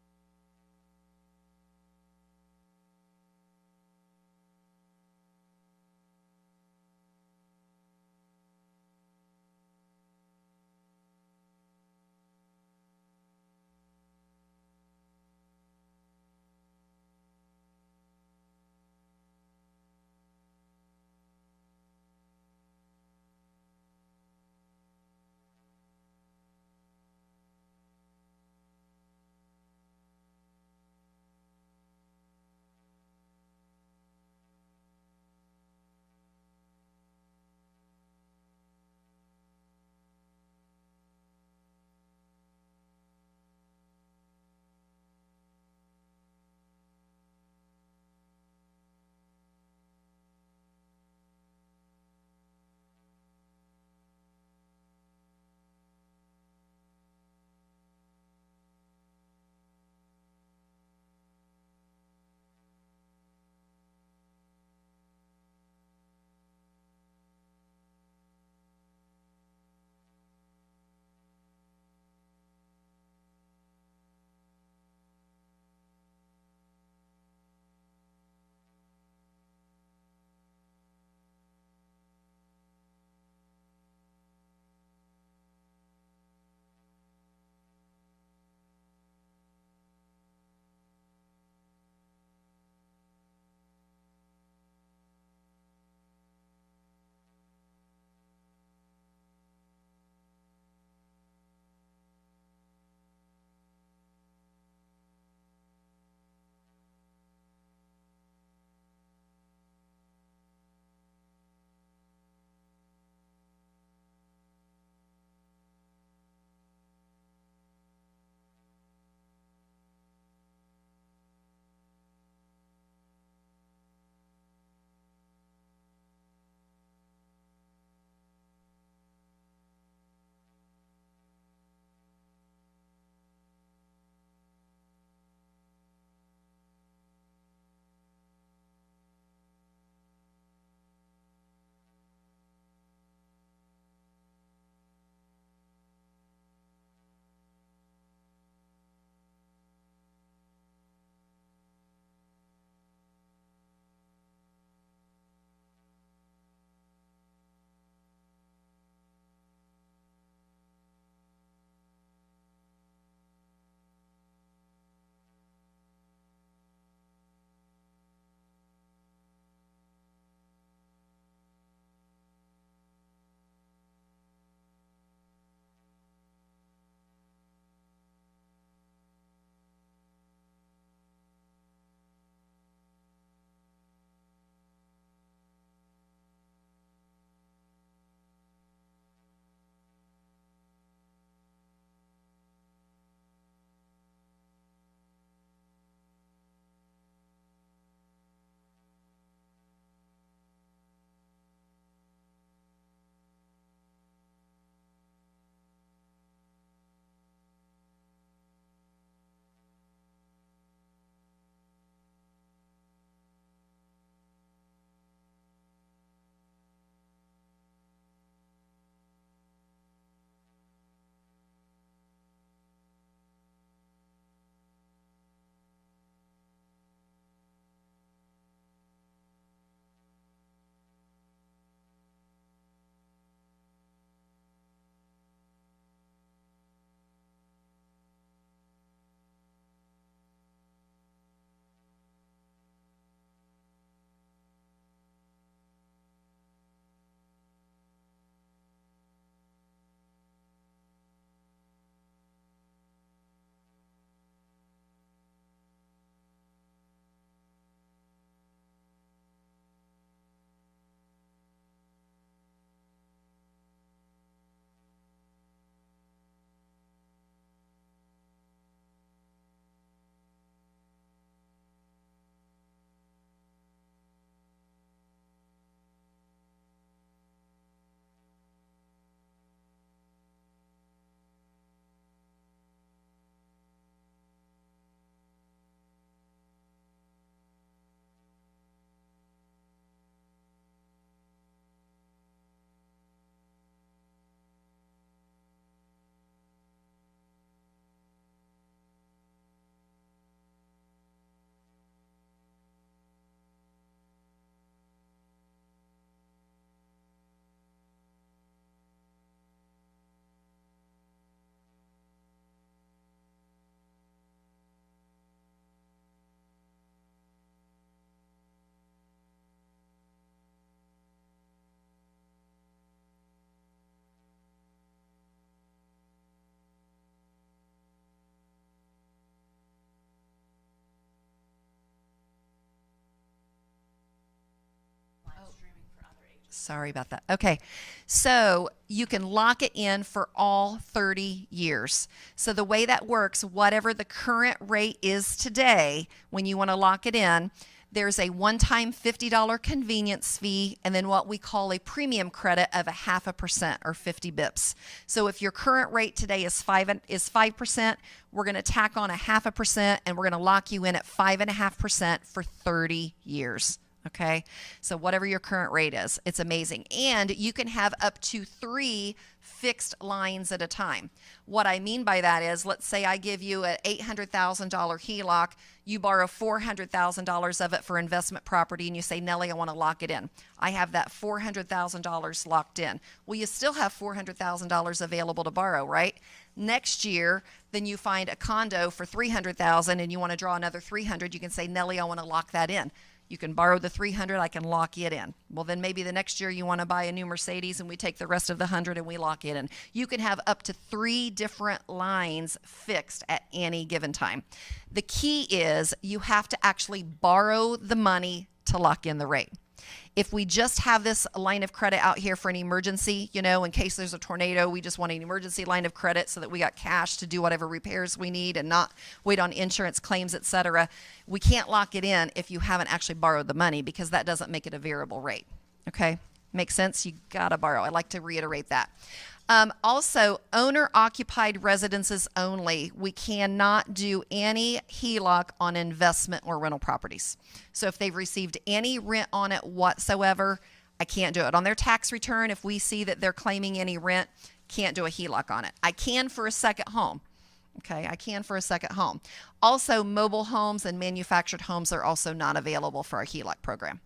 Sorry about that. Okay. So you can lock it in for all 30 years. So the way that works, whatever the current rate is today, when you want to lock it in, there's a one-time $50 convenience fee and then what we call a premium credit of 0.5% or 50 bips. So if your current rate today is 5%, we're going to tack on 0.5% and we're going to lock you in at 5.5% for 30 years. Okay, so whatever your current rate is, it's amazing. And you can have up to 3 fixed lines at a time. What I mean by that is, let's say I give you an $800,000 HELOC, you borrow $400,000 of it for investment property, and you say, Nellie, I want to lock it in. I have that $400,000 locked in. Well, you still have $400,000 available to borrow, right? Next year, then you find a condo for $300,000 and you want to draw another $300,000, you can say, Nellie, I want to lock that in. You can borrow the $300,000, I can lock it in. Well, then maybe the next year you want to buy a new Mercedes and we take the rest of the $100,000 and we lock it in. You can have up to 3 different lines fixed at any given time. The key is you have to actually borrow the money to lock in the rate. If we just have this line of credit out here for an emergency, you know, in case there's a tornado, we just want an emergency line of credit so that we got cash to do whatever repairs we need and not wait on insurance claims, etc. We can't lock it in if you haven't actually borrowed the money because that doesn't make it a variable rate. Okay? Makes sense? You got to borrow. I'd like to reiterate that. Also, owner-occupied residences only. We cannot do any HELOC on investment or rental properties. So if they've received any rent on it whatsoever, I can't do it. On their tax return, if we see that they're claiming any rent, can't do a HELOC on it. I can for a second home. Okay, I can for a second home. Also, mobile homes and manufactured homes are also not available for our HELOC program.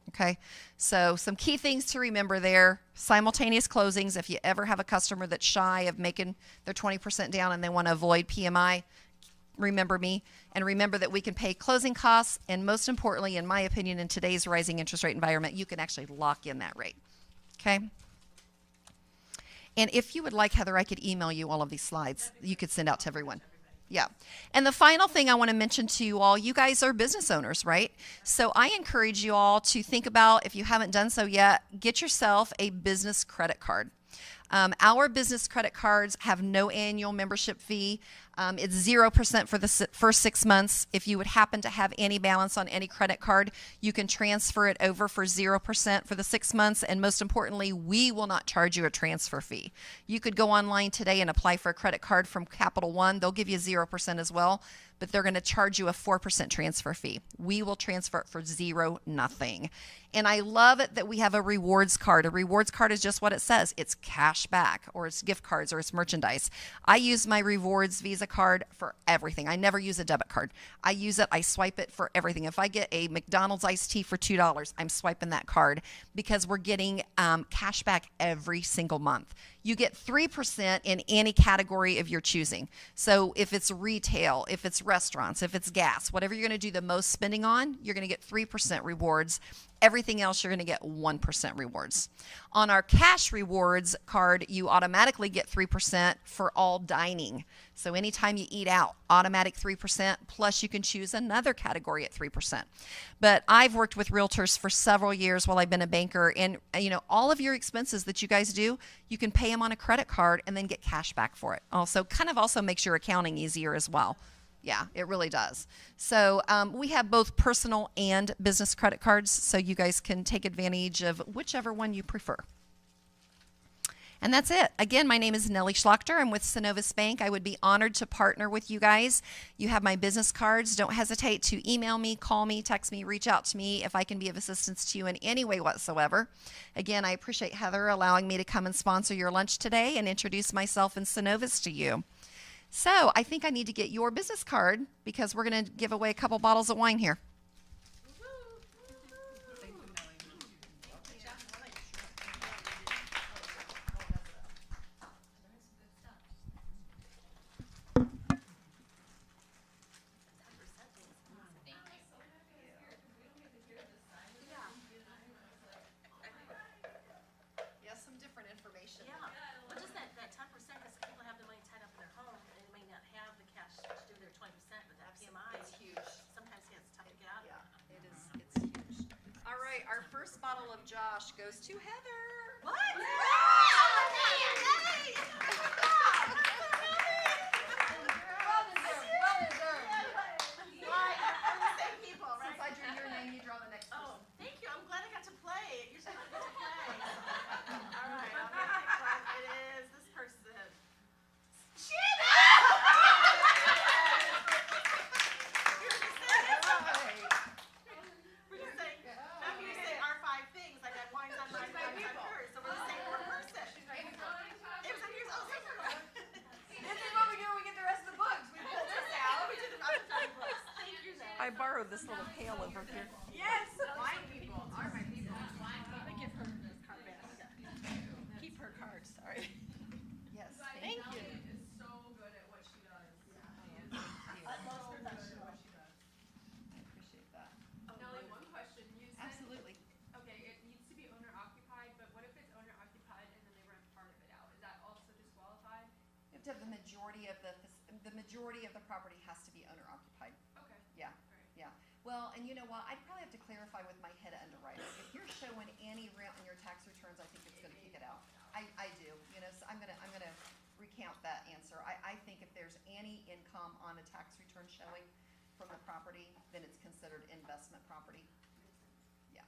Okay, so some key things to remember there. Simultaneous closings. If you ever have a customer that's shy of making their 20% down and they want to avoid PMI, remember me. And remember that we can pay closing costs. And most importantly, in my opinion, in today's rising interest rate environment, you can actually lock in that rate. Okay. And if you would like, Heather, I could email you all of these slides. You could send out to everyone. Yeah. And the final thing I want to mention to you all, you guys are business owners, right? So I encourage you all to think about, if you haven't done so yet, get yourself a business credit card. Our business credit cards have no annual membership fee. It's 0% for the first 6 months. If you would happen to have any balance on any credit card, you can transfer it over for 0% for the 6 months. And most importantly, we will not charge you a transfer fee. You could go online today and apply for a credit card from Capital One. They'll give you 0% as well, but they're going to charge you a 4% transfer fee. We will transfer it for nothing. And I love it that we have a rewards card. A rewards card is just what it says. It's cash back, or it's gift cards, or it's merchandise. I use my rewards Visa card for everything. I never use a debit card. I use it, I swipe it for everything. If I get a McDonald's iced tea for $2, I'm swiping that card because we're getting cash back every single month. You get 3% in any category of your choosing. So if it's retail, if it's restaurants, if it's gas, whatever you're going to do the most spending on, you're going to get 3% rewards. Everything else, you're going to get 1% rewards. On our cash rewards card, you automatically get 3% for all dining. So anytime you eat out, automatic 3%, plus you can choose another category at 3%. But I've worked with realtors for several years while I've been a banker, and you know, all of your expenses that you guys do, you can pay them on a credit card and then get cash back for it. Also, kind of also makes your accounting easier as well. Yeah, it really does. So we have both personal and business credit cards, so you guys can take advantage of whichever one you prefer. And that's it. Again, my name is Nellie Schlachter. I'm with Synovus Bank. I would be honored to partner with you guys. You have my business cards. Don't hesitate to email me, call me, text me, reach out to me if I can be of assistance to you in any way whatsoever. Again, I appreciate Heather allowing me to come and sponsor your lunch today and introduce myself and Synovus to you. So I think I need to get your business card because we're going to give away a couple bottles of wine here. Yes, some different information. Yeah, well, just that 10%, because people have the money tied up in their home, and they may not have the cash to do their 20%, but that PMI. It's huge. Sometimes gets tough to get. Medal of Josh goes to Heather. What? Well deserved. Right, we're the same people, right? Since I drew your name, you draw the next person. Oh, thank you. I'm glad I got to play. Usually I don't get to play. All right, I'll make it fun. It is this person. Shannon! We're just saying, now you say our 5 things, like that wine's on mine, wine's on hers, so we're the same person. It was on yours, oh, so This is what we do when we get the rest of the books. We pull this out. we did the other 5 books. Thank you, Zach. I borrowed this little pail over here. Yes, my people are my people. Let me give her the card back. Keep her card, sorry. Yes. Thank you. is so good at what she does. Utmost perfection. I appreciate that. Nellie, one question. You said, Absolutely. okay, it needs to be owner occupied, but what if it's owner occupied and then they rent part of it out? Is that also disqualified? You have to have the majority of the property has to be owner occupied. Okay. Yeah, yeah. Well, and you know what? I'd probably have to clarify with my head underwriter. If you're showing any rent on your tax returns, I think it's gonna kick it out. I do, you know, so I'm gonna recount that answer. I think if there's any income on a tax return showing from the property, then it's considered investment property. Yeah,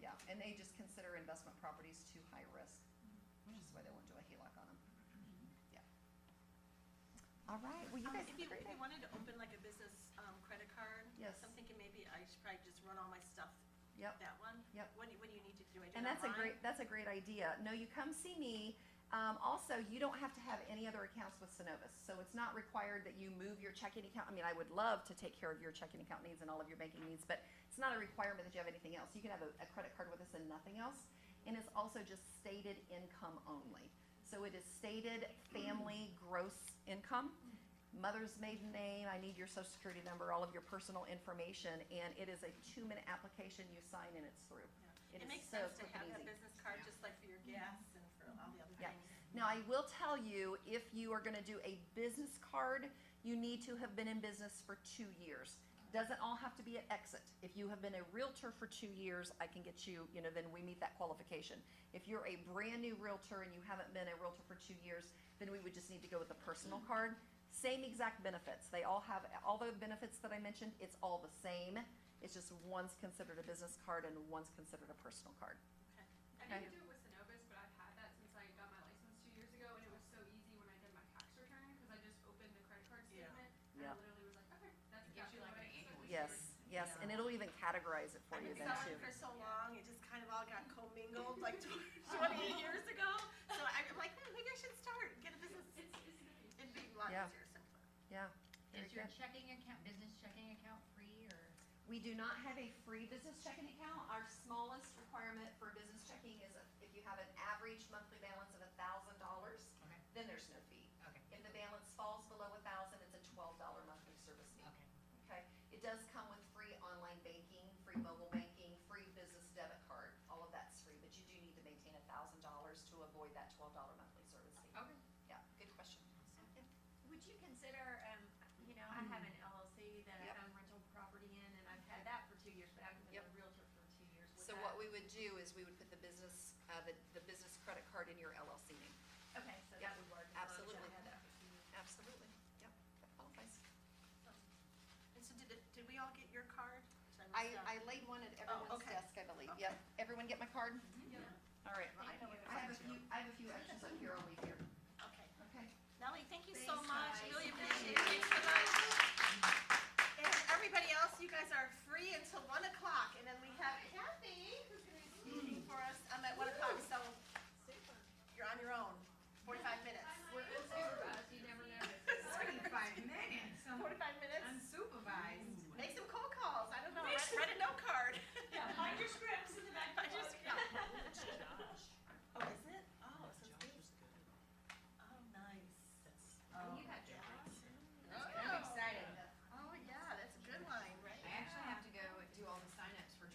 yeah, and they just consider investment properties too high risk, which is why they won't do a HELOC on them. Yeah. All right, well, you guys If have a you great day. wanted to open like a business credit card, Yes. I'm thinking maybe I should probably just run all my stuff. Yep. That one. Yep. What do you need to do? I do And it that's a great idea. No, you come see me. Also, you don't have to have any other accounts with Synovus, so it's not required that you move your checking account. I mean, I would love to take care of your checking account needs and all of your banking needs, but it's not a requirement that you have anything else. You can have a credit card with us and nothing else, and it's also just stated income only. So it is stated family gross income, mother's maiden name, I need your social security number, all of your personal information, and it is a 2-minute application you sign and it's through. It is makes so sense to quick have and that easy. business card just like for your gas and for all the other Yeah. things. Now, I will tell you, if you are gonna do a business card, you need to have been in business for 2 years. Doesn't all have to be at exit. If you have been a realtor for 2 years, I can get you, then we meet that qualification. If you're a brand new realtor and you haven't been a realtor for 2 years, then we would just need to go with a personal card. Same exact benefits. They all have, all the benefits that I mentioned, it's all the same. It's just one's considered a business card and one's considered a personal card. I didn't do it with Synovus, but I've had that since I got my license 2 years ago, and it was so easy when I did my tax return because I just opened the credit card statement and Yeah. I literally was like, okay, that's exactly what I expected. Yes, and it'll even categorize it for I've you been then selling too. for so long, it just kind of all got commingled like 28 years ago. So I'm like, maybe I should start, get a business. It'd be a lot Yeah. easier, simpler. Yeah. Very Is your good. checking account, business checking account free or? We do not have a free business checking account. Our smallest requirement for business checking is if you have an average monthly balance of $1,000, Okay. then there's no fee. Okay. If the balance falls below 1,000, it's a $12 monthly service fee. Okay. Okay. It does come with free online banking, free mobile banking, free business debit card. All of that's free, but you do need to maintain $1,000 to avoid that $12 monthly service fee. Okay. Yeah, good question. Yeah. Would you consider, I have an LLC that Yep. I own rental property in, and I've had that for 2 years, but I haven't been Yep. a realtor for 2 years. Would So that- what we would do is we would put the business credit card in your LLC name. Okay, so Yep, that would work. as long as absolutely. I've had that for 2 years. Absolutely. Yep, that qualifies. And so did we all get your card? Did I miss I that? laid one at everyone's okay. desk, I believe. Okay. Yep. Everyone get my card? All right. Well, I know where to I have find you. I have a few extras up here. I'll leave here. Okay. Okay. Nellie, thank you so Thanks, much. guys. Really appreciate it. Thanks so much. And everybody else, you guys are free until 1 o'clock, and then we have Kathy, who's going to be speaking for us at 1 o'clock. So you're on your own. 45 minutes. We're unsupervised, you never noticed. 45 minutes. 45 minutes. Unsupervised. Make some cold calls. I don't know. Write a note card. Yeah, find your scripts in the back. Find your script. Oh, is it? Oh, so it's good. Oh, nice. Oh, You got yours. I'm excited. Oh, yeah, that's a good line, right? I actually have to go do all the signups for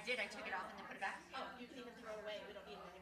I did. I took it off and then put it back. Oh, you can even throw it away. We don't need it anymore.